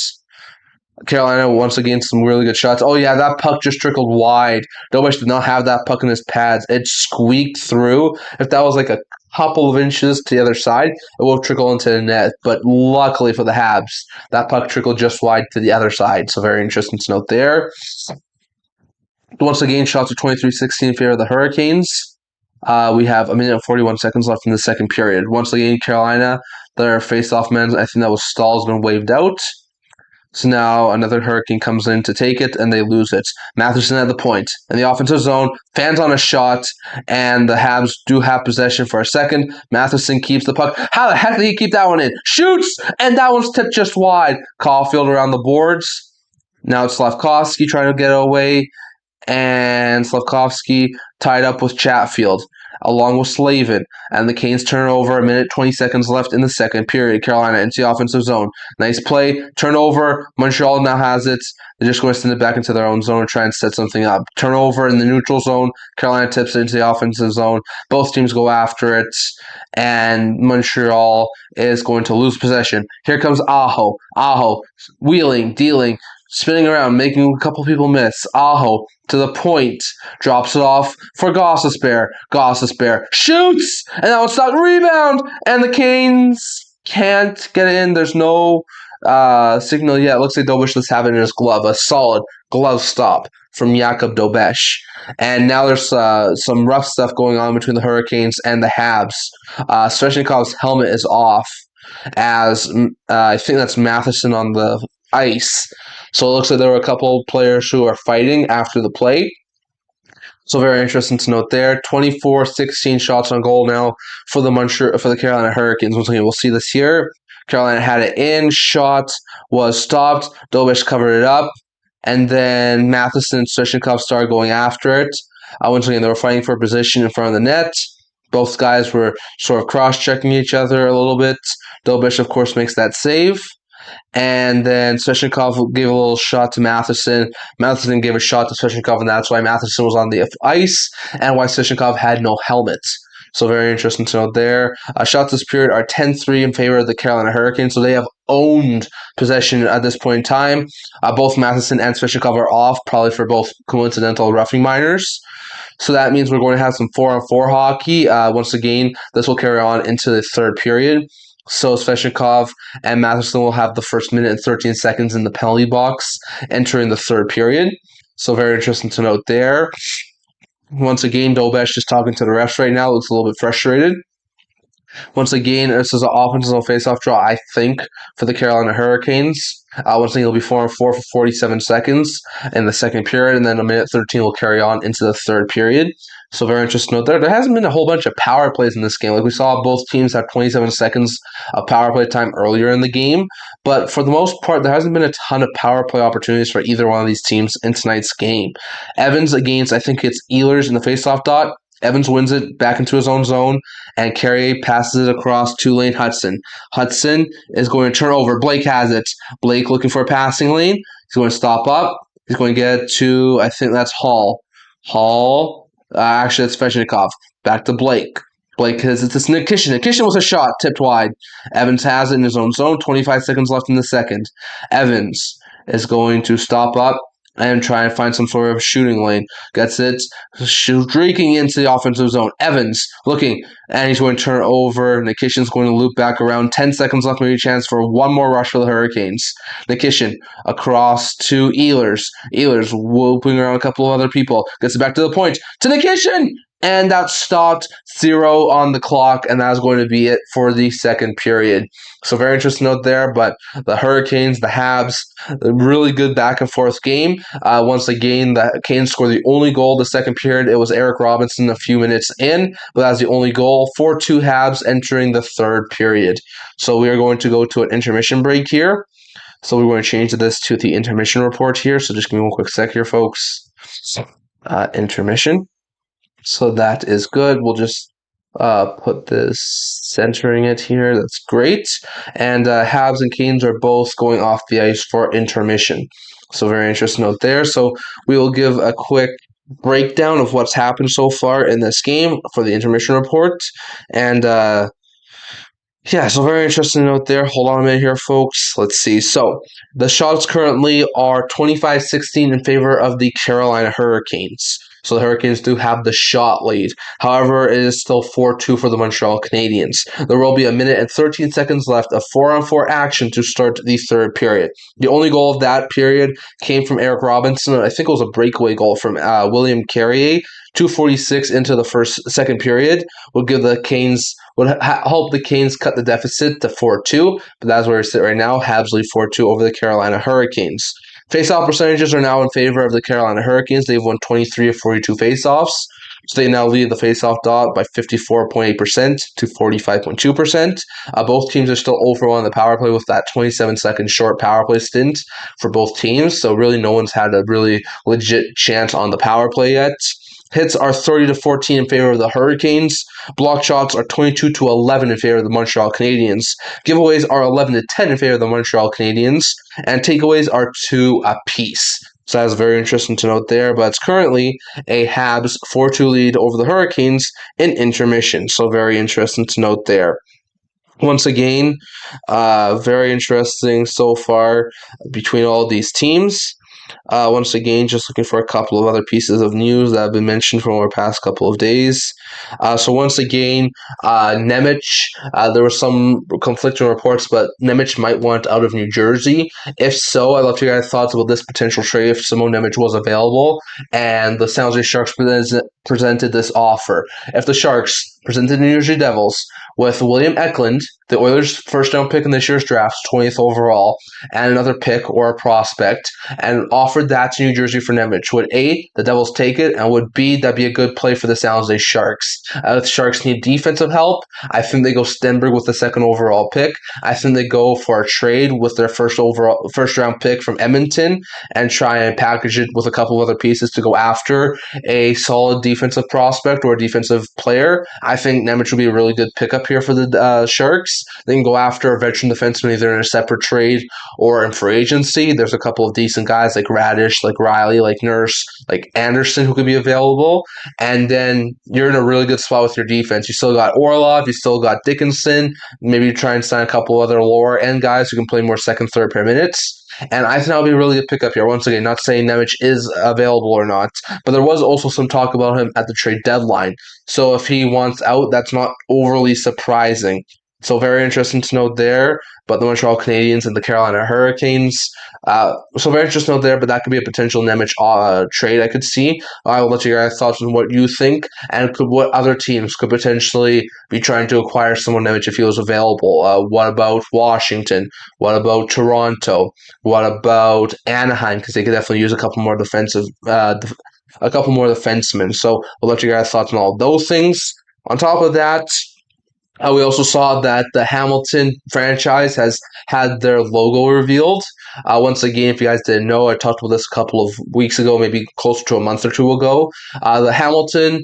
Carolina, once again, some really good shots. Oh, yeah, that puck just trickled wide. Dobeš did not have that puck in his pads. It squeaked through. If that was like a couple of inches to the other side, it will trickle into the net. But luckily for the Habs, that puck trickled just wide to the other side. So very interesting to note there. Once again, shots are 23-16 in favor of the Hurricanes. We have 1 minute and 41 seconds left in the second period. Once again, Carolina, their face-off man, I think that was Stahl, has been waved out. So now another Hurricane comes in to take it, and they lose it. Matheson at the point. In the offensive zone, fans on a shot, and the Habs do have possession for a second. Matheson keeps the puck. How the heck did he keep that one in? Shoots! And that one's tipped just wide. Caulfield around the boards. Now it's Slavkovsky trying to get away, and Slavkovsky tied up with Chatfield, along with Slavin, and the Canes turn over. 1 minute, 20 seconds left in the second period. Carolina into the offensive zone. Nice play. Turnover. Montreal now has it. They're just going to send it back into their own zone and try and set something up. Turnover in the neutral zone. Carolina tips it into the offensive zone. Both teams go after it, and Montreal is going to lose possession. Here comes Aho. Aho wheeling, dealing, spinning around, making a couple people miss. Aho to the point, drops it off for Gostisbehere. Gostisbehere shoots, and that one's stopped. Rebound, and the Canes can't get it in. There's no signal yet. It looks like Dobeš does have it in his glove. A solid glove stop from Jakub Dobeš. And now there's some rough stuff going on between the Hurricanes and the Habs. Svechnikov's helmet is off, as I think that's Matheson on the ice. So it looks like there were a couple players who are fighting after the play. So very interesting to note there. 24-16 shots on goal now for the Carolina Hurricanes. Once again, we'll see this here. Carolina had it in. Shot was stopped. Dobeš covered it up. And then Matheson and Svechnikov started going after it. Once again, they were fighting for a position in front of the net. Both guys were sort of cross-checking each other a little bit. Dobeš, of course, makes that save. And then Svechnikov gave a little shot to Matheson. Matheson gave a shot to Svechnikov, and that's why Matheson was on the ice and why Svechnikov had no helmet. So very interesting to note there. Shots this period are 10-3 in favor of the Carolina Hurricanes, so they have owned possession at this point in time. Both Matheson and Svechnikov are off, probably for both coincidental roughing minors. So that means we're going to have some 4-on-4 hockey. Once again, this will carry on into the third period. So Svechnikov and Matheson will have the first 1 minute and 13 seconds in the penalty box entering the third period. So very interesting to note there. Once again, Dobeš just talking to the refs right now. Looks a little bit frustrated. Once again, this is an offensive face-off draw, I think, for the Carolina Hurricanes. Once again, it'll be 4-on-4 for 47 seconds in the second period, and then 1 minute 13 will carry on into the third period. So very interesting to note there. There hasn't been a whole bunch of power plays in this game. Like we saw, both teams have 27 seconds of power play time earlier in the game. But for the most part, there hasn't been a ton of power play opportunities for either one of these teams in tonight's game. Evans against, I think it's Ehlers in the faceoff dot. Evans wins it back into his own zone, and Carrier passes it across to Lane Hudson. Hudson is going to turn over. Blake has it. Blake looking for a passing lane. He's going to stop up. He's going to get to, I think that's Hall. Actually, that's Svechnikov. Back to Blake. Blake has it to Nikishin. Nikishin was a shot, tipped wide. Evans has it in his own zone. 25 seconds left in the second. Evans is going to stop up and try and find some sort of shooting lane. Gets it, streaking into the offensive zone. Evans looking, and he's going to turn over. Nikishin's going to loop back around. 10 seconds left, maybe a chance for one more rush for the Hurricanes. Nikishin across to Ehlers. Ehlers whooping around a couple of other people. Gets it back to the point. To Nikishin! And that stopped 0 on the clock, and that's going to be it for the second period. So very interesting note there, but the Hurricanes, the Habs, a really good back and forth game. Once again, the Canes scored the only goal the second period. It was Eric Robinson a few minutes in, but that's the only goal. 4-2 Habs entering the third period. So we are going to go to an intermission break here. So we're going to change this to the intermission report here. So just give me one quick sec here, folks. Intermission. So that is good. We'll just put this, centering it here. That's great. And Habs and Canes are both going off the ice for intermission. So very interesting note there. So we will give a quick breakdown of what's happened so far in this game for the intermission report. And yeah, so very interesting note there. Hold on a minute here, folks. Let's see. So the shots currently are 25-16 in favor of the Carolina Hurricanes. So the Hurricanes do have the shot lead. However, it is still 4-2 for the Montreal Canadiens. There will be a minute and 13 seconds left of 4-on-4 action to start the third period. The only goal of that period came from Eric Robinson. I think it was a breakaway goal from William Carrier. 2:46 into the second period would give the Canes help the Canes cut the deficit to 4-2, but that's where we sit right now. Habs lead 4-2 over the Carolina Hurricanes. Faceoff percentages are now in favor of the Carolina Hurricanes. They've won 23 of 42 faceoffs. So they now lead the faceoff dot by 54.8% to 45.2%. Both teams are still over on the power play with that 27-second short power play stint for both teams. So really no one's had a really legit chance on the power play yet. Hits are 30-14 in favor of the Hurricanes. Block shots are 22-11 in favor of the Montreal Canadiens. Giveaways are 11-10 in favor of the Montreal Canadiens. And takeaways are 2 apiece. So that's very interesting to note there. But it's currently a Habs 4-2 lead over the Hurricanes in intermission. So very interesting to note there. Once again, very interesting so far between all these teams. Once again, just looking for a couple of other pieces of news that have been mentioned from our past couple of days. So once again, Nemec, there were some conflicting reports, but Nemec might want out of New Jersey. If so, I'd love to hear your thoughts about this potential trade if Simon Nemec was available and the San Jose Sharks presented this offer. If the Sharks presented the New Jersey Devils with William Eklund, the Oilers' first-round pick in this year's draft, 20th overall, and another pick or a prospect, and offered that to New Jersey for Nemec, would A, the Devils take it, and would B, that'd be a good play for the San Jose Sharks. The Sharks need defensive help. I think they go Stenberg with the second overall pick. I think they go for a trade with their first-round pick from Edmonton and try and package it with a couple of other pieces to go after a solid defensive prospect or a defensive player. I think Nemec would be a really good pickup here for the Sharks. They can go after a veteran defenseman either in a separate trade or in free agency. There's a couple of decent guys like Radish, like Riley, like Nurse, like Anderson who could be available. And then you're in a really good spot with your defense. You still got Orlov, you still got Dickinson. Maybe you try and sign a couple other lower end guys who can play more second, third pair minutes. And I think that'll be a really good pickup here. Once again, not saying Nemec is available or not, but there was also some talk about him at the trade deadline. So if he wants out, that's not overly surprising. So very interesting to note there. But the Montreal Canadiens and the Carolina Hurricanes. So very interesting to note there, but that could be a potential Nemec trade I could see. I will let you guys thoughts on what you think and what other teams could potentially be trying to acquire someone Nemec if he was available. What about Washington? What about Toronto? What about Anaheim? Because they could definitely use a couple more defensemen. So we'll let you guys thoughts on all those things. On top of that, we also saw that the Hamilton franchise has had their logo revealed. Once again, if you guys didn't know, I talked about this a couple of weeks ago, maybe closer to a month or two ago. Hamilton's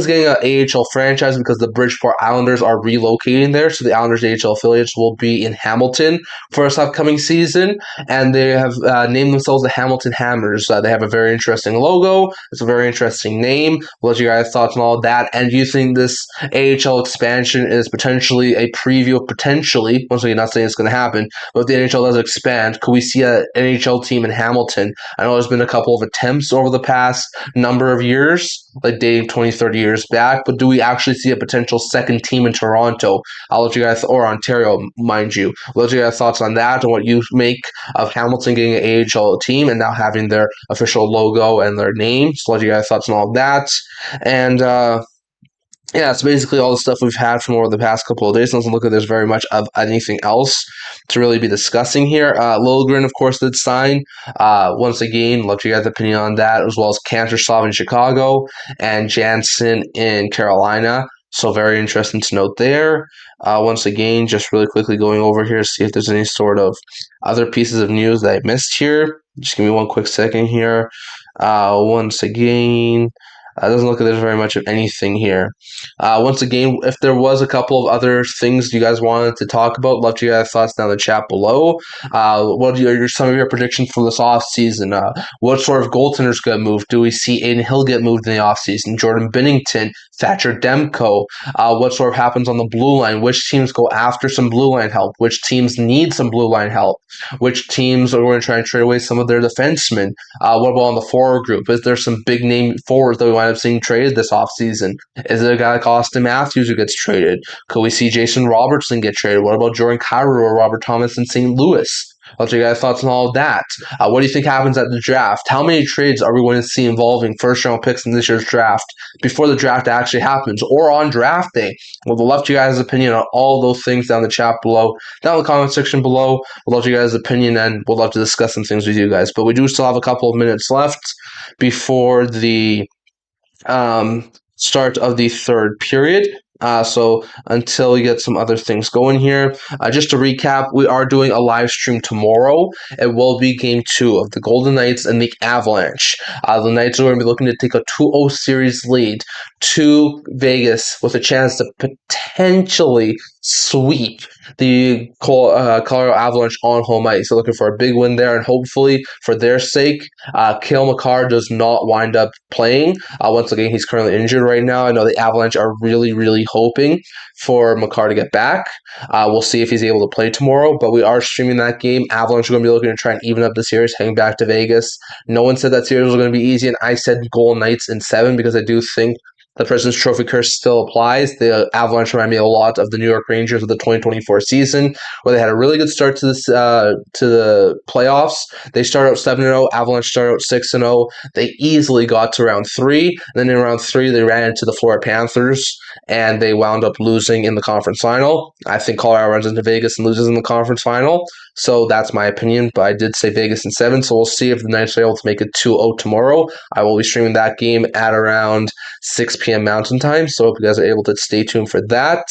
getting an AHL franchise because the Bridgeport Islanders are relocating there, so the Islanders AHL affiliates will be in Hamilton for this upcoming season, and they have named themselves the Hamilton Hammers. They have a very interesting logo. It's a very interesting name. We'll let you guys thoughts on all of that. And do you think this AHL expansion is potentially a preview of potentially, once again, not saying it's going to happen, but if the NHL does expand, Could we see an NHL team in Hamilton? I know there's been a couple of attempts over the past number of years, like dating 20, 30 years back, but do we actually see a potential second team in Toronto? I'll let you guys, or Ontario, mind you. I'll let you guys thoughts on that and what you make of Hamilton getting an AHL team and now having their official logo and their name. So let you guys thoughts on all of that. And yeah, it's basically all the stuff we've had from over the past couple of days. Doesn't look like there's very much of anything else to really be discussing here. Liljegren, of course, did sign. Once again, love to your guys' opinion on that, as well as Kanterslov in Chicago and Jansen in Carolina. So very interesting to note there. Once again, just really quickly going over here to see if there's any sort of other pieces of news that I missed here. Just give me one quick second here. Once again, doesn't look like there's very much of anything here. Once again, if there was a couple of other things you guys wanted to talk about, love to hear your thoughts down in the chat below. What are some of your predictions for this offseason? What sort of goaltenders get moved? Do we see Aiden Hill get moved in the offseason? Jordan Binnington, Thatcher Demko? What sort of happens on the blue line? Which teams go after some blue line help? Which teams need some blue line help? Which teams are going to try and trade away some of their defensemen? What about on the forward group? Is there some big name forwards that we wind up seeing traded this offseason? Is it a guy like Austin Matthews who gets traded? Could we see Jason Robertson get traded? What about Jordan Kyrou or Robert Thomas in St. Louis? What's your guys' thoughts on all of that? What do you think happens at the draft? How many trades are we going to see involving first-round picks in this year's draft before the draft actually happens or on draft day? We'd love to you guys' opinion on all those things down in the chat below, down in the comment section below. We'd love to you guys' opinion and we'd love to discuss some things with you guys. But we do still have a couple of minutes left before the start of the third period. So until we get some other things going here, just to recap, we are doing a live stream tomorrow. It will be game 2 of the Golden Knights and the Avalanche. The Knights are going to be looking to take a 2-0 series lead to Vegas with a chance to potentially sweep the Colorado Avalanche on home ice. They're looking for a big win there, and hopefully, for their sake, Cale Makar does not wind up playing. Once again, he's currently injured right now. I know the Avalanche are really, really hoping for Makar to get back. We'll see if he's able to play tomorrow, but we are streaming that game. Avalanche are going to be looking to try and even up the series, heading back to Vegas. No one said that series was going to be easy, and I said Golden Knights in 7 because I do think the President's Trophy curse still applies. The Avalanche remind me a lot of the New York Rangers of the 2024 season, where they had a really good start to this to the playoffs. They started out 7-0. Avalanche started out 6-0. They easily got to round 3. And then in round 3, they ran into the Florida Panthers, and they wound up losing in the conference final. I think Colorado runs into Vegas and loses in the conference final. So that's my opinion, but I did say Vegas in 7, so we'll see if the Knights are able to make it 2-0 tomorrow. I will be streaming that game at around 6 p.m. Mountain Time, so if you guys are able to stay tuned for that.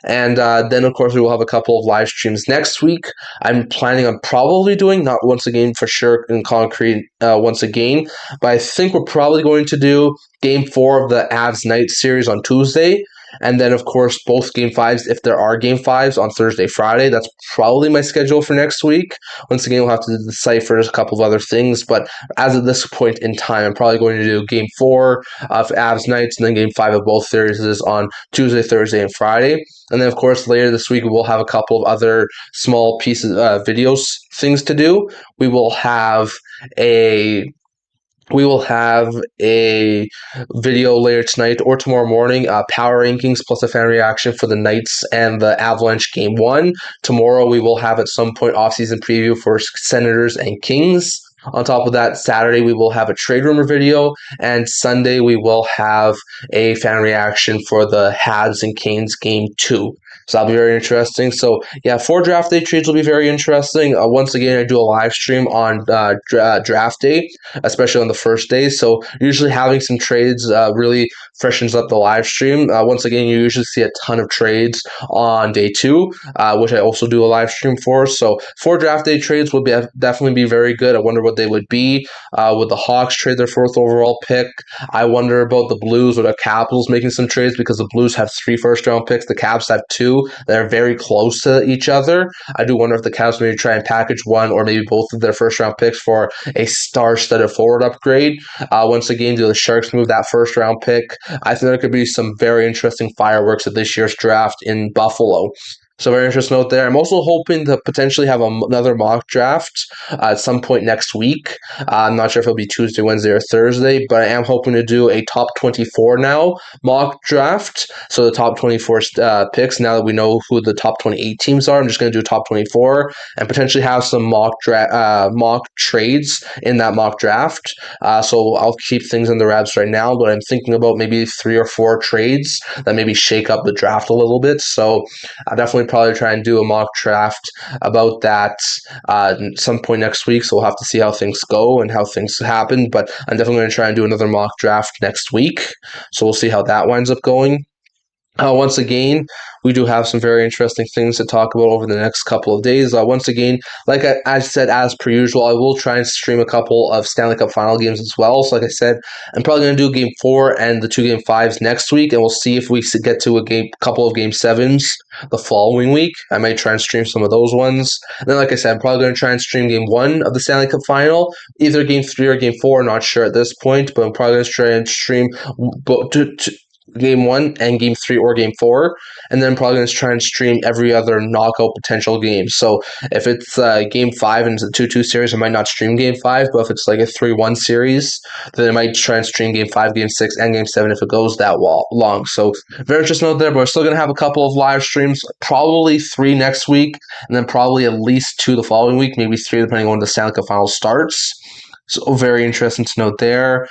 And then, of course, we will have a couple of live streams next week. I'm planning on probably doing, not once again for sure in concrete once again, but I think we're probably going to do Game 4 of the Avs Knights series on Tuesday. And then, of course, both Game 5s, if there are Game 5s, on Thursday, Friday. That's probably my schedule for next week. Once again, we'll have to decipher a couple of other things. But as of this point in time, I'm probably going to do Game 4 of Avs Knights and then Game 5 of both series on Tuesday, Thursday, and Friday. And then, of course, later this week, we'll have a couple of other small pieces, videos, things to do. We will have a video later tonight or tomorrow morning, power rankings plus a fan reaction for the Knights and the Avalanche Game 1. Tomorrow we will have at some point off-season preview for Senators and Kings. On top of that, Saturday we will have a trade rumor video, and Sunday we will have a fan reaction for the Habs and Canes Game 2. So that'll be very interesting. So yeah, 4 draft day trades will be very interesting. Once again, I do a live stream on draft day, especially on the first day. So usually having some trades really freshens up the live stream. Once again, you usually see a ton of trades on day 2, which I also do a live stream for. So 4 draft day trades would definitely be very good. I wonder what they would be. Would the Hawks trade their 4th overall pick? I wonder about the Blues or the Capitals making some trades, because the Blues have 3 first-round picks. The Caps have 2. They're very close to each other. I do wonder if the Caps maybe try and package one or maybe both of their first-round picks for a star-studded forward upgrade. Once again, do the Sharks move that first-round pick? I think there could be some very interesting fireworks at this year's draft in Buffalo. So very interesting note there. I'm also hoping to potentially have another mock draft at some point next week. I'm not sure if it'll be Tuesday, Wednesday, or Thursday, but I am hoping to do a top 24 now mock draft. So the top 24 picks, now that we know who the top 28 teams are, I'm just going to do top 24 and potentially have some mock trades in that mock draft. So I'll keep things in the wraps right now, but I'm thinking about maybe 3 or 4 trades that maybe shake up the draft a little bit. So I'll definitely probably try and do a mock draft about that some point next week. So we'll have to see how things go and how things happen. But I'm definitely going to try and do another mock draft next week. So we'll see how that winds up going. Once again, we do have some very interesting things to talk about over the next couple of days. Once again, like I said, as per usual, I will try and stream a couple of Stanley Cup final games as well. So like I said, I'm probably going to do Game 4 and the 2 Game 5s next week, and we'll see if we get to a couple of Game 7s the following week. I might try and stream some of those ones. And then, like I said, I'm probably going to try and stream Game 1 of the Stanley Cup final, either Game 3 or Game 4, not sure at this point, but I'm probably going to try and stream Game 1 and Game 3 or Game 4, and then probably going to try and stream every other knockout potential game. So if it's Game 5 and it's a 2-2 series, I might not stream Game 5, but if it's like a 3-1 series, then I might try and stream Game 5, Game 6, and Game 7 if it goes that long. So very interesting note there, but we're still going to have a couple of live streams, probably 3 next week, and then probably at least 2 the following week, maybe 3 depending on when the Stanley Cup Final starts. So very interesting to note there.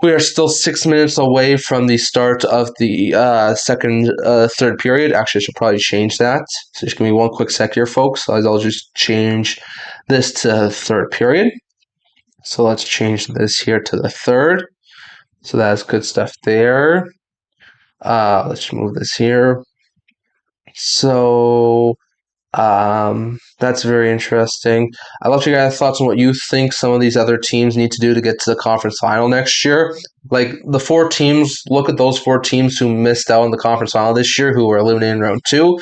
We are still 6 minutes away from the start of the third period. Actually, I should probably change that. So just give me one quick sec here, folks. I'll just change this to third period. So let's change this here to the third. So that's good stuff there. Let's move this here. So that's very interesting. I'd love to hear your guys' thoughts on what you think some of these other teams need to do to get to the conference final next year. Like the 4 teams, look at those 4 teams who missed out on the conference final this year, who were eliminated in round 2.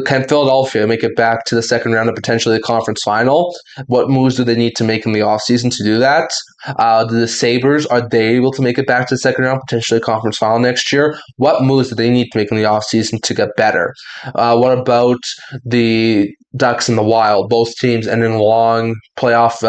Can Philadelphia make it back to the second round of potentially the conference final? What moves do they need to make in the offseason to do that? The Sabres, are they able to make it back to the second round, potentially conference final next year? What moves do they need to make in the offseason to get better? What about the Ducks and the Wild, both teams ending long playoff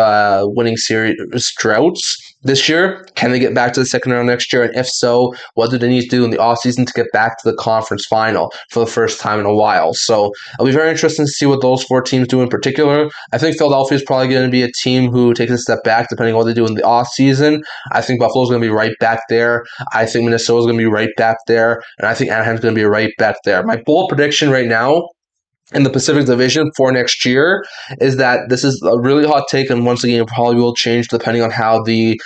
winning series droughts this year? Can they get back to the second round next year? And if so, what do they need to do in the offseason to get back to the conference final for the first time in a while? So it'll be very interesting to see what those 4 teams do in particular. I think Philadelphia is probably going to be a team who takes a step back depending on what they do in the offseason. I think Buffalo's going to be right back there. I think Minnesota's going to be right back there. And I think Anaheim's going to be right back there. My bold prediction right now in the Pacific Division for next year is that this is a really hot take, and once again, it probably will change depending on how the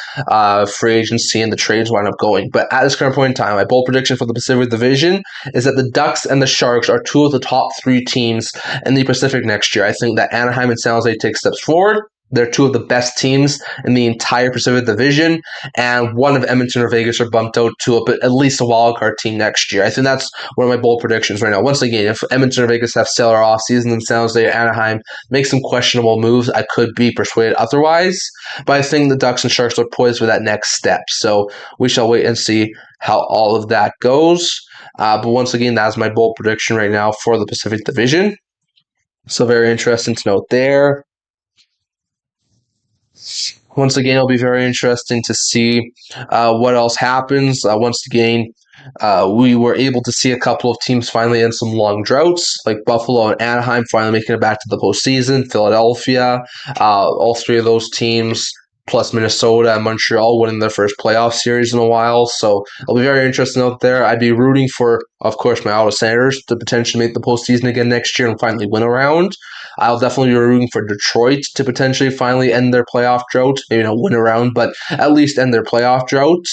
free agency and the trades wind up going. But at this current point in time, my bold prediction for the Pacific Division is that the Ducks and the Sharks are 2 of the top 3 teams in the Pacific next year. I think that Anaheim and San Jose take steps forward. They're 2 of the best teams in the entire Pacific Division, and one of Edmonton or Vegas are bumped out to at least a wildcard team next year. I think that's one of my bold predictions right now. Once again, if Edmonton or Vegas have stellar offseason and San Jose or Anaheim make some questionable moves, I could be persuaded otherwise. But I think the Ducks and Sharks are poised for that next step. So we shall wait and see how all of that goes. But once again, that's my bold prediction right now for the Pacific Division. So very interesting to note there. Once again, it'll be very interesting to see what else happens. Once again, we were able to see a couple of teams finally end some long droughts, like Buffalo and Anaheim finally making it back to the postseason. Philadelphia, all 3 of those teams, plus Minnesota and Montreal winning their first playoff series in a while. So it'll be very interesting out there. I'd be rooting for, of course, my Ottawa Senators to potentially make the postseason again next year and finally win a round. I'll definitely be rooting for Detroit to potentially finally end their playoff drought. Maybe not win a round, but at least end their playoff drought.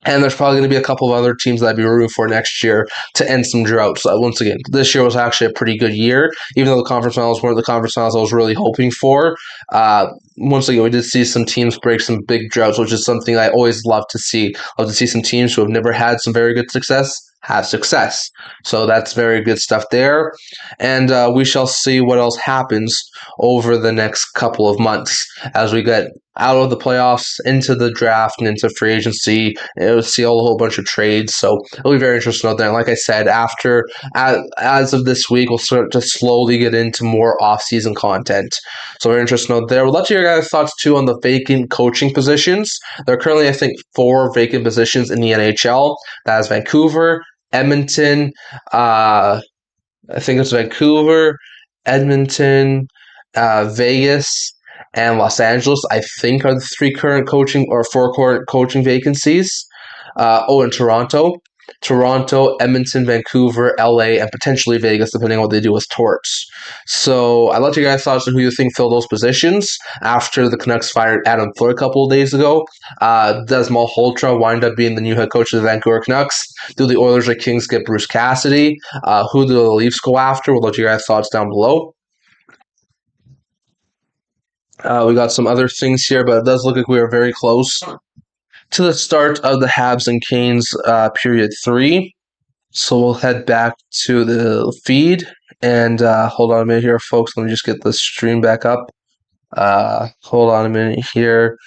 And there's probably going to be a couple of other teams that I'd be rooting for next year to end some droughts. Once again, this year was actually a pretty good year, even though the conference finals weren't the conference finals I was really hoping for. Once again, we did see some teams break some big droughts, which is something I always love to see. Love to see some teams who have never had some very good success have success. So that's very good stuff there. And we shall see what else happens over the next couple of months as we get out of the playoffs into the draft and into free agency. It'll see a whole bunch of trades, so it'll be very interesting out there. And like I said, as of this week, we'll start to slowly get into more off-season content. So very interesting out there. We'd love to hear your guys' thoughts too on the vacant coaching positions. There are currently, I think, 4 vacant positions in the NHL. That is Vancouver, Edmonton, I think it's Vancouver, Edmonton, Vegas, and Los Angeles. I think are the 3 current coaching or 4 current coaching vacancies. And Toronto, Edmonton, Vancouver, LA, and potentially Vegas, depending on what they do with Torts. So I'd like to get your guys' thoughts on who you think fill those positions after the Canucks fired Adam Foote a couple of days ago. Does Malhotra wind up being the new head coach of the Vancouver Canucks? Do the Oilers or Kings get Bruce Cassidy? Who do the Leafs go after? We'll let you guys' thoughts down below. We got some other things here, but it does look like we are very close to the start of the Habs and Canes period 3. So we'll head back to the feed and hold on a minute here, folks. Let me just get the stream back up. Hold on a minute here.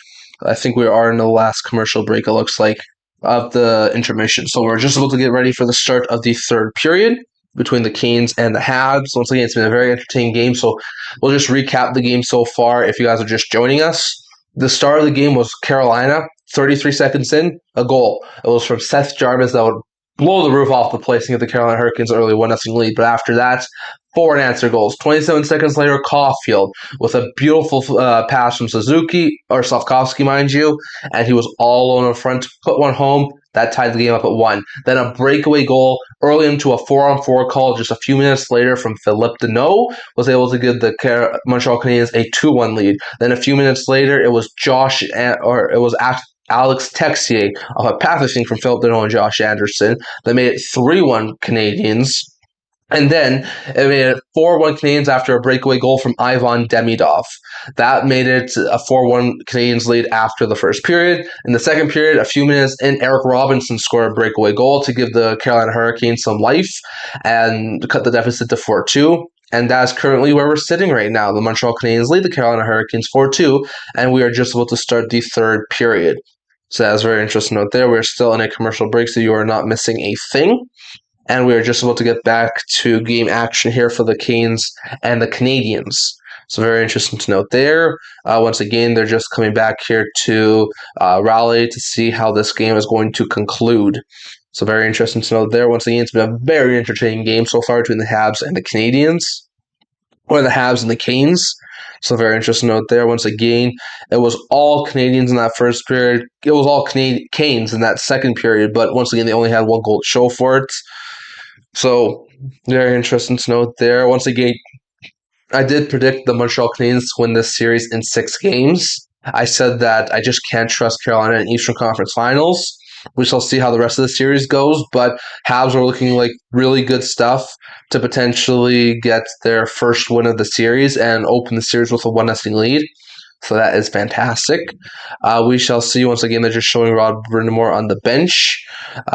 I think we are in the last commercial break, it looks like, of the intermission. So we're just about to get ready for the start of the third period between the Canes and the Habs. Once again, it's been a very entertaining game, so we'll just recap the game so far if you guys are just joining us. The start of the game was Carolina, 33 seconds in, a goal. It was from Seth Jarvis that would blow the roof off the place and get the Carolina Hurricanes early 1-0 lead. But after that, 4 unanswered goals. 27 seconds later, Caulfield with a beautiful pass from Suzuki, or Slavkovsky, mind you, and he was all alone in front to put one home. That tied the game up at 1. Then a breakaway goal early into a 4-on-4 call just a few minutes later from Philippe Deneau was able to give the Montreal Canadiens a 2-1 lead. Then a few minutes later, it was Alex Texier off a path, I think, from Philippe Deneau and Josh Anderson that made it 3-1 Canadiens. And then it made it 4-1 Canadiens after a breakaway goal from Ivan Demidov. That made it a 4-1 Canadiens lead after the first period. In the second period, a few minutes in, Eric Robinson scored a breakaway goal to give the Carolina Hurricanes some life and cut the deficit to 4-2. And that's currently where we're sitting right now. The Montreal Canadiens lead the Carolina Hurricanes 4-2, and we are just about to start the third period. So that's very interesting note there. We're still in a commercial break, so you are not missing a thing. And we are just about to get back to game action here for the Canes and the Canadiens. So very interesting to note there. Once again, they're just coming back here to rally to see how this game is going to conclude. So very interesting to note there. Once again, it's been a very entertaining game so far between the Habs and the Canadiens, or the Habs and the Canes. So very interesting note there. Once again, it was all Canadiens in that first period. It was all Canes in that second period, but once again, they only had 1 goal to show for it. So very interesting to note there. Once again, I did predict the Montreal Canadiens to win this series in 6 games. I said that I just can't trust Carolina in Eastern Conference Finals. We shall see how the rest of the series goes, but Habs are looking like really good stuff to potentially get their first win of the series and open the series with a 1-0 lead. So that is fantastic. We shall see. Once again, they're just showing Rob Brind'Amour on the bench,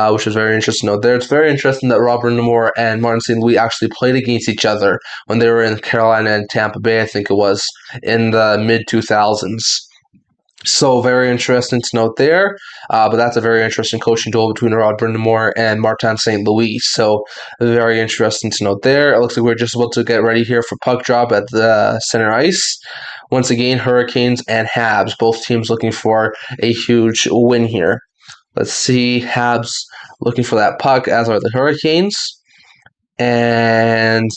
which is very interesting to note there. It's very interesting that Rob Brind'Amour and Martin St. Louis actually played against each other when they were in Carolina and Tampa Bay, I think it was, in the mid-2000s. So very interesting to note there. But that's a very interesting coaching duel between Rod Brind'Amour and Martin St. Louis. So very interesting to note there. It looks like we're just about to get ready here for puck drop at the center ice. Once again, Hurricanes and Habs, both teams looking for a huge win here. Let's see, Habs looking for that puck, as are the Hurricanes. And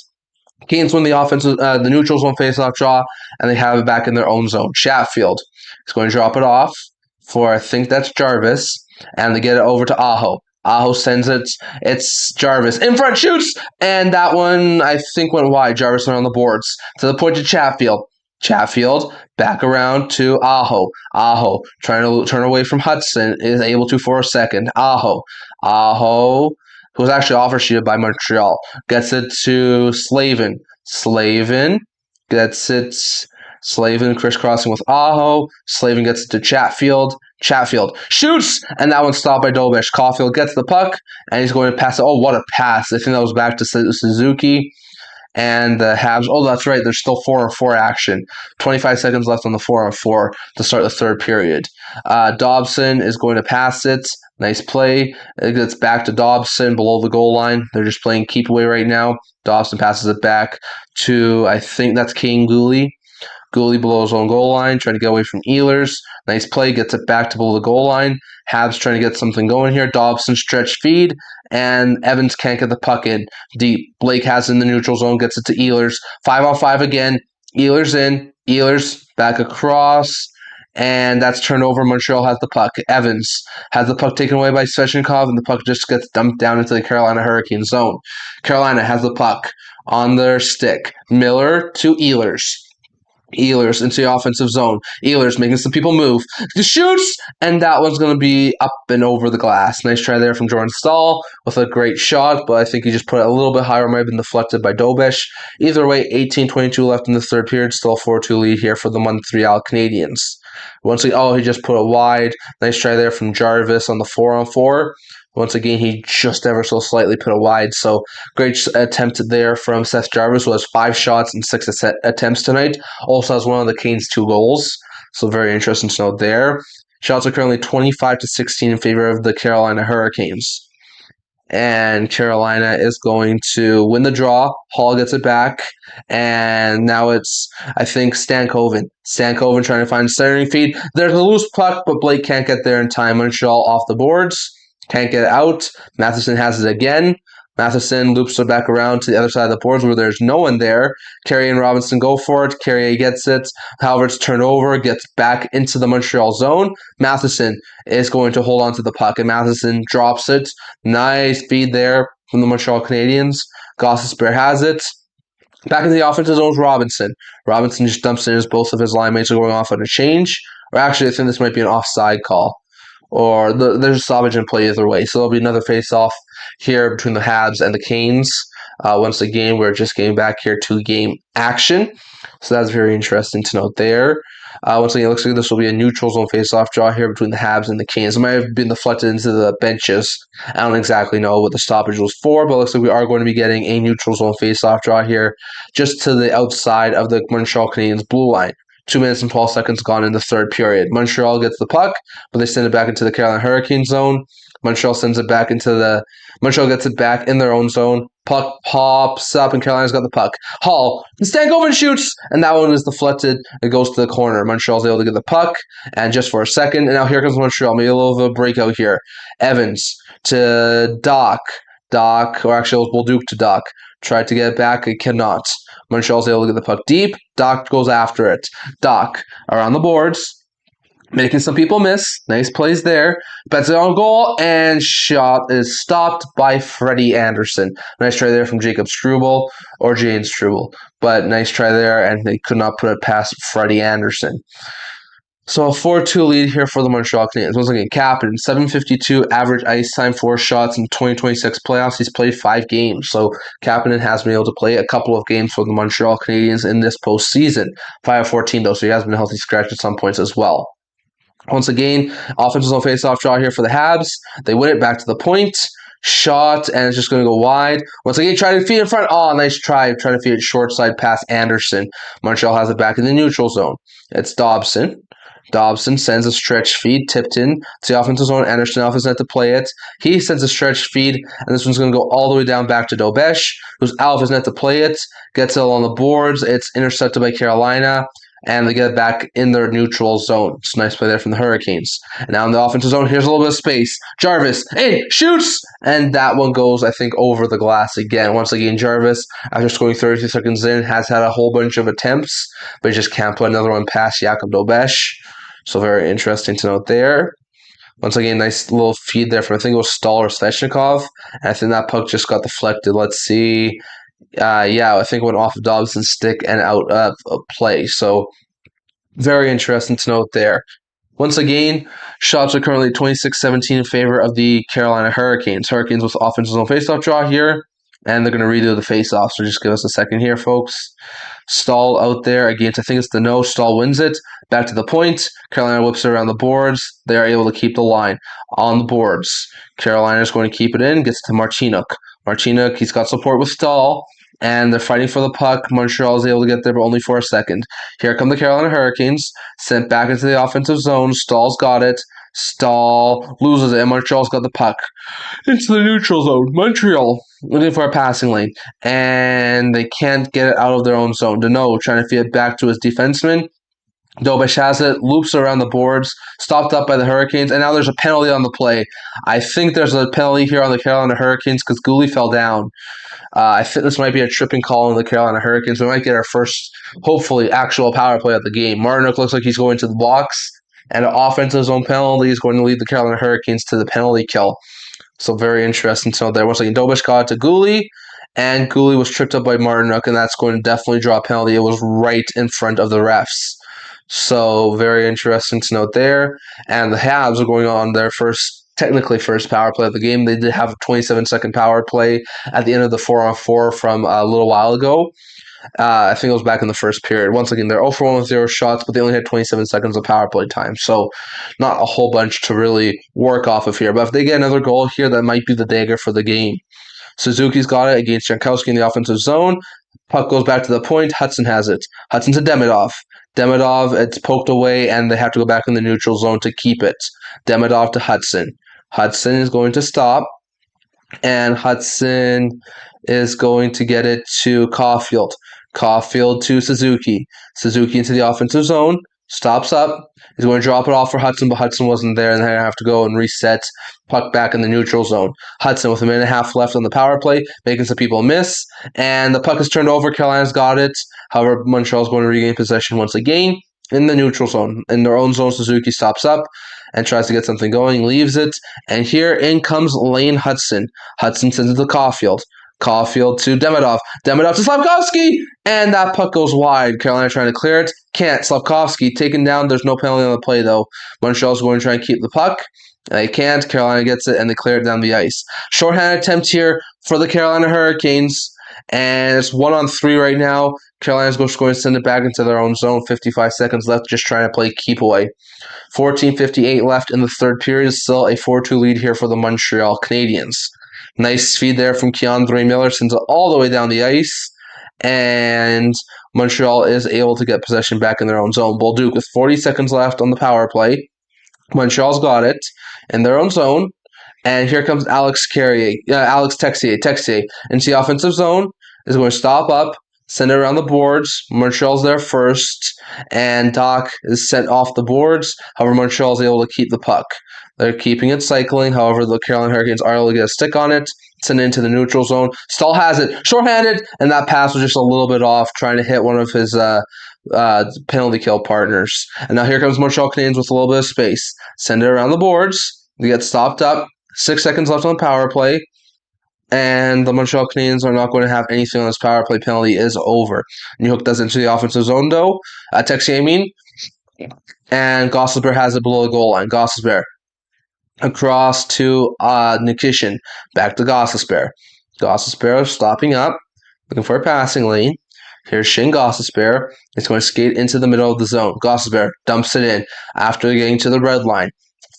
Canes win the offensive, the neutrals on faceoff draw, and they have it back in their own zone. Chatfield is going to drop it off for, I think that's Jarvis, and they get it over to Aho. Aho sends it. It's Jarvis. In front, shoots! And that one, I think, went wide. Jarvis went on the boards. To the point to Chatfield. Chatfield back around to Aho. Aho trying to turn away from Hudson is able to for a second. Aho, who was actually offer sheeted by Montreal, gets it to Slavin. Slavin gets it. Slavin crisscrossing with Aho. Slavin gets it to Chatfield. Chatfield shoots, and that one's stopped by Dobish. Caulfield gets the puck, and he's going to pass it. Oh, what a pass. I think that was back to Suzuki. And the Habs, oh, that's right, there's still 4-on-4 action. 25 seconds left on the 4-on-4 to start the third period. Dobson is going to pass it. Nice play. It gets back to Dobson below the goal line. They're just playing keep away right now. Dobson passes it back to, I think that's Kane Gooley. Gooley below his own goal line, trying to get away from Ehlers. Nice play, gets it back to below the goal line. Habs trying to get something going here. Dobson stretch feed, and Evans can't get the puck in deep. Blake has it in the neutral zone, gets it to Ehlers. 5-on-5 again. Ehlers in. Ehlers back across. And that's turnover. Montreal has the puck. Evans has the puck taken away by Svechnikov, and the puck just gets dumped down into the Carolina Hurricane zone. Carolina has the puck on their stick. Miller to Ehlers. Ehlers into the offensive zone. Ehlers making some people move. He shoots, and that one's going to be up and over the glass. Nice try there from Jordan Staal with a great shot, but I think he just put it a little bit higher. Might have been deflected by Dobesh. Either way, 18:22 left in the third period. Still a 4-2 lead here for the Montreal Canadiens. Once again, he just put it wide. Nice try there from Jarvis on the 4-on-4. Once again, he just ever so slightly put it wide. So great attempt there from Seth Jarvis, who has 5 shots and 6 attempts tonight. Also has one of the Canes' 2 goals. So very interesting to note there. Shots are currently 25-16 in favor of the Carolina Hurricanes. And Carolina is going to win the draw. Hall gets it back. And now it's, I think, Stankoven. Stankoven trying to find a centering feed. There's a loose puck, but Blake can't get there in time. Montreal off the boards. Can't get it out. Matheson has it again. Matheson loops it back around to the other side of the boards where there's no one there. Carrier and Robinson go for it. Carrier gets it. However, it's turned over, gets back into the Montreal zone. Matheson is going to hold on to the puck, and Matheson drops it. Nice feed there from the Montreal Canadiens. Gostisbehere has it. Back in the offensive zone is Robinson. Robinson just dumps it as both of his line mates are going off on a change. Or actually, I think this might be an offside call. Or there's a stoppage in play either way. So there'll be another face-off here between the Habs and the Canes. Once again, we're just getting back here to game action. So that's very interesting to note there. Once again, it looks like this will be a neutral zone face-off draw here between the Habs and the Canes. It might have been deflected into the benches. I don't exactly know what the stoppage was for, but it looks like we are going to be getting a neutral zone face-off draw here just to the outside of the Montreal Canadiens blue line. 2 minutes and 12 seconds gone in the third period. Montreal gets the puck, but they send it back into the Carolina Hurricane zone. Montreal sends it back into the... Montreal gets it back in their own zone. Puck pops up, and Carolina's got the puck. Hall, Stankoven shoots, and that one is deflected. It goes to the corner. Montreal's able to get the puck, and just for a second, and now here comes Montreal. Maybe a little bit of a breakout here. Evans to Doc. Or actually it was Bolduc to Doc. Tried to get it back, it cannot. Montreal's able to get the puck deep. Doc goes after it. Doc around the boards, making some people miss. Nice plays there. Bets it on goal, and shot is stopped by Freddie Anderson. Nice try there from Jacob Struble, or Jane Struble. But nice try there, and they could not put it past Freddie Anderson. So a 4-2 lead here for the Montreal Canadiens. Once again, Captain, 752 average ice time, 4 shots in 2026 playoffs. He's played 5 games. So Captain has been able to play a couple of games for the Montreal Canadiens in this postseason. 5-14 though, so he has been a healthy scratch at some points as well. Once again, offensive zone face-off draw here for the Habs. They win it back to the point. Shot, and it's just going to go wide. Once again, try to feed in front. Oh, nice try. Trying to feed it short side past Anderson. Montreal has it back in the neutral zone. It's Dobson. Dobson sends a stretch feed, tipped in to the offensive zone. Anderson off his net to play it. He sends a stretch feed, and this one's going to go all the way down back to Dobesh, who's out of his net to play it. Gets it on the boards. It's intercepted by Carolina, and they get it back in their neutral zone. It's a nice play there from the Hurricanes. And now in the offensive zone, here's a little bit of space. Jarvis, in, shoots! And that one goes, I think, over the glass again. Once again, Jarvis, after scoring 33 seconds in, has had a whole bunch of attempts, but he just can't put another one past Jakub Dobesh. So very interesting to note there. Once again, nice little feed there from, I think it was Staal or Svechnikov. And I think that puck just got deflected. Let's see. Yeah, I think it went off of Dobson's stick and out of play. So very interesting to note there. Once again, shots are currently 26-17 in favor of the Carolina Hurricanes. Hurricanes with offensive zone faceoff draw here. And they're going to redo the faceoff. So just give us a second here, folks. Staal out there against, I think it's the no. Staal wins it. Back to the point. Carolina whips it around the boards. They are able to keep the line on the boards. Carolina is going to keep it in. Gets to Marchinuk. Marchinuk, he's got support with Staal. and they're fighting for the puck. Montreal is able to get there, but only for a second. Here come the Carolina Hurricanes, sent back into the offensive zone. Stahl's got it. Stahl loses it, and Montreal's got the puck into the neutral zone. Montreal looking for a passing lane, and they can't get it out of their own zone. Deneau trying to feed it back to his defenseman. Dobish has it, loops around the boards, stopped up by the Hurricanes, and now there's a penalty on the play. I think there's a penalty here on the Carolina Hurricanes because Gooley fell down. I think this might be a tripping call on the Carolina Hurricanes. We might get our first, hopefully, actual power play of the game. Martinook looks like he's going to the box, and an offensive zone penalty is going to lead the Carolina Hurricanes to the penalty kill. So very interesting to know there. Once again, Dobish got it to Gooley, and Gooley was tripped up by Martinook, and that's going to definitely draw a penalty. It was right in front of the refs. So very interesting to note there. And the Habs are going on their technically first power play of the game. They did have a 27-second power play at the end of the 4-on-4 from a little while ago. I think it was back in the first period. Once again, they're 0 for 1 with 0 shots, but they only had 27 seconds of power play time. So not a whole bunch to really work off of here. But if they get another goal here, that might be the dagger for the game. Suzuki's got it against Jankowski in the offensive zone. Puck goes back to the point. Hudson has it. Hudson to Demidov. Demidov, it's poked away, and they have to go back in the neutral zone to keep it. Demidov to Hudson. Hudson is going to stop, and Hudson is going to get it to Caulfield. Caulfield to Suzuki. Suzuki into the offensive zone. Stops up. He's going to drop it off for Hudson, but Hudson wasn't there, and they have to go and reset. Puck back in the neutral zone. Hudson with a minute and a half left on the power play, making some people miss, and the puck is turned over. Carolina's got it. However, Montreal's going to regain possession once again in the neutral zone. In their own zone, Suzuki stops up and tries to get something going, leaves it, and here in comes Lane Hudson. Hudson sends it to Caulfield. Caulfield to Demidov. Demidov to Slavkovsky, and that puck goes wide. Carolina trying to clear it. Can't. Slavkovsky taken down. There's no penalty on the play, though. Montreal's going to try and keep the puck. They can't. Carolina gets it, and they clear it down the ice. Shorthanded attempt here for the Carolina Hurricanes, and it's 1-on-3 right now. Carolina's going to send it back into their own zone. 55 seconds left, just trying to play keep away. 14:58 left in the third period. Still a 4-2 lead here for the Montreal Canadiens. Nice feed there from Keandre Miller, sends it all the way down the ice, and Montreal is able to get possession back in their own zone. Bolduc with 40 seconds left on the power play. Montreal's got it in their own zone, and here comes Alex Texier. Texier into the offensive zone is going to stop up, send it around the boards. Montreal's there first, and Doc is sent off the boards. However, Montreal is able to keep the puck. They're keeping it cycling. However, the Carolina Hurricanes are able to get a stick on it, send it into the neutral zone. Stahl has it, shorthanded, and that pass was just a little bit off, trying to hit one of his penalty kill partners. And now here comes Montreal Canadiens with a little bit of space. Send it around the boards. They get stopped up. 6 seconds left on the power play. And the Montreal Canadiens are not going to have anything on this power play. Penalty is over. Newhook does it into the offensive zone, though. Texier, and Gosselbeer has it below the goal line. Gosselbeer across to Nikishin. Back to Gosselbeer. Gosselbeer stopping up, looking for a passing lane. Here's Shane Gosselbeer. He's going to skate into the middle of the zone. Gosselbeer dumps it in after getting to the red line.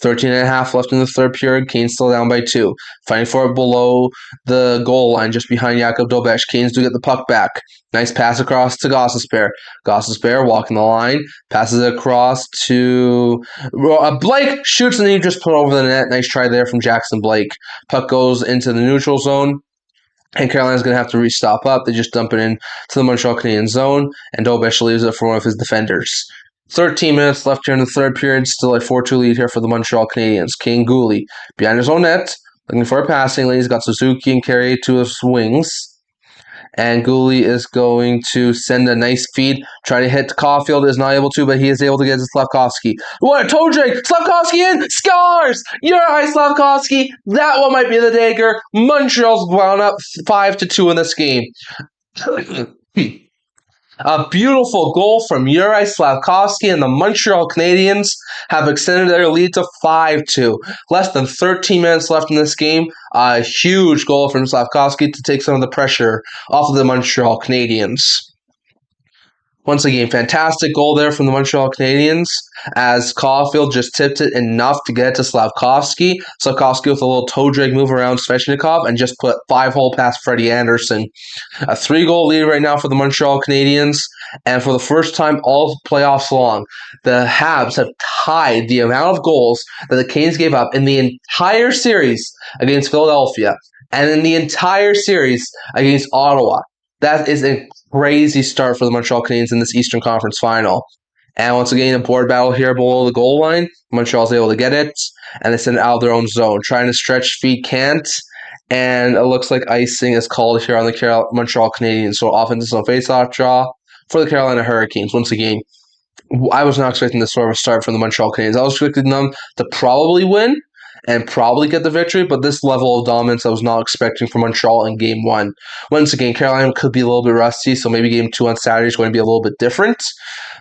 13.5 left in the third period. Canes still down by 2. Fighting for it below the goal line, just behind Jakub Dobesh. Canes do get the puck back. Nice pass across to Gosselbeer. Gosselbeer walking the line. Passes it across to Blake. Shoots and he just put over the net. Nice try there from Jackson Blake. Puck goes into the neutral zone. And Carolina's going to have to restop up. They just dump it in to the Montreal Canadiens zone. And Dobesh leaves it for one of his defenders. 13 minutes left here in the third period. Still a 4-2 lead here for the Montreal Canadiens. Kane Gooley behind his own net, looking for a passing lane. He's got Suzuki and Carey to his wings. And Gooley is going to send a nice feed. Trying to hit Caulfield. Is not able to, but he is able to get to Slavkovsky. What a toe drag! Slavkovsky in! Scars! Juraj Slavkovsky! That one might be the dagger. Montreal's wound up 5-2 in this game. A beautiful goal from Juraj Slavkovsky, and the Montreal Canadiens have extended their lead to 5-2. Less than 13 minutes left in this game. A huge goal from Slavkovsky to take some of the pressure off of the Montreal Canadiens. Once again, fantastic goal there from the Montreal Canadiens as Caulfield just tipped it enough to get it to Slavkovsky. Slavkovsky with a little toe drag move around Svechnikov and just put 5-hole past Freddie Anderson. A 3-goal lead right now for the Montreal Canadiens. And for the first time all playoffs long, the Habs have tied the amount of goals that the Canes gave up in the entire series against Philadelphia and in the entire series against Ottawa. That is a crazy start for the Montreal Canadiens in this Eastern Conference final. And once again, a board battle here below the goal line. Montreal's able to get it, and they send it out of their own zone. Trying to stretch feet, can't. And it looks like icing is called here on the Montreal Canadiens. So offensive face-off draw for the Carolina Hurricanes. Once again, I was not expecting this sort of a start from the Montreal Canadiens. I was expecting them to probably win and probably get the victory, but this level of dominance I was not expecting from Montreal in Game 1. Once again, Carolina could be a little bit rusty, so maybe Game 2 on Saturday is going to be a little bit different.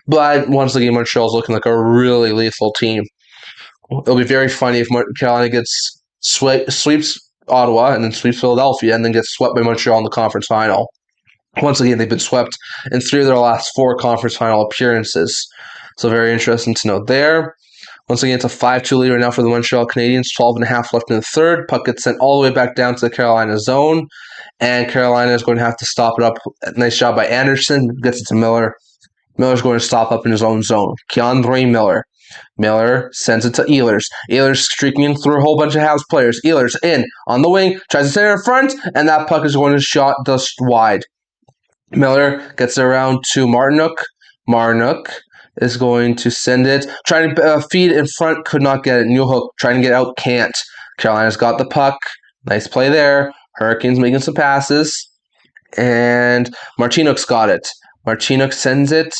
But once again, Montreal is looking like a really lethal team. It'll be very funny if Carolina gets sweeps Ottawa and then sweeps Philadelphia and then gets swept by Montreal in the conference final. Once again, they've been swept in 3 of their last 4 conference final appearances. So very interesting to note there. Once again, it's a 5-2 lead right now for the Montreal Canadiens. 12.5 left in the third. Puck gets sent all the way back down to the Carolina zone. And Carolina is going to have to stop it up. Nice job by Anderson. Gets it to Miller. Miller's going to stop up in his own zone. Keandre Miller. Miller sends it to Ehlers. Ehlers streaking in through a whole bunch of Habs players. Ehlers in on the wing. Tries to center in front. And that puck is going to shot just wide. Miller gets it around to Martinook. Martinook is going to send it. Trying to feed in front, could not get it. Newhook trying to get out, can't. Carolina's got the puck. Nice play there. Hurricanes making some passes. And Martinook's got it. Martinook sends it,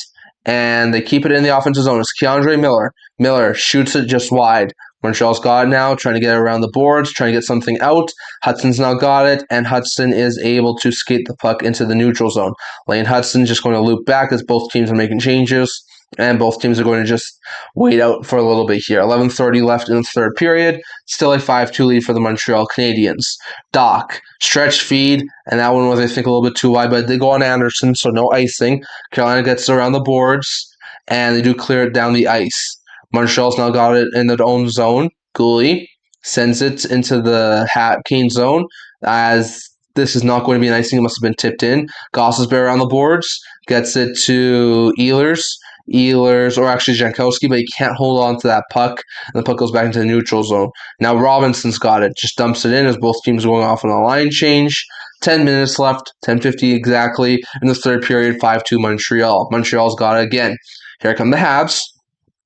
and they keep it in the offensive zone. It's Keandre Miller. Miller shoots it just wide. Montreal's got it now, trying to get it around the boards, trying to get something out. Hudson's now got it, and Hudson is able to skate the puck into the neutral zone. Lane Hudson just going to loop back as both teams are making changes. And both teams are going to just wait out for a little bit here. 11:30 left in the third period. Still a 5-2 lead for the Montreal Canadiens. Doc, stretch feed, and that one was, I think, a little bit too wide, but it did go on Anderson, so no icing. Carolina gets around the boards, and they do clear it down the ice. Montreal's now got it in their own zone. Gooley sends it into the Cane zone as this is not going to be an icing. It must have been tipped in. Gossesbery around the boards, gets it to Ehlers. Or actually Jankowski, but he can't hold on to that puck, and the puck goes back into the neutral zone. Now Robinson's got it, just dumps it in as both teams are going off on a line change. 10 minutes left, 10:50 exactly in the third period, 5-2 Montreal. Montreal's got it again. Here come the Habs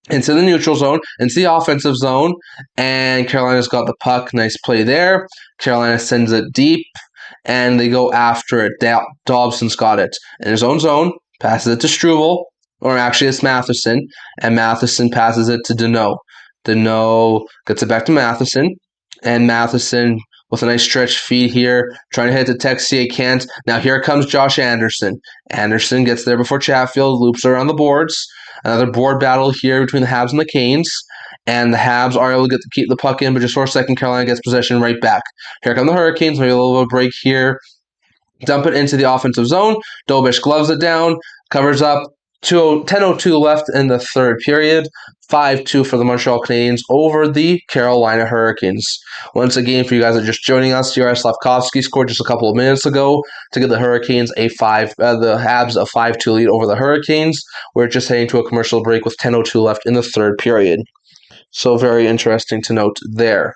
into the neutral zone, into the offensive zone, and Carolina's got the puck. Nice play there. Carolina sends it deep, and they go after it. Dobson's got it in his own zone, passes it to Struble. Or actually, it's Matheson, and Matheson passes it to Deneau. Deneau gets it back to Matheson, and Matheson with a nice stretch feed here, trying to hit the Texier, can't. Now here comes Josh Anderson. Anderson gets there before Chatfield, loops around the boards. Another board battle here between the Habs and the Canes, and the Habs are able to keep the puck in, but just for a second, Carolina gets possession right back. Here come the Hurricanes, maybe a little bit of a break here. Dump it into the offensive zone. Dobish gloves it down, covers up. 10:02 left in the third period. 5-2 for the Montreal Canadiens over the Carolina Hurricanes. Once again, for you guys that are just joining us, Juraj Slavkovsky scored just a couple of minutes ago to give the Hurricanes the Habs a 5-2 lead over the Hurricanes. We're just heading to a commercial break with 10:02 left in the third period. So very interesting to note there.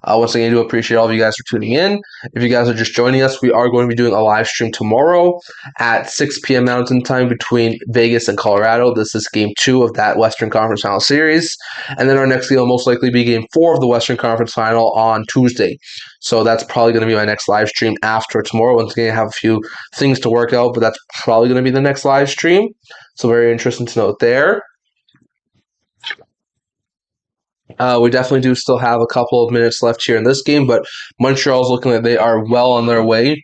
Once again, I do appreciate all of you guys for tuning in. If you guys are just joining us, we are going to be doing a live stream tomorrow at 6 p.m. Mountain Time between Vegas and Colorado. This is Game 2 of that Western Conference Final Series. And then our next game will most likely be Game 4 of the Western Conference Final on Tuesday. So that's probably going to be my next live stream after tomorrow. Once again, I have a few things to work out, but that's probably going to be the next live stream. So very interesting to note there. We definitely do still have a couple of minutes left here in this game, but Montreal's looking like they are well on their way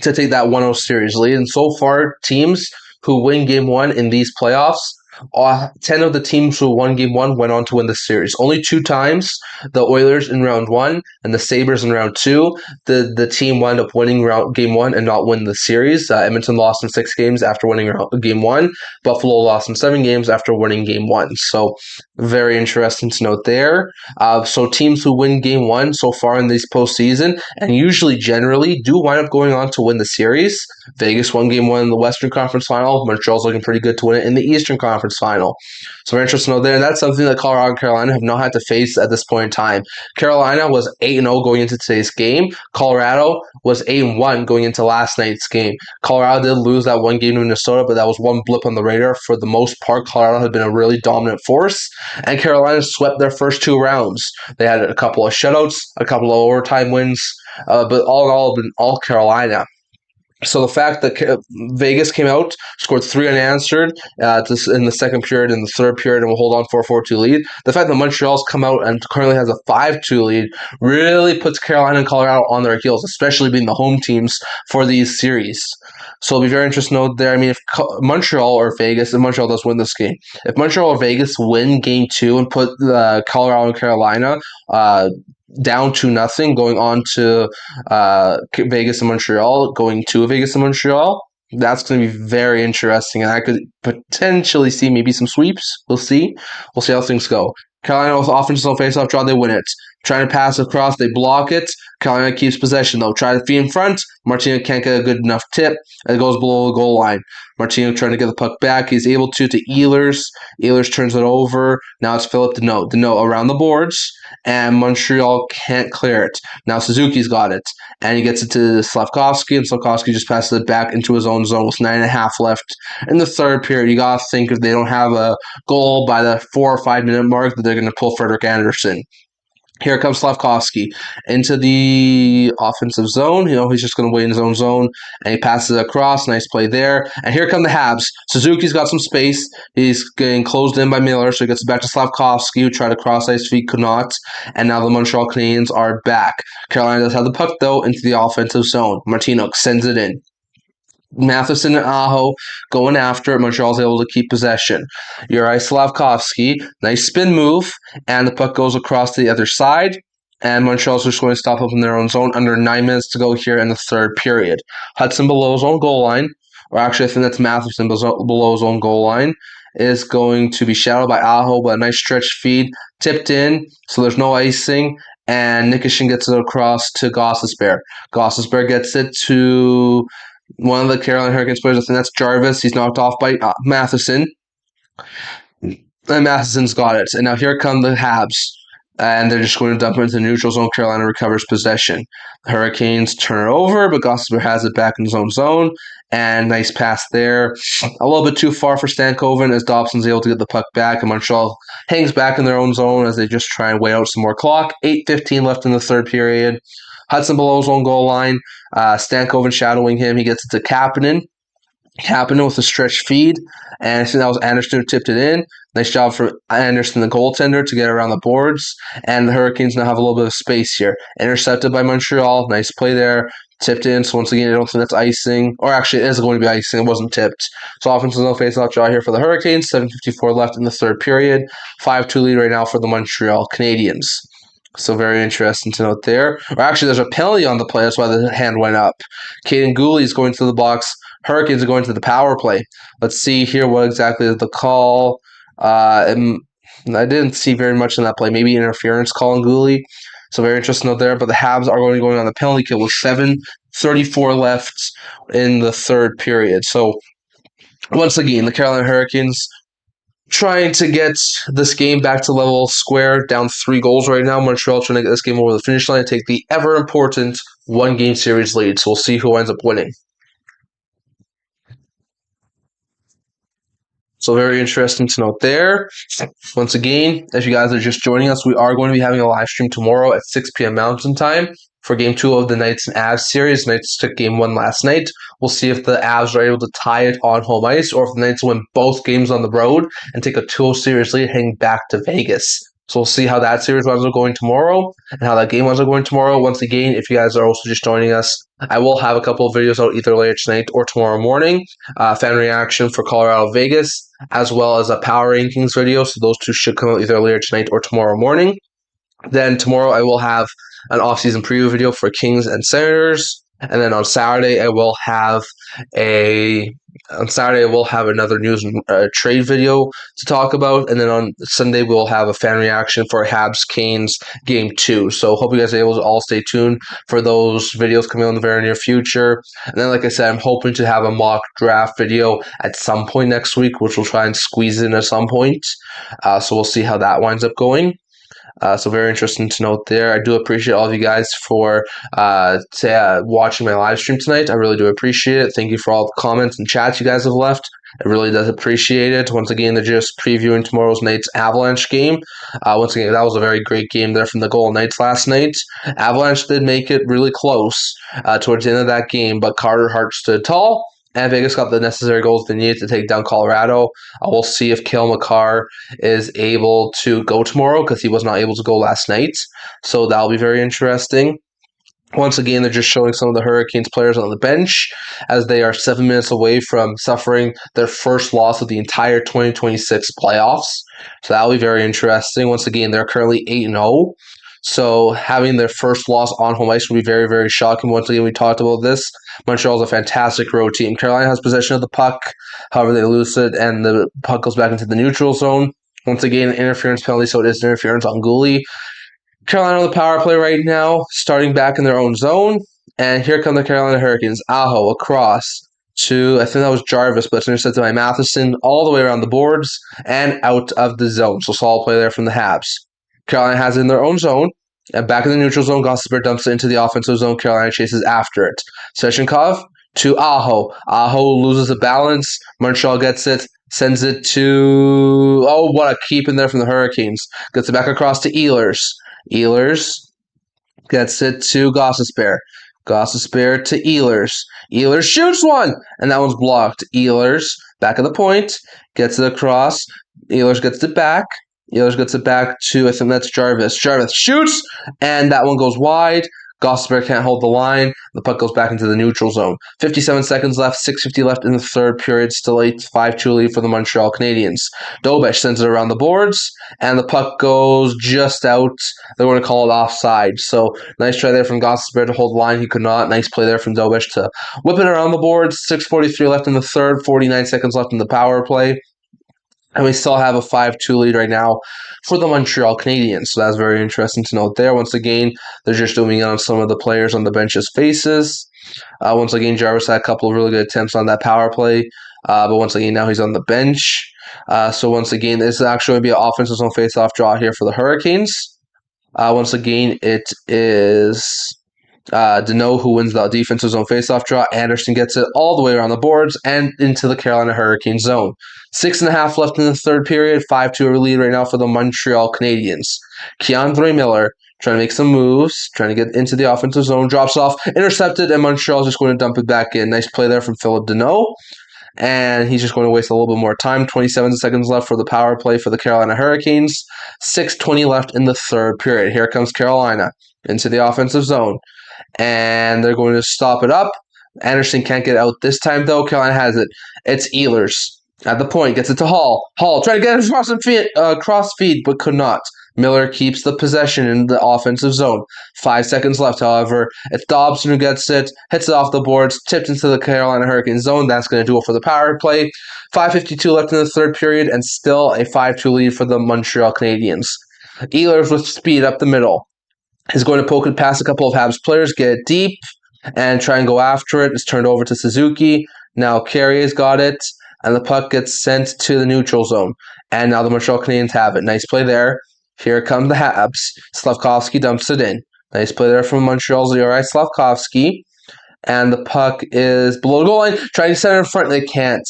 to take that 1-0 series lead. And so far, teams who win Game 1 in these playoffs 10 of the teams who won game one went on to win the series. Only two times, the Oilers in round one and the Sabres in round two, the team wound up winning game one and not win the series. Edmonton lost in 6 games after winning game one. Buffalo lost in 7 games after winning game one. So very interesting to note there. So teams who win game one so far in this postseason and usually generally do wind up going on to win the series. Vegas won game one in the Western Conference Final. Montreal's looking pretty good to win it in the Eastern Conference Final. So very interesting to know there. And that's something that Colorado and Carolina have not had to face at this point in time. Carolina was 8-0 going into today's game. Colorado was 8-1 going into last night's game. Colorado did lose that one game to Minnesota, but that was one blip on the radar. For the most part, Colorado had been a really dominant force, and Carolina swept their first 2 rounds. They had a couple of shutouts, a couple of overtime wins, but all in all, all Carolina. So the fact that Vegas came out, scored 3 unanswered in the second period and the third period, and will hold on for a 4-2 lead. The fact that Montreal's come out and currently has a 5-2 lead really puts Carolina and Colorado on their heels, especially being the home teams for these series. So it'll be very interesting to note there. I mean, if Montreal or Vegas, if Montreal does win this game, if Montreal or Vegas win game 2 and put Colorado and Carolina down to nothing, going on to Vegas and Montreal, going to Vegas and Montreal, that's going to be very interesting, and I could potentially see maybe some sweeps. We'll see. We'll see how things go. Carolina with offensive face-off draw, they win it. Trying to pass across, they block it. Carolina keeps possession, though. Try to feed in front. Martino can't get a good enough tip. It goes below the goal line. Martino trying to get the puck back. He's able to Ehlers. Ehlers turns it over. Now it's Philip Deneau. Deneau around the boards, and Montreal can't clear it. Now Suzuki's got it, and he gets it to Slavkovsky, and Slavkovsky just passes it back into his own zone with 9.5 left in the third period. You got to think if they don't have a goal by the 4 or 5 minute mark that they're going to pull Frederik Andersen. Here comes Slavkovsky into the offensive zone. He's just going to wait in his own zone, and he passes it across. Nice play there. And here come the Habs. Suzuki's got some space. He's getting closed in by Miller, so he gets it back to Slavkovsky, who tried to cross ice feet, could not. And now the Montreal Canadiens are back. Carolina does have the puck, though, into the offensive zone. Martino sends it in. Matheson and Aho going after it. Montreal's able to keep possession. Juraj Slavkovsky, nice spin move, and the puck goes across to the other side. And Montreal's just going to stop up in their own zone. Under 9 minutes to go here in the third period. Hudson below his own goal line, or actually I think that's Matheson below his own goal line, is going to be shadowed by Aho, but a nice stretch feed, tipped in, so there's no icing. And Nikishin gets it across to Gostisbehere. Gostisbehere gets it to one of the Carolina Hurricanes players. I think that's Jarvis. He's knocked off by Matheson. And Matheson's got it. And now here come the Habs. And they're just going to dump it into the neutral zone. Carolina recovers possession. The Hurricanes turn it over, but Gostisbehere has it back in his own zone. And nice pass there. A little bit too far for Stankoven as Dobson's able to get the puck back. And Montreal hangs back in their own zone as they just try and wait out some more clock. 8:15 left in the third period. Hudson below his own goal line. Stankoven shadowing him. He gets it to Kapanen. Kapanen with a stretch feed. And I think that was Anderson who tipped it in. Nice job for Anderson, the goaltender, to get around the boards. And the Hurricanes now have a little bit of space here. Intercepted by Montreal. Nice play there. Tipped in. So once again, I don't think that's icing. Or actually, it is going to be icing. It wasn't tipped. So offensive no face-off draw here for the Hurricanes. 7:54 left in the third period. 5-2 lead right now for the Montreal Canadiens. So very interesting to note there. Or actually, there's a penalty on the play. That's why the hand went up. Caden Gooley is going to the box. Hurricanes are going to the power play. Let's see here what exactly is the call. I didn't see very much in that play. Maybe interference call on Gooley. So very interesting to note there. But the Habs are going on the penalty kill with 7:34 left in the third period. So once again, the Carolina Hurricanes trying to get this game back to level square, down 3 goals right now. Montreal trying to get this game over the finish line and take the ever-important one-game series lead. So we'll see who ends up winning. So very interesting to note there. Once again, if you guys are just joining us, we are going to be having a live stream tomorrow at 6 p.m. Mountain Time for Game 2 of the Knights and Avs series. Knights took Game 1 last night. We'll see if the Avs are able to tie it on home ice or if the Knights win both games on the road and take a 2-0 series lead heading back to Vegas. So we'll see how that series winds up going tomorrow and how that game winds up going tomorrow. Once again, if you guys are also just joining us, I will have a couple of videos out either later tonight or tomorrow morning. Fan reaction for Colorado Vegas, as well as a power rankings video. So those two should come out either later tonight or tomorrow morning. Then tomorrow I will have an off-season preview video for Kings and Senators. And then on Saturday I will have another news and trade video to talk about, and then on Sunday we'll have a fan reaction for Habs Canes Game 2. So hope you guys are able to all stay tuned for those videos coming out in the very near future. And then, like I said, I'm hoping to have a mock draft video at some point next week, which we'll try and squeeze in at some point. So we'll see how that winds up going. So very interesting to note there. I do appreciate all of you guys for watching my live stream tonight. I really do appreciate it. Thank you for all the comments and chats you guys have left. It really does appreciate it. Once again, they're just previewing tomorrow's night's Avalanche game. Once again, that was a very great game there from the Golden Knights last night. Avalanche did make it really close towards the end of that game, but Carter Hart stood tall. And Vegas got the necessary goals they needed to take down Colorado. We'll see if Cale Makar is able to go tomorrow because he was not able to go last night. So that'll be very interesting. Once again, they're just showing some of the Hurricanes players on the bench as they are 7 minutes away from suffering their first loss of the entire 2026 playoffs. So that'll be very interesting. Once again, they're currently 8-0. So having their first loss on home ice would be very, very shocking. Once again, we talked about this. Montreal is a fantastic road team. Carolina has possession of the puck. However, they lose it, and the puck goes back into the neutral zone. Once again, an interference penalty, so it is interference on Gooley. Carolina on the power play right now, starting back in their own zone. And here come the Carolina Hurricanes. Aho across to, I think that was Jarvis, but it's intercepted by Matheson all the way around the boards and out of the zone. So solid play there from the Habs. Carolina has it in their own zone. And back in the neutral zone, Gostisbehere dumps it into the offensive zone. Carolina chases after it. Svechnikov to Aho. Aho loses the balance. Montreal gets it. Sends it to... Oh, what a keep in there from the Hurricanes. Gets it back across to Ehlers. Ehlers gets it to Gostisbehere. Gostisbehere to Ehlers. Ehlers shoots one! And that one's blocked. Ehlers, back at the point. Gets it across. Ehlers gets it back. Ehlers gets it back to, I think that's Jarvis. Jarvis shoots, and that one goes wide. Gostisbehere can't hold the line. The puck goes back into the neutral zone. 57 seconds left, 6:50 left in the third period. Still a 5-2 lead for the Montreal Canadiens. Dobish sends it around the boards, and the puck goes just out. They're going to call it offside. So nice try there from Gostisbehere to hold the line. He could not. Nice play there from Dobish to whip it around the boards. 6:43 left in the third, 49 seconds left in the power play. And we still have a 5-2 lead right now for the Montreal Canadiens. So that's very interesting to note there. Once again, they're just doing it on some of the players on the bench's faces. Once again, Jarvis had a couple of really good attempts on that power play. But once again, now he's on the bench. So once again, this is actually going to be an offensive zone face-off draw here for the Hurricanes. Once again, it is... Deneau who wins the defensive zone faceoff draw. Anderson gets it all the way around the boards and into the Carolina Hurricanes zone. 6.5 left in the third period. 5-2 lead right now for the Montreal Canadiens. Keandre Miller trying to make some moves, trying to get into the offensive zone, drops off, intercepted, and Montreal's just going to dump it back in. Nice play there from Philip Deneau. And he's just going to waste a little bit more time. 27 seconds left for the power play for the Carolina Hurricanes. 6:20 left in the third period. Here comes Carolina into the offensive zone. And they're going to stop it up. Anderson can't get out this time, though. Carolina has it. It's Ehlers at the point. Gets it to Hall. Hall trying to get it cross feed, but could not. Miller keeps the possession in the offensive zone. 5 seconds left, however. It's Dobson who gets it, hits it off the boards, tipped into the Carolina Hurricanes zone. That's going to do it for the power play. 5:52 left in the third period, and still a 5-2 lead for the Montreal Canadiens. Ehlers with speed up the middle. He's going to poke it past a couple of Habs players, get it deep, and try and go after it. It's turned over to Suzuki. Now Carrier's got it, and the puck gets sent to the neutral zone. And now the Montreal Canadiens have it. Nice play there. Here come the Habs. Slavkovsky dumps it in. Nice play there from Montreal's Yuri Slavkovsky. And the puck is below the goal line. Trying to center in front. They can't.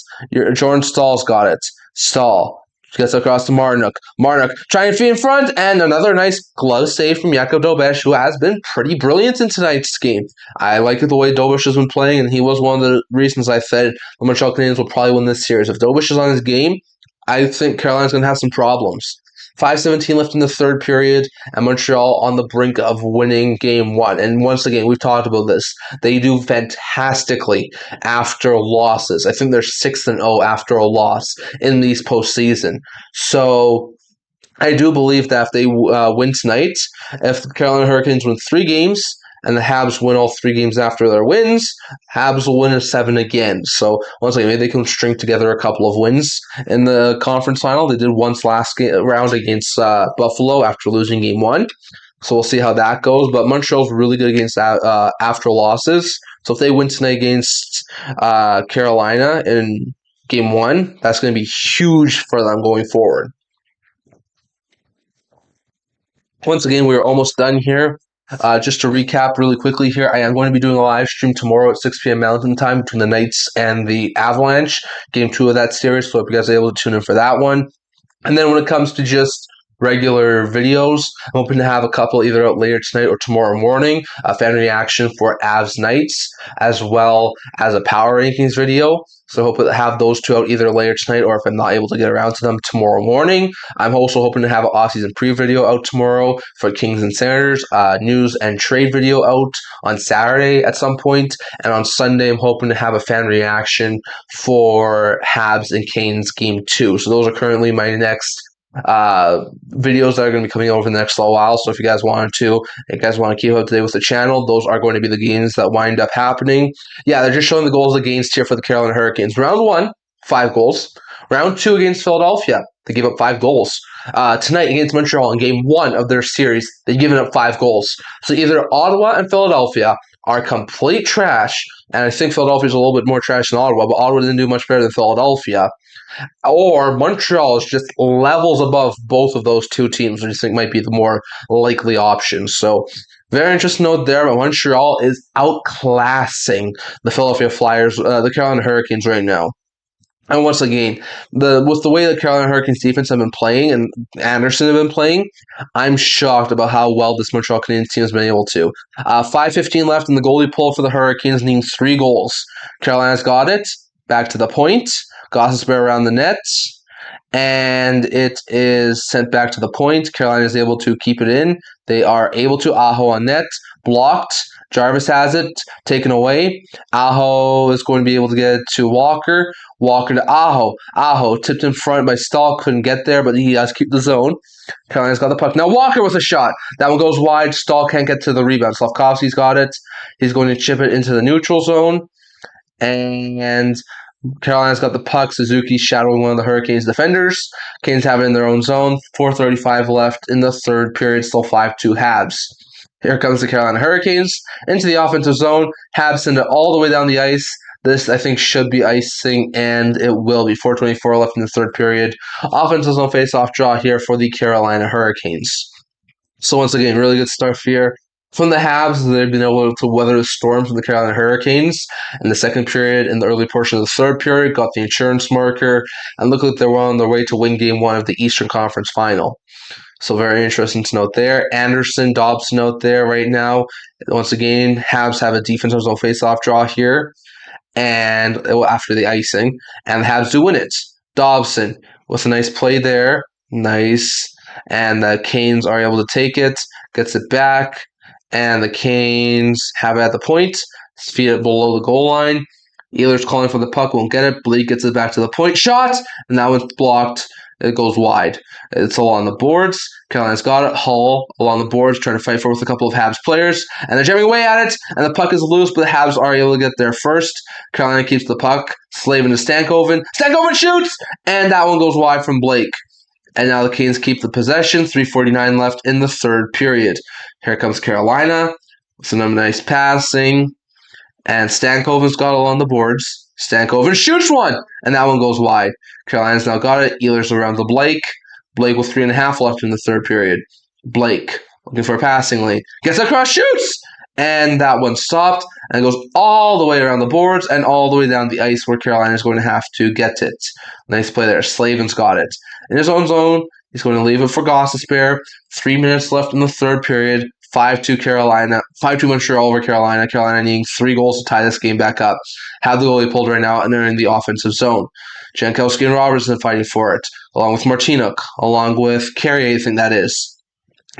Jordan Stahl's got it. Stahl gets across to Marnock. Marnock trying to feed in front. And another nice glove save from Jakub Dobish, who has been pretty brilliant in tonight's game. I like the way Dobish has been playing, and he was one of the reasons I said the Montreal Canadiens will probably win this series. If Dobish is on his game, I think Carolina's going to have some problems. 5:17 left in the third period, and Montreal on the brink of winning game one. And once again, we've talked about this. They do fantastically after losses. I think they're 6-0 after a loss in these postseason. So I do believe that if they win tonight, if the Carolina Hurricanes win 3 games and the Habs win all 3 games after their wins, Habs will win a 7 again. So once again, maybe they can string together a couple of wins in the conference final. They did once last round against Buffalo after losing game one. So we'll see how that goes. But Montreal's really good against after losses. So if they win tonight against Carolina in game one, that's going to be huge for them going forward. Once again, we're almost done here. Just to recap really quickly here, I am going to be doing a live stream tomorrow at 6 p.m. Mountain Time between the Knights and the Avalanche, game 2 of that series. So if you guys are able to tune in for that one. And then when it comes to just regular videos, I'm hoping to have a couple either out later tonight or tomorrow morning, a fan reaction for Avs Knights, as well as a power rankings video. So I hope to have those 2 out either later tonight or if I'm not able to get around to them tomorrow morning. I'm also hoping to have an off-season pre-video out tomorrow for Kings and Senators, news and trade video out on Saturday at some point. And on Sunday, I'm hoping to have a fan reaction for Habs and Canes Game 2. So those are currently my next videos that are going to be coming over the next little while. So if you guys want to keep up to date with the channel, those are going to be the games that wind up happening. Yeah, they're just showing the goals against here for the Carolina Hurricanes. Round 1, 5 goals. Round 2 against Philadelphia, they gave up 5 goals. Tonight against Montreal in game 1 of their series, they've given up 5 goals. So either Ottawa and Philadelphia are complete trash, and I think Philadelphia's a little bit more trash than Ottawa, but Ottawa didn't do much better than Philadelphia. Or Montreal is just levels above both of those two teams, which I think might be the more likely option. So, very interesting note there, but Montreal is outclassing the Philadelphia Flyers, the Carolina Hurricanes right now. And once again, with the way the Carolina Hurricanes defense have been playing and Anderson have been playing, I'm shocked about how well this Montreal Canadiens team has been able to. 5:15 left in the goalie pull for the Hurricanes, needing 3 goals. Carolina's got it. Back to the point. Gossespierre around the net, and it is sent back to the point. Carolina is able to keep it in. They are able to. Aho on net, blocked. Jarvis has it, taken away. Aho is going to be able to get it to Walker. Walker to Aho. Aho tipped in front by Stahl, couldn't get there, but he has to keep the zone. Carolina's got the puck. Now Walker with a shot. That one goes wide. Stahl can't get to the rebound. Slavkovsky's got it. He's going to chip it into the neutral zone. And Carolina's got the puck. Suzuki shadowing one of the Hurricanes defenders. Canes have it in their own zone. 4:35 left in the third period. Still 5-2 Habs. Here comes the Carolina Hurricanes into the offensive zone. Habs send it all the way down the ice. This, I think, should be icing, and it will be. 4:24 left in the third period. Offensive zone face-off draw here for the Carolina Hurricanes. So once again, really good stuff here. From the Habs, they've been able to weather the storm from the Carolina Hurricanes in the second period. In the early portion of the third period, got the insurance marker, and look like they're well on their way to win Game 1 of the Eastern Conference Final. So very interesting to note there. Anderson, Dobson out there right now. Once again, Habs have a defensive zone face-off draw here, and after the icing, and the Habs do win it. Dobson with a nice play there. Nice. And the Canes are able to take it, gets it back. And the Canes have it at the point, feed it below the goal line. Ehlers calling for the puck, won't get it. Blake gets it back to the point, shot, and that one's blocked. It goes wide. It's along the boards. Carolina's got it. Hull along the boards, trying to fight for it with a couple of Habs players, and they're jamming away at it, and the puck is loose, but the Habs are able to get there first. Carolina keeps the puck, slaving to Stankoven. Stankoven shoots, and that one goes wide from Blake. And now the Canes keep the possession. 3:49 left in the third period. Here comes Carolina with some nice passing. And Stankoven's got it along the boards. Stankoven shoots one, and that one goes wide. Carolina's now got it. Ehlers around to Blake. Blake with 3.5 left in the third period. Blake looking for a passing lane. Gets across, shoots! And that one stopped, and it goes all the way around the boards and all the way down the ice where Carolina is going to have to get it. Nice play there. Slavin's got it. In his own zone, he's going to leave it for Gossespierre. 3 minutes left in the third period. 5-2 Carolina. 5-2 Montreal over Carolina. Carolina needing 3 goals to tie this game back up. Have the goalie pulled right now, and they're in the offensive zone. Jankowski and Robertson fighting for it, along with Martinuk, along with Carrier, I think that is.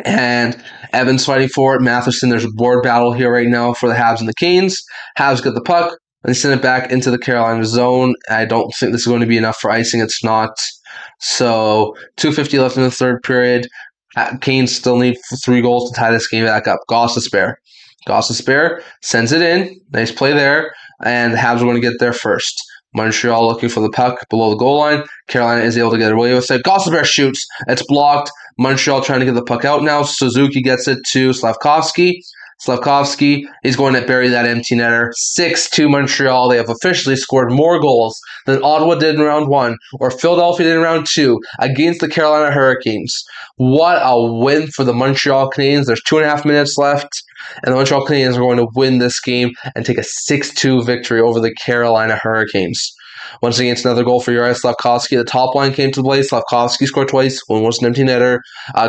And Evans fighting for it. Matheson, there's a board battle here right now for the Habs and the Canes. Habs get the puck, and they send it back into the Carolina zone. I don't think this is going to be enough for icing. It's not. So 2:50 left in the third period. Canes still need 3 goals to tie this game back up. Goss sends it in. Nice play there. And the Habs are going to get there first. Montreal looking for the puck below the goal line. Carolina is able to get away with it. Goss shoots. It's blocked. Montreal trying to get the puck out now. Suzuki gets it to Slavkovsky. Slavkovsky is going to bury that empty netter. 6-2 Montreal. They have officially scored more goals than Ottawa did in round 1 or Philadelphia did in round 2 against the Carolina Hurricanes. What a win for the Montreal Canadiens. There's 2.5 minutes left, and the Montreal Canadiens are going to win this game and take a 6-2 victory over the Carolina Hurricanes. Once again, it's another goal for Uri Slavkovsky. The top line came to play. Slavkovsky scored twice. One was an empty netter.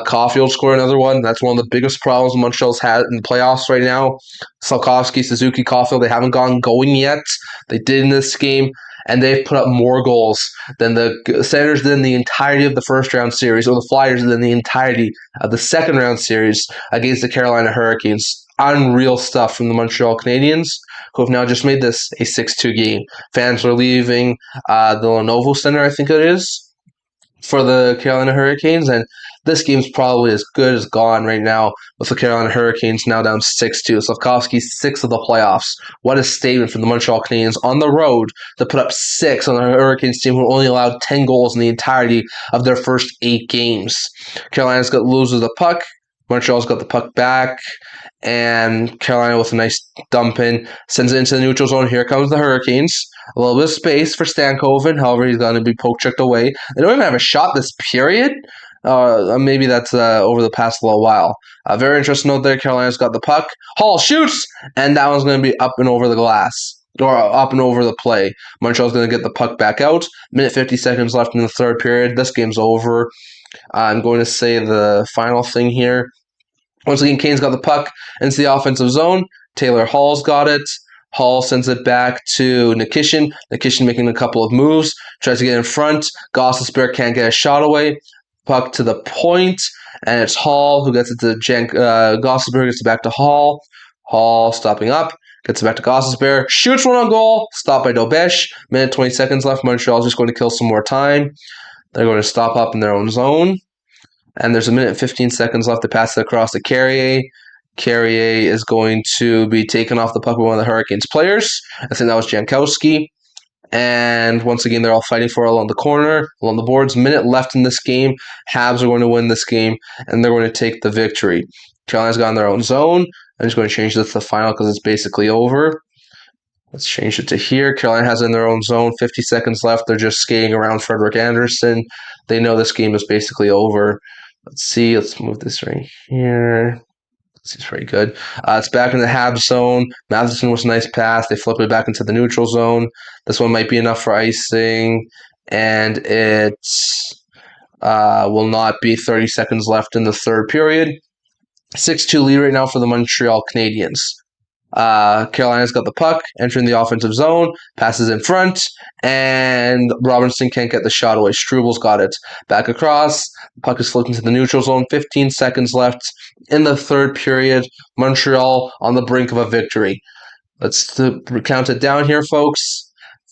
Caulfield scored another one. That's one of the biggest problems Montreal's had in the playoffs right now. Slavkovsky, Suzuki, Caulfield, they haven't going yet. They did in this game, and they've put up more goals than the Senators did in the entirety of the first round series, or the Flyers did in the entirety of the second round series against the Carolina Hurricanes. Unreal stuff from the Montreal Canadiens, who have now just made this a 6-2 game. Fans are leaving the Lenovo Center, I think it is, for the Carolina Hurricanes, and this game's probably as good as gone right now with the Carolina Hurricanes now down 6-2. Slavkovsky's 6th of the playoffs. What a statement from the Montreal Canadiens on the road to put up 6 on the Hurricanes team who only allowed 10 goals in the entirety of their first 8 games. Carolina's loses the puck. Montreal's got the puck back, and Carolina with a nice dump in sends it into the neutral zone. Here comes the Hurricanes. A little bit of space for Stankoven. However, he's going to be poke-checked away. They don't even have a shot this period. Maybe that's over the past little while. Very interesting note there. Carolina's got the puck. Hall shoots, and that one's going to be up and over the glass. Or up and over the play. Montreal's going to get the puck back out. Minute 50 seconds left in the third period. This game's over. I'm going to say the final thing here. Once again, Canes got the puck into the offensive zone. Taylor Hall's got it. Hall sends it back to Nikishin. Nikishin making a couple of moves. Tries to get in front. Gostisbehere can't get a shot away. Puck to the point. And it's Hall who gets it to Gostisbehere gets it back to Hall. Hall stopping up. Gets it back to Gostisbehere. Shoots one on goal. Stopped by Dobesh. Minute 20 seconds left. Montreal's just going to kill some more time. They're going to stop up in their own zone. And there's a minute and 15 seconds left to pass it across to Carrier. Carrier is going to be taken off the puck by one of the Hurricanes players. I think that was Jankowski. And once again, they're all fighting for it along the corner, along the boards. Minute left in this game. Habs are going to win this game, and they're going to take the victory. Carolina's got in their own zone. I'm just going to change this to the final because it's basically over. Let's change it to here. Carolina has it in their own zone. 50 seconds left. They're just skating around Frederick Anderson. They know this game is basically over. Let's see. Let's move this right here. This is very good. It's back in the Habs zone. Matheson was a nice pass. They flip it back into the neutral zone. This one might be enough for icing. And it will not be 30 seconds left in the third period. 6-2 lead right now for the Montreal Canadiens. Carolina's got the puck, entering the offensive zone, passes in front, and Robinson can't get the shot away. Strubal's got it. Back across, the puck is flipped into the neutral zone. 15 seconds left in the third period. Montreal on the brink of a victory. Let's count it down here, folks.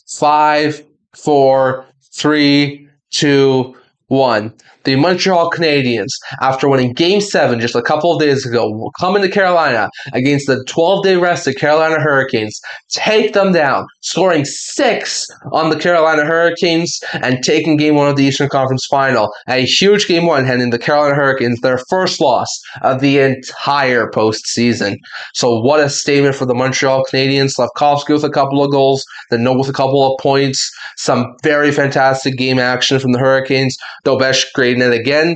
5, 4, 3, 2, 1. The Montreal Canadiens, after winning Game 7 just a couple of days ago, will come into Carolina against the 12-day rested Carolina Hurricanes, take them down, scoring 6 on the Carolina Hurricanes, and taking Game 1 of the Eastern Conference Final. A huge Game 1 handing the Carolina Hurricanes their first loss of the entire postseason. So what a statement for the Montreal Canadiens. Slavkovsky with a couple of goals, the Note with a couple of points, some very fantastic game action from the Hurricanes. Dobesh grading it again.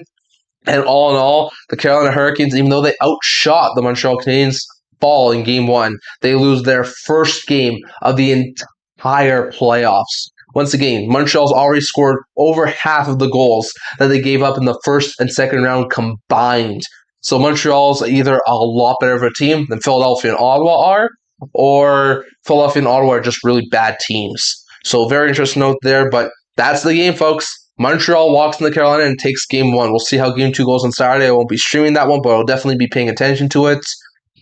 And all in all, the Carolina Hurricanes, even though they outshot the Montreal Canadiens, fall in Game 1. They lose their first game of the entire playoffs. Once again, Montreal's already scored over half of the goals that they gave up in the first and second round combined. So Montreal's either a lot better of a team than Philadelphia and Ottawa are, or Philadelphia and Ottawa are just really bad teams. So very interesting note there, but that's the game, folks. Montreal walks into Carolina and takes game 1. We'll see how game 2 goes on Saturday. I won't be streaming that one, but I'll definitely be paying attention to it.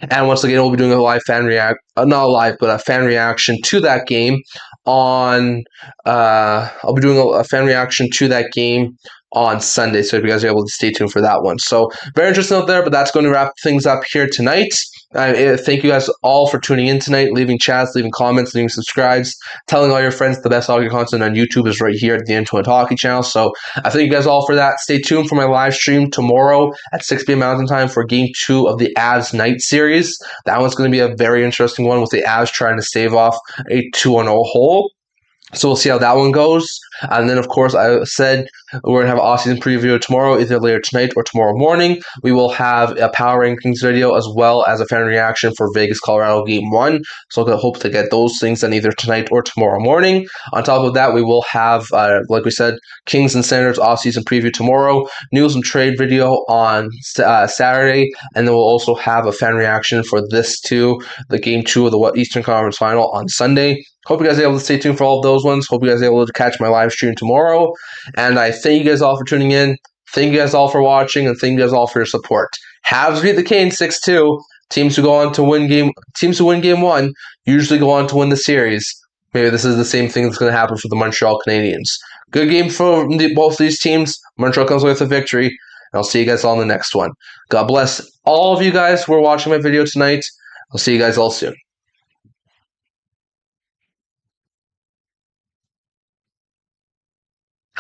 And once again, we'll be doing a live not live, but a fan reaction to that game on. I'll be doing a fan reaction to that game on Sunday, so if you guys are able to stay tuned for that one. So very interesting out there, but that's going to wrap things up here tonight. Thank you guys all for tuning in tonight, leaving chats, leaving comments, leaving subscribes, telling all your friends the best hockey content on YouTube is right here at the Into It Hockey channel. So I thank you guys all for that. Stay tuned for my live stream tomorrow at 6 p.m. Mountain Time for Game 2 of the Avs Night Series. That one's going to be a very interesting one with the Avs trying to stave off a 2-0 hole. So we'll see how that one goes. And then, of course, I said we're going to have an off-season preview tomorrow, either later tonight or tomorrow morning. We will have a power rankings video as well as a fan reaction for Vegas, Colorado Game 1. So I hope to get those things done either tonight or tomorrow morning. On top of that, we will have, like we said, Kings and Senators off-season preview tomorrow, news and trade video on Saturday, and then we'll also have a fan reaction for this too, the Game 2 of the Eastern Conference Final on Sunday. Hope you guys are able to stay tuned for all of those ones. Hope you guys are able to catch my live stream tomorrow. And I thank you guys all for tuning in. Thank you guys all for watching, and thank you guys all for your support. Habs beat the Canes 6-2. Teams who win game 1 usually go on to win the series. Maybe this is the same thing that's going to happen for the Montreal Canadiens. Good game for both these teams. Montreal comes away with a victory. And I'll see you guys all in the next one. God bless all of you guys who are watching my video tonight. I'll see you guys all soon.